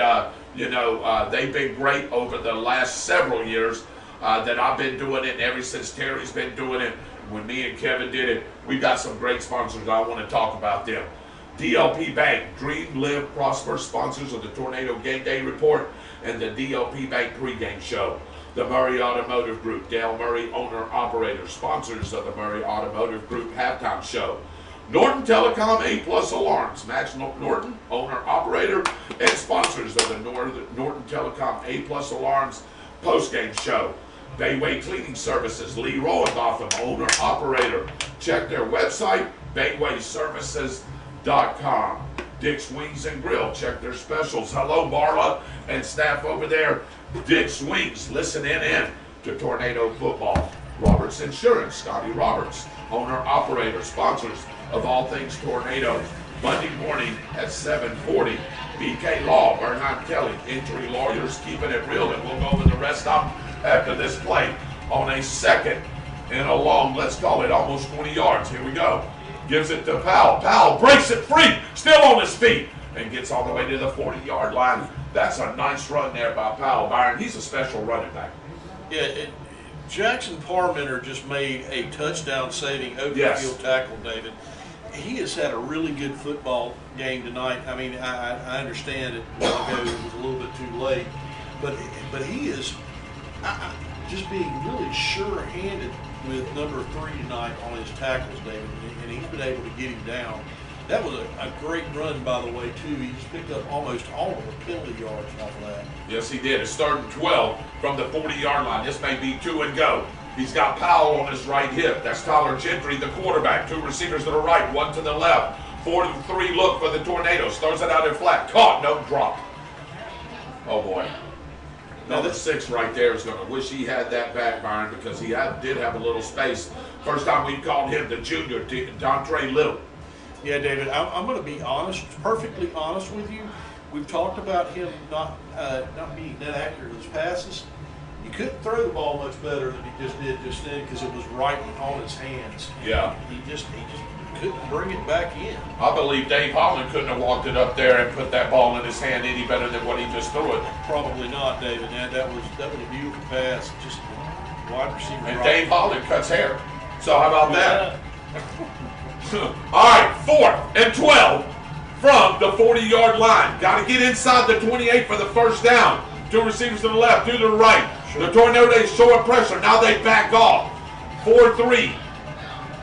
they've been great over the last several years that I've been doing it. And ever since Terry's been doing it, when me and Kevin did it, we've got some great sponsors. I want to talk about them. DLP Bank, Dream, Live, Prosper, sponsors of the Tornado Game Day Report and the DLP Bank pregame show. The Murray Automotive Group, Dale Murray, owner-operator, sponsors of the Murray Automotive Group halftime show. Norton Telecom A+ Alarms, Max Norton, owner-operator, and sponsors of the Norton Telecom A+ Alarms postgame show. Bayway Cleaning Services, Lee Rowenbotham, owner-operator. Check their website, baywayservices.com. Dick's Wings and Grill, check their specials. Hello, Marla and staff over there. Dick's Wings, listening in to Tornado Football. Roberts Insurance, Scotty Roberts, owner-operator, sponsors of all things Tornado. Monday morning at 7:40. BK Law, Bernheim Kelly, injury lawyers, keeping it real, and we'll go over the rest of them after this play on a 2nd and a long, let's call it almost 20 yards. Here we go. Gives it to Powell. Powell breaks it free, still on his feet, and gets all the way to the 40-yard line. That's a nice run there by Powell. Byron, he's a special running back. Yeah, Jackson Parmenter just made a touchdown-saving open field tackle, David. He has had a really good football game tonight. I mean, I understand it a while ago it was a little bit too late, but he is just being really sure-handed with number 3 tonight on his tackles, David, and he's been able to get him down. That was a great run, by the way, too. He just picked up almost all of the penalty yards off of that. Yes, he did. It's 3rd and 12 from the 40-yard line. This may be 2 and go. He's got Powell on his right hip. That's Tyler Gentry, the quarterback. 2 receivers to the right, 1 to the left. 4-3 look for the Tornadoes. Throws it out in flat. Caught, no drop. Oh, boy. Number 6 right there is going to wish he had that back, Byron, because he did have a little space. First time we called him the junior, Dontre Little. Yeah, David, I'm going to be honest, perfectly honest with you. We've talked about him not being that accurate with his passes. He couldn't throw the ball much better than he just did just then because it was right on his hands. Yeah. He just couldn't bring it back in. I believe Dave Holland couldn't have walked it up there and put that ball in his hand any better than what he just threw it. Probably not, David. That was a beautiful pass. Just wide receiver. And Dave Holland cuts hair. So how about that? All right, 4th and 12 from the 40-yard line. Got to get inside the 28 for the first down. 2 receivers to the left, 2 to the right. The Tornadoes showing pressure. Now they back off. 4-3.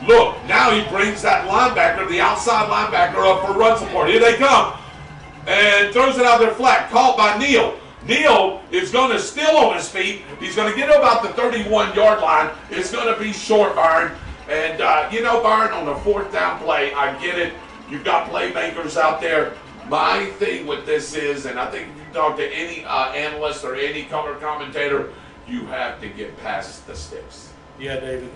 Look, now he brings that linebacker, the outside linebacker, up for run support. Here they come. And throws it out there flat. Caught by Neal. Neal is going to still on his feet. He's going to get about the 31-yard line. It's going to be short, Byron. And, Byron, on the 4th down play, I get it. You've got playmakers out there. My thing with this is, and I think if you talk to any analyst or any color commentator, you have to get past the sticks. Yeah, David.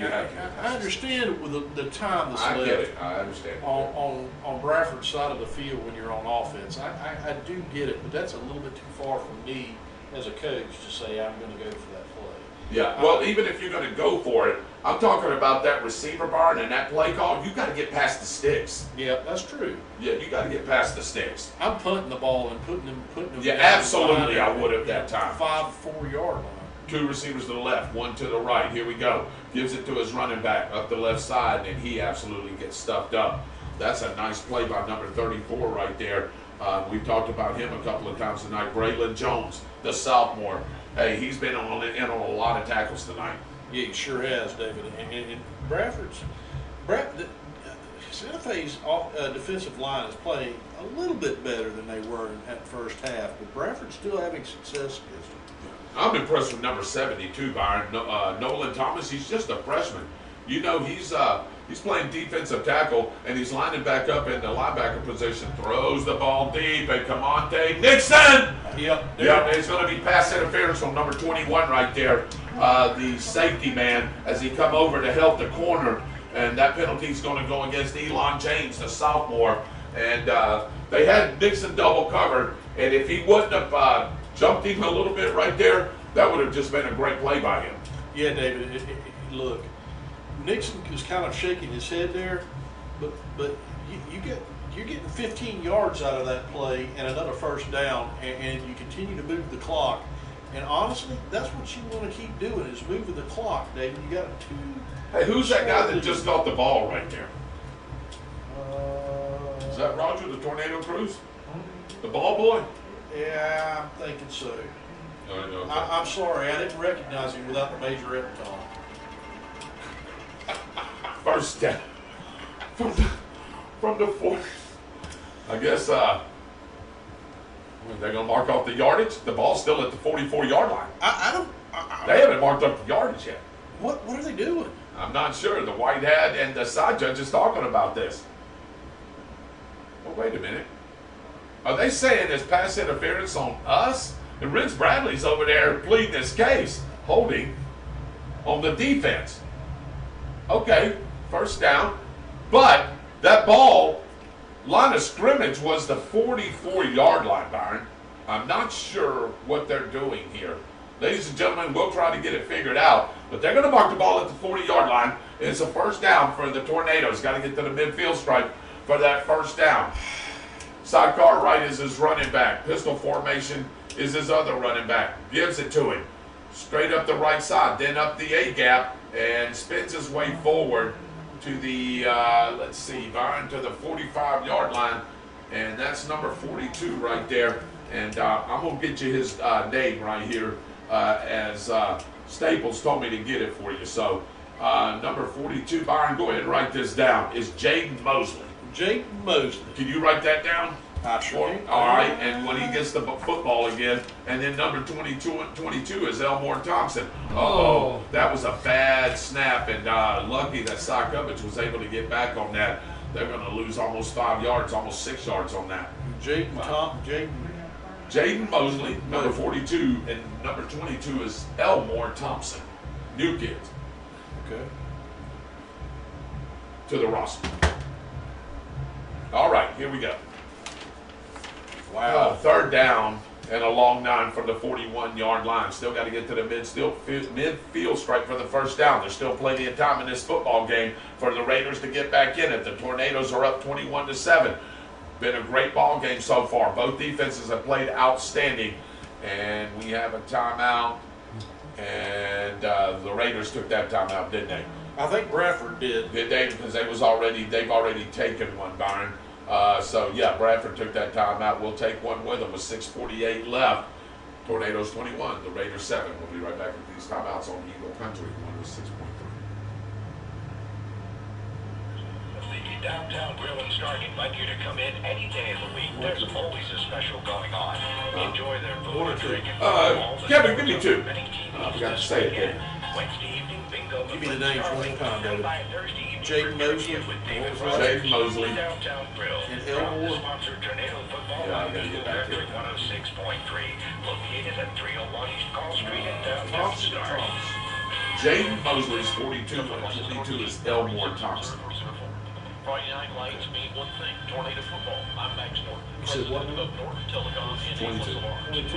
I understand with the time that's left. I get it. I understand. On Bradford's side of the field when you're on offense, I do get it, but that's a little bit too far for me as a coach to say I'm going to go for that play. Yeah, well, even if you're going to go for it, I'm talking about that receiver, Byron, and that play call. You got to get past the sticks. Yeah, that's true. Yeah, you got to get past the sticks. I'm punting the ball and putting them. Yeah, absolutely, I would at that time. 4-yard line. 2 receivers to the left, 1 to the right. Here we go. Gives it to his running back up the left side, and he absolutely gets stuffed up. That's a nice play by number 34 right there. We've talked about him a couple of times tonight. Braylon Jones, the sophomore. Hey, he's been in on a lot of tackles tonight. Yeah, he sure has, David. And Santa Fe's defensive line is playing a little bit better than they were in that first half, but Bradford's still having success against them. I'm impressed with number 72, Byron. Nolan Thomas, he's just a freshman. You know, he's playing defensive tackle, and he's lining back up in the linebacker position. Throws the ball deep, and Camonte Nixon! Yep. It's going to be pass interference on number 21 right there, the safety man, as he come over to help the corner. And that penalty is going to go against Elon James, the sophomore. And they had Nixon double covered, and if he wouldn't have jumped him a little bit right there, that would have just been a great play by him. Yeah, David, look, Nixon was kind of shaking his head there, but you're getting 15 yards out of that play and another first down, and you continue to move the clock. And honestly, that's what you want to keep doing is moving the clock, David. You got to. Hey, who's that guy that just got the ball right there? Is that Roger, the Tornado Cruz? The ball boy? Yeah, I'm thinking so. Okay. I'm sorry, I didn't recognize him without the majorette on. First down from the 40. I guess they're going to mark off the yardage. The ball's still at the 44-yard line. They haven't marked up the yardage yet. What are they doing? I'm not sure. The white hat and the side judge is talking about this. Well, wait a minute. Are they saying it's pass interference on us? And Rich Bradley's over there pleading his case, holding on the defense. Okay, first down. But that ball, line of scrimmage was the 44-yard line, Byron. I'm not sure what they're doing here. Ladies and gentlemen, we'll try to get it figured out. But they're going to mark the ball at the 40-yard line. It's a first down for the Tornadoes. Got to get to the midfield stripe for that first down. Sidecar right is his running back. Pistol formation is his other running back. Gives it to him. Straight up the right side, then up the A-gap, and spins his way forward to the, Byron, to the 45-yard line. And that's number 42 right there. And I'm going to get you his name right here as Staples told me to get it for you. So number 42, Byron, go ahead and write this down, is Jaden Mosley. Jaden Mosley. Can you write that down? I sure can. All right, and when he gets the football again, and then number 22 is Elmore Thompson. Uh-oh, that was a bad snap, and lucky that Sokovich was able to get back on that. They're going to lose almost 5 yards, almost 6 yards on that. Jaden Mosley, number 42, and number 22 is Elmore Thompson. New kid. Okay. To the roster. All right, here we go. Wow. Third down and a long 9 from the 41-yard line. Still got to get to the midfield stripe for the first down. There's still plenty of time in this football game for the Raiders to get back in it. The Tornadoes are up 21-7. Been a great ball game so far. Both defenses have played outstanding. And we have a timeout. And the Raiders took that timeout, didn't they? I think Bradford did. Did they? Because they've already taken one, Byron. So yeah, Bradford took that timeout. We'll take one with them with 6:48 left. Tornadoes 21, the Raiders 7. We'll be right back with these timeouts on Eagle Country 106.3. The Downtown Grill and Stark invite you to come in any day of the week. There's always a special going on. Enjoy their food and drink. Kevin, give me two. I forgot to say it there. Wednesday evening bingo. Give me the names one time, David. Jaden Mosley. Jaden Mosley. Downtown Grill. And Elmore. Sponsored Tornado Football. Yeah, I gotta get back here. 106.3. Located at 301 East Call Street in downtown Stark. Jaden Mosley's 42, and 22 is Elmore Thompson. Friday Night Lights mean one thing, tornado football. I'm Max Norton, said what? president of Norton Telecom and 22.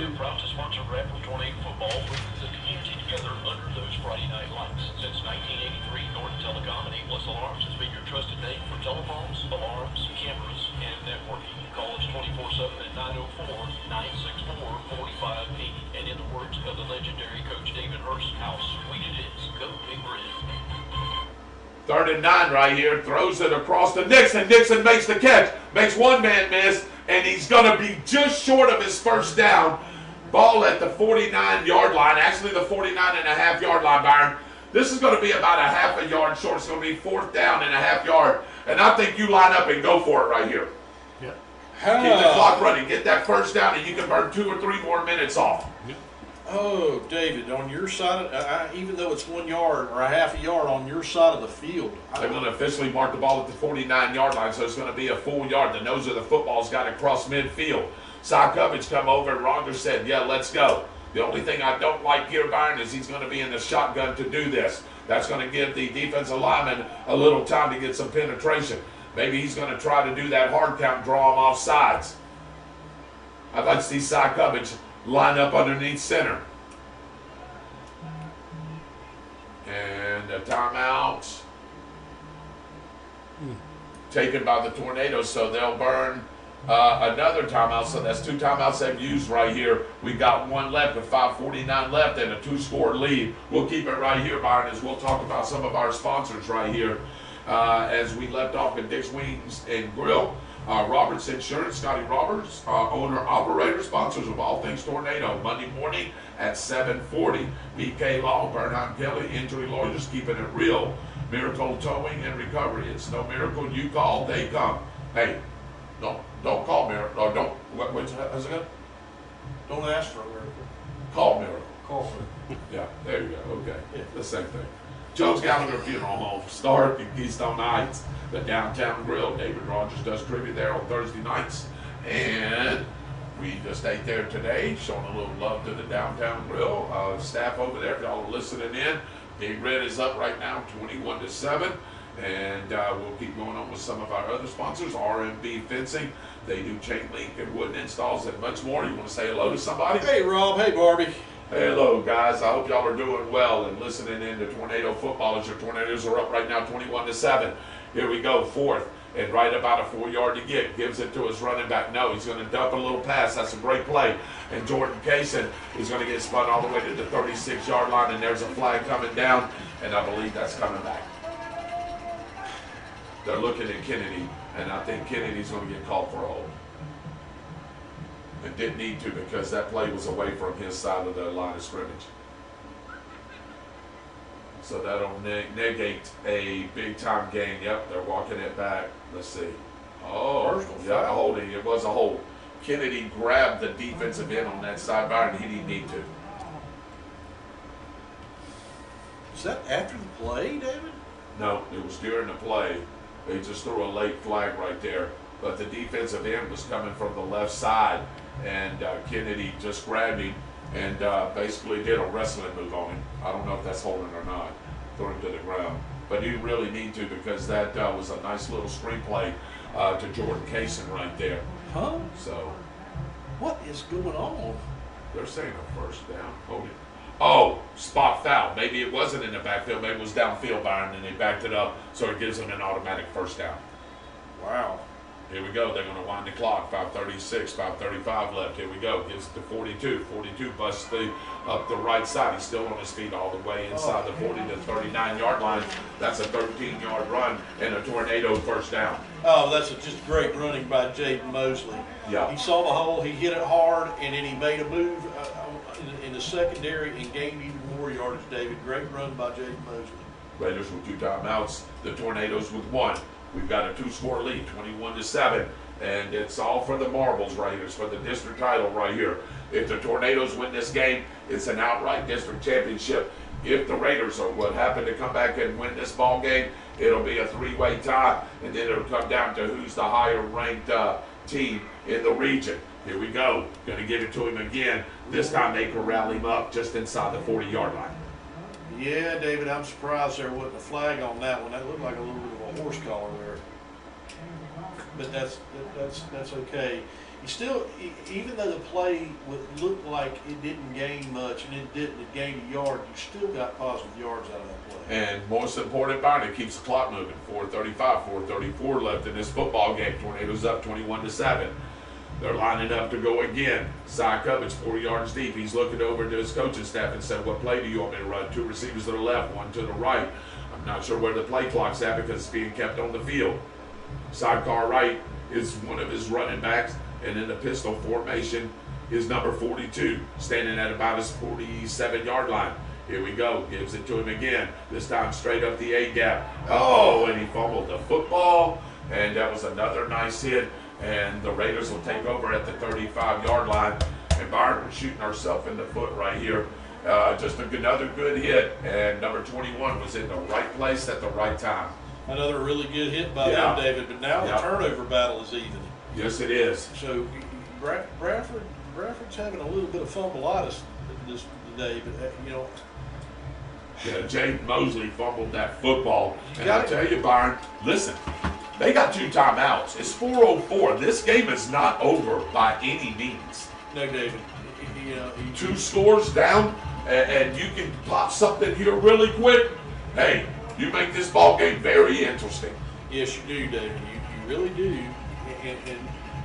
We're proud to sponsor Rapid Tornado Football, bringing the community together under those Friday Night Lights. Since 1983, Norton Telecom and A-Plus Alarms has been your trusted name for telephones, alarms, cameras, and networking. Call us 24/7 at 904-964-4580. And in the words of the legendary Coach David Hurst, how sweet it is. Go Big Red. 3rd and 9 right here, throws it across to Nixon. Nixon makes the catch, makes one man miss, and he's going to be just short of his first down. Ball at the 49-yard line, actually the 49.5-yard line, Byron. This is going to be about a half a yard short. It's going to be 4th down and a half yard, and I think you line up and go for it right here. Yeah. Keep the clock running, get that first down, and you can burn 2 or 3 more minutes off. Yeah. Oh, David, on your side, even though it's 1 yard or a half a yard on your side of the field. They're going to officially mark the ball at the 49-yard line, so it's going to be a full yard. The nose of the football's got to cross midfield. Cy Cubbage come over, and Rogers said, yeah, let's go. The only thing I don't like here, Byron, is he's going to be in the shotgun to do this. That's going to give the defensive lineman a little time to get some penetration. Maybe he's going to try to do that hard count and draw him off sides. I'd like to see Cy Cubbage line up underneath center. And a timeout taken by the Tornadoes, so they'll burn another timeout. So that's 2 timeouts they've used right here. We got 1 left with 5:49 left and a 2-score lead. We'll keep it right here, Byron, as we'll talk about some of our sponsors right here. As we left off at Dick's Wings and Grill, Roberts Insurance, Scotty Roberts, owner, operator, sponsors of all things Tornado. Monday morning at 7:40. BK Law, Bernheim Kelly, injury lawyers, keeping it real. Miracle Towing and Recovery. It's no miracle. You call, they come. Hey, don't call Miracle. Or don't. How's it go? Don't ask for a miracle. Call Miracle. Call for it. Yeah, there you go. Okay, the same thing. Jones Gallagher Funeral Home, Stark and Keystone Heights, the Downtown Grill. David Rogers does tribute there on Thursday nights. And we just ate there today, showing a little love to the Downtown Grill. Staff over there, if y'all are listening in, Big Red is up right now, 21-7. And we'll keep going on with some of our other sponsors, RMB Fencing. They do chain link and wooden installs and much more. You want to say hello to somebody? Hey, Rob. Hey, Barbie. Hello, guys. I hope y'all are doing well and listening in to Tornado football as your Tornadoes are up right now 21-7. Here we go, 4th, and right about a 4-yard to get. Gives it to his running back. No, he's going to dump a little pass. That's a great play. And Jordan Kaysen is going to get spun all the way to the 36-yard line, and there's a flag coming down, and I believe that's coming back. They're looking at Kennedy, and I think Kennedy's going to get called for a hold. And didn't need to because that play was away from his side of the line of scrimmage. So that'll negate a big-time gain. Yep, they're walking it back. Let's see. Oh, yeah, a holding. It was a hold. Kennedy grabbed the defensive end on that sidebar, and he didn't need to. Is that after the play, David? No, it was during the play. They just threw a late flag right there. But the defensive end was coming from the left side, and Kennedy just grabbed him and basically did a wrestling move on him. I don't know if that's holding or not. Threw him to the ground. But you really need to because that was a nice little screen play to Jordan Kaysen right there. Huh? So what is going on? They're saying a first down. Holding. Oh, spot foul. Maybe it wasn't in the backfield. Maybe it was downfield, Byron, and they backed it up, so it gives them an automatic first down. Wow. Here we go. They're going to wind the clock. 5:36, 5:35 left. Here we go. Gives it to 42. 42 busts up the right side. He's still on his feet all the way inside the 40 to 39-yard line. That's a 13-yard run and a Tornado first down. Oh, that's just great running by Jaden Mosley. Yeah. He saw the hole, he hit it hard, and then he made a move in the secondary and gained even more yardage, David. Great run by Jaden Mosley. Raiders with 2 timeouts. The Tornadoes with 1. We've got a 2-score lead, 21-7, and it's all for the Marbles Raiders for the district title right here. If the Tornadoes win this game, it's an outright district championship. If the Raiders would happen to come back and win this ball game, it'll be a 3-way tie, and then it'll come down to who's the higher ranked team in the region. Here we go. Going to give it to him again. This time they corral him up just inside the 40-yard line. Yeah, David, I'm surprised there wasn't a flag on that one. That looked like a little bit of a horse collar there. But that's okay. You still, even though the play would look like it didn't gain much and it gained a yard, you still got positive yards out of that play. And most important, Byron, it keeps the clock moving. 4:35, 4:34 left in this football game. Tornadoes up 21-7. They're lining up to go again. Side coverage, 4 yards deep. He's looking over to his coaching staff and said, what play do you want me to run? 2 receivers to the left, 1 to the right. I'm not sure where the play clock's at because it's being kept on the field. Sidecar right is one of his running backs, and in the pistol formation is number 42, standing at about his 47-yard line. Here we go. Gives it to him again. This time straight up the A-gap. Oh, and he fumbled the football, and that was another nice hit. And the Raiders will take over at the 35-yard line. And Byron, we're shooting ourselves in the foot right here. Just another good hit. And number 21 was in the right place at the right time. Another really good hit by them, David. But now the turnover battle is even. Yes, it is. So Bradford's having a little bit of fumbleitis this today. But, Yeah, Jaden Mosley fumbled that football. And I tell you, Byron, listen. They got 2 timeouts. It's 4:04. This game is not over by any means. No, David. 2 scores down, and you can pop something here really quick. Hey, you make this ball game very interesting. Yes, you do, David. You really do. And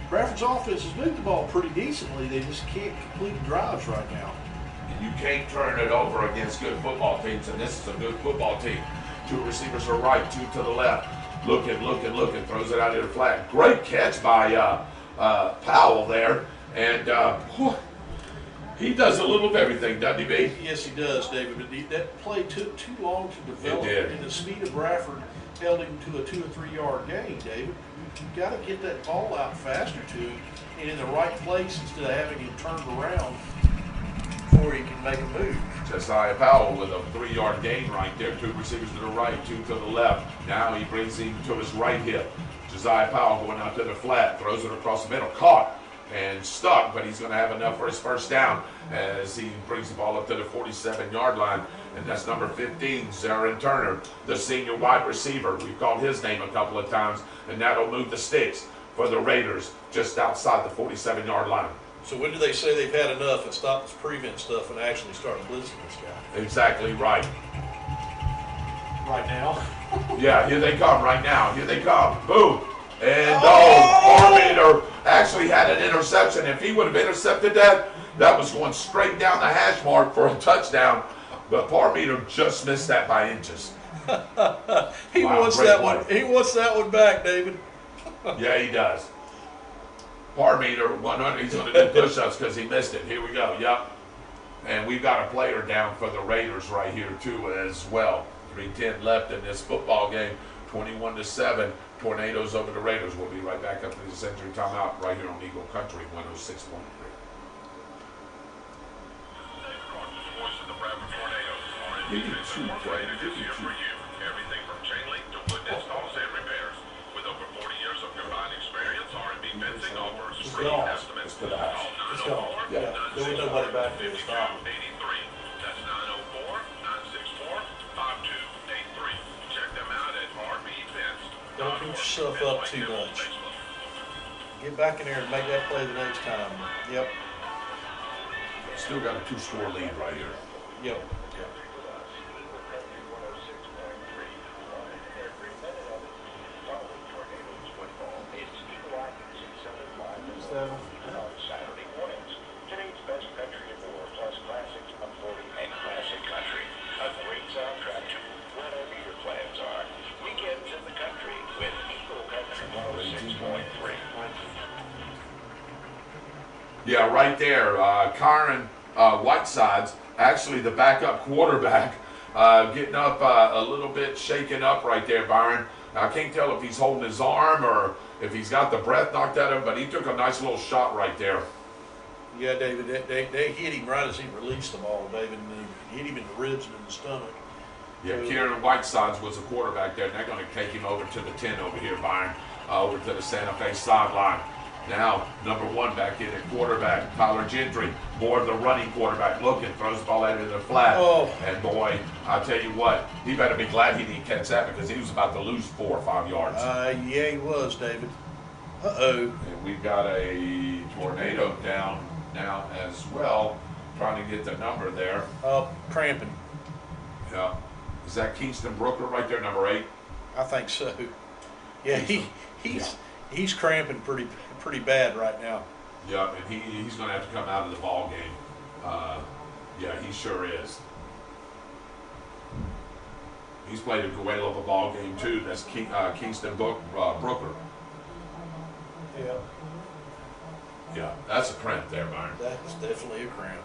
Bradford's offense has moved the ball pretty decently. They just can't complete drives right now. And you can't turn it over against good football teams, and this is a good football team. 2 receivers are right, 2 to the left. Looking, throws it out of the flat. Great catch by Powell there. And he does a little of everything, doesn't he, B? Yes, he does, David. But that play took too long to develop. It did. And the speed of Bradford held him to a 2 or 3 yard gain, David. You've got to get that ball out faster to him and in the right place instead of having him turned around before he can make a move. Josiah Powell with a 3-yard gain right there. 2 receivers to the right, 2 to the left. Now he brings him to his right hip. Josiah Powell going out to the flat, throws it across the middle, caught and stuck, but he's going to have enough for his first down as he brings the ball up to the 47-yard line. And that's number 15, Zarin Turner, the senior wide receiver. We've called his name a couple of times, and that'll move the sticks for the Raiders just outside the 47-yard line. So when do they say they've had enough and stop this prevent stuff and actually start blitzing this guy? Exactly right. Right now? Yeah, here they come right now. Here they come. Boom. And Parmeter actually had an interception. If he would have intercepted that, that was going straight down the hash mark for a touchdown. But Parmeter just missed that by inches. He wants that one. He wants that one back, David. Yeah, he does. Parmeter, 100, he's going to do push-ups because he missed it. Here we go, yep. And we've got a player down for the Raiders right here, too, as well. 3:10 left in this football game, 21-7. Tornadoes over the Raiders. We'll be right back up to the Century Timeout right here on Eagle Country, 106.3. Give me 2, Clay. Give me 2. Everything from chain link to wood installs and repairs. With over 40 years of combined experience, R&B Fencing offers free estimates. Let's go to the house. Let's go. Yeah. There was nobody back there to stop. 83. That's 904-964-5283. Check them out at RB Fence. Don't beat yourself up too much. Get back in there and make that play the next time. Yep. Still got a 2-score lead right here. Yep. On Saturday mornings, today's best country and more, plus classics of 40 and classic country. A great soundtrack to whatever your plans are. Weekends in the country with Eagle Country 106.3. Yeah, right there. Kyron Whitesides, actually the backup quarterback, getting up a little bit shaken up right there, Byron. I can't tell if he's holding his arm or if he's got the breath knocked out of him, but he took a nice little shot right there. Yeah, David, they hit him right as he released the ball, David, and they hit him in the ribs and in the stomach. Yeah, Kieran Whitesides was the quarterback there, and they're going to take him over to the 10 over here, Byron, over to the Santa Fe sideline. Now, number 1 back in at quarterback, Tyler Gentry, more of the running quarterback, looking, throws the ball out into the flat. Oh. And boy, I tell you what, he better be glad he didn't catch that because he was about to lose 4 or 5 yards. Yeah, he was, David. Uh-oh. And we've got a tornado down now as well, trying to get the number there. Cramping. Yeah. Is that Kingston Brooker right there, number 8? I think so. Yeah, he's cramping pretty bad right now. Yeah, and he's going to have to come out of the ball game. Yeah, he sure is. He's played a whale of a ball game too. That's Kingston Brooker. Yeah. Yeah, that's a cramp there, Byron. That's definitely a cramp.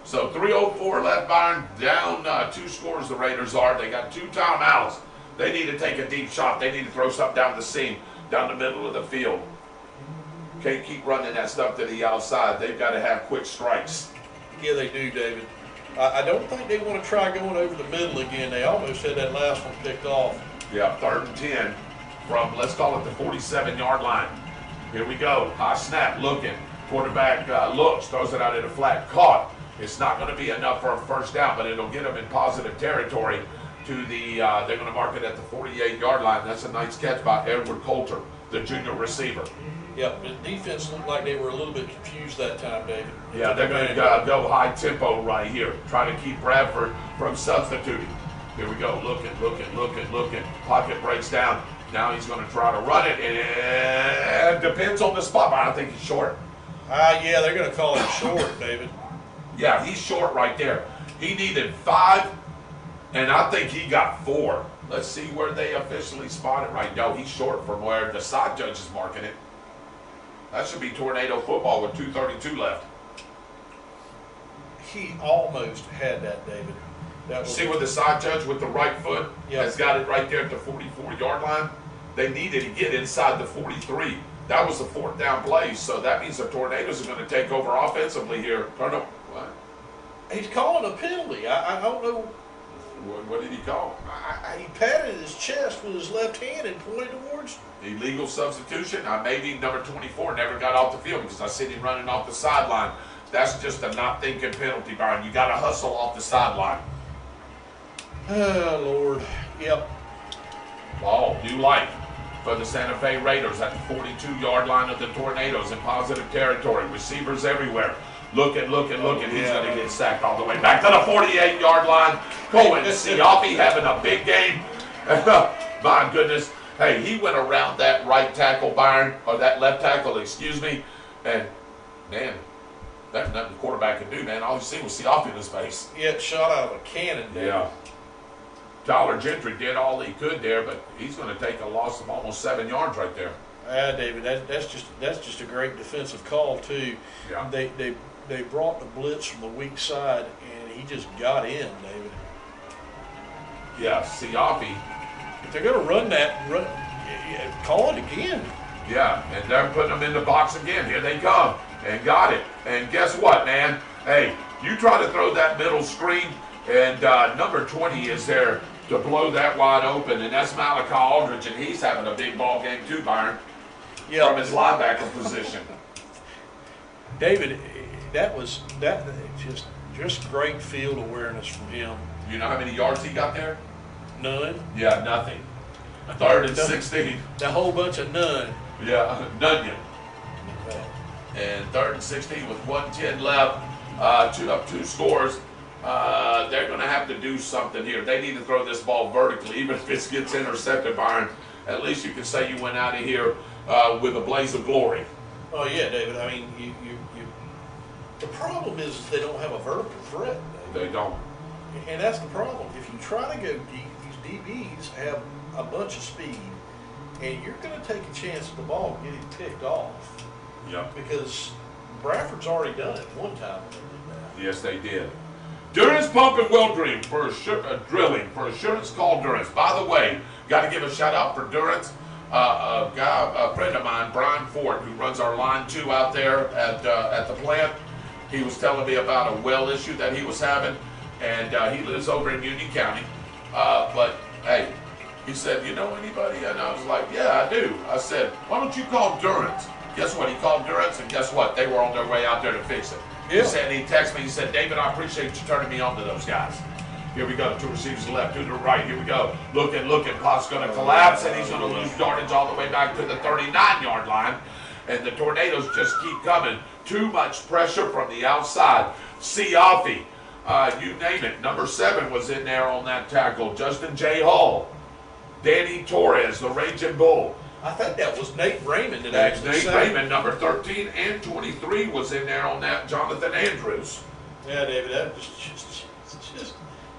So 3:04 left, Byron. Down 2 scores the Raiders are. They got 2 timeouts. They need to take a deep shot. They need to throw something down the seam, down the middle of the field. Can't keep running that stuff to the outside. They've got to have quick strikes. Yeah, they do, David. I don't think they want to try going over the middle again. They almost had that last one picked off. Yeah, 3rd and 10 from, let's call it the 47-yard line. Here we go. High snap, looking. Quarterback looks, throws it out in a flat, caught. It's not going to be enough for a first down, but it'll get them in positive territory to the, they're going to mark it at the 48-yard line. That's a nice catch by Edward Coulter, the junior receiver. Yep, the defense looked like they were a little bit confused that time, David. Yeah, they're going to go high tempo right here, try to keep Bradford from substituting. Here we go, looking. Pocket breaks down. Now he's going to try to run it, and depends on the spot, but I think he's short. Yeah, they're going to call him short, David. Yeah, he's short right there. He needed 5, and I think he got 4. Let's see where they officially spot it right now. He's short from where the side judge is marking it. That should be tornado football with 2:32 left. He almost had that, David. That was See where the side judge with the right foot has got it right there at the 44-yard line? They needed to get inside the 43. That was the 4th down play, so that means the Tornadoes are going to take over offensively here. What? He's calling a penalty. I don't know. What did he call? He patted his chest with his left hand and pointed towards. Illegal substitution. Maybe number 24 never got off the field because I seen him running off the sideline. That's just a not thinking penalty, Byron. You got to hustle off the sideline. Oh, Lord. Yep. Ball, new life for the Santa Fe Raiders at the 42-yard line of the Tornadoes in positive territory. Receivers everywhere. Looking. He's going to get sacked all the way back to the 48-yard line. Cohen Siapi having a big game. My goodness. Hey, he went around that right tackle, Byron, or that left tackle, excuse me, and, man, that's nothing the quarterback can do, man. All you see was Siapi in his face. He had shot out of a cannon, David. Yeah. Tyler Gentry did all he could there, but he's going to take a loss of almost 7 yards right there. David, that's just a great defensive call too. Yeah. They brought the blitz from the weak side, and he just got in, David. Yeah, Siapi. If they're going to run that, call it again. Yeah, and they're putting them in the box again. Here they come, and got it. And guess what, man? Hey, you try to throw that middle screen, and number 20 is there to blow that wide open, and that's Malachi Aldridge, and he's having a big ball game too, Byron, from his linebacker position. David, that just great field awareness from him. You know how many yards he got there? None. Yeah, nothing. 3rd and 16. A whole bunch of none. Yeah, none. And 3rd and 16 with 1:10 left, 2 scores. They're going to have to do something here. They need to throw this ball vertically, even if it gets intercepted, Byron. At least you can say you went out of here with a blaze of glory. Oh yeah, David. I mean, you the problem is they don't have a vertical threat, David. They don't. And that's the problem. If you try to go deep, these DBs have a bunch of speed, and you're going to take a chance at the ball getting picked off. Yep. Because Bradford's already done it one time when they did that. Yes, they did. Durance Pump and Well Drilling for assurance. Call Durance. By the way, got to give a shout out for Durance. A friend of mine, Brian Ford, who runs our line 2 out there at the plant. He was telling me about a well issue that he was having, and he lives over in Union County. But hey, he said, "You know anybody?" And I was like, "Yeah, I do." I said, "Why don't you call Durance?" Guess what? He called Durance, and guess what? They were on their way out there to fix it. Yeah. He said, he texted me. He said, "David, I appreciate you turning me on to those guys." Here we go. 2 receivers left, 2 to the right. Here we go. Looking. Pot's going to collapse, and he's going to lose yardage all the way back to the 39-yard line. And the Tornadoes just keep coming. Too much pressure from the outside. Siafi, you name it. Number 7 was in there on that tackle. Justin J. Hall. Danny Torres, the Raging Bull. I think that was Nate Raymond that actually Nate sang. Raymond, number 13 and 23 was in there on that. Jonathan Andrews. Yeah, David, that was just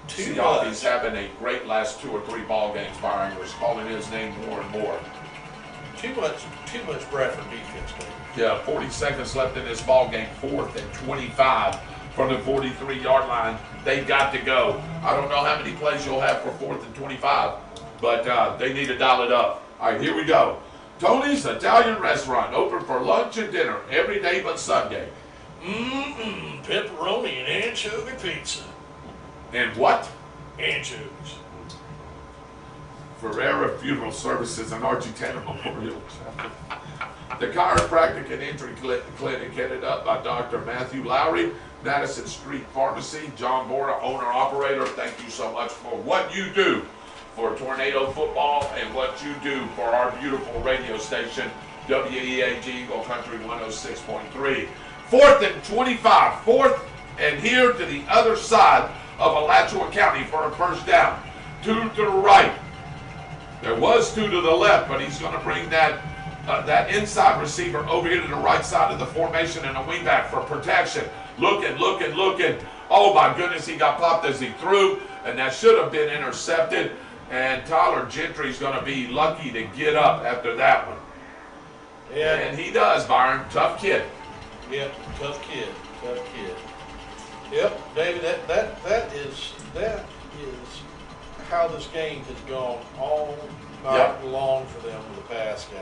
too Siafi's much. having a great last 2 or 3 ball games. Byron was calling his name more and more. Too much Bradford defense, David. Yeah, 40 seconds left in this ball game. 4th and 25 from the 43-yard line. They got to go. I don't know how many plays you'll have for 4th and 25, but they need to dial it up. All right, here we go. Tony's Italian Restaurant, open for lunch and dinner every day but Sunday. Pepperoni and anchovy pizza. And what? Anchovies. Ferreira Funeral Services and Archie Tanner Memorial. The Chiropractic and Injury Clinic headed up by Dr. Matthew Lowry, Madison Street Pharmacy. John Bora, owner-operator, thank you so much for what you do for Tornado football and what you do for our beautiful radio station, WEAG Eagle Country 106.3. 4th and 25. 4th and here to the other side of Alachua County for a first down. 2 to the right. There was 2 to the left, but he's going to bring that inside receiver over here to the right side of the formation and a wingback for protection. Looking. Oh my goodness, he got popped as he threw, and that should have been intercepted. And Tyler Gentry's going to be lucky to get up after that one. Yeah. And he does, Byron. Tough kid. Yep, tough kid. Yep, David, that is how this game has gone all night long for them with the pass game.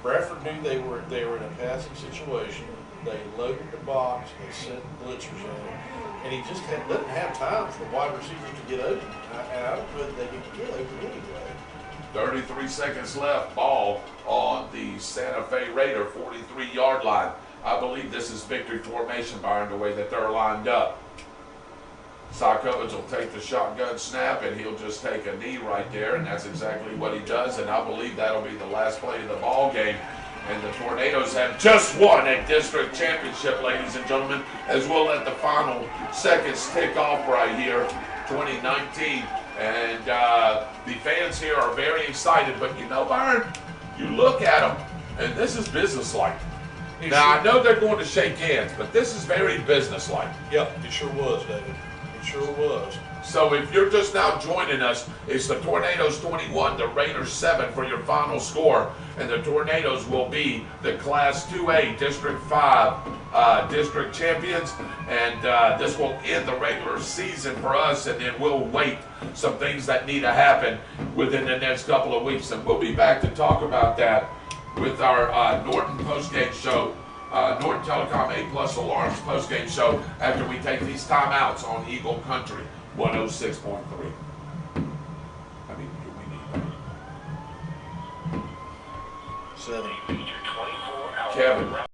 Bradford knew they were in a passing situation. They loaded the box, they sent blitzers in, and he just doesn't have time for the wide receivers to get open. And I don't know that they can get open anyway. 33 seconds left. Ball on the Santa Fe Raider 43-yard line. I believe this is victory formation, Byron, the way that they're lined up. Cy Cubbins will take the shotgun snap, and he'll just take a knee right there, and that's exactly what he does, and I believe that'll be the last play of the ball game. And the Tornadoes have just won a district championship, ladies and gentlemen, as we'll let the final seconds tick off right here, 2019. And the fans here are very excited, but you know, Byron, you look at them, and this is businesslike. Now, I know they're going to shake hands, but this is very businesslike. Yep, it sure was, David. It sure was. So if you're just now joining us, it's the Tornadoes 21, the Raiders 7 for your final score. And the Tornadoes will be the Class 2A District 5 district champions. And this will end the regular season for us. And then we'll wait some things that need to happen within the next couple of weeks. And we'll be back to talk about that with our Norton postgame show. Norton Telecom A+ Alarms postgame show after we take these timeouts on Eagle Country 106.3. I mean, do we need that? 7. Feature 24 hours. Kevin.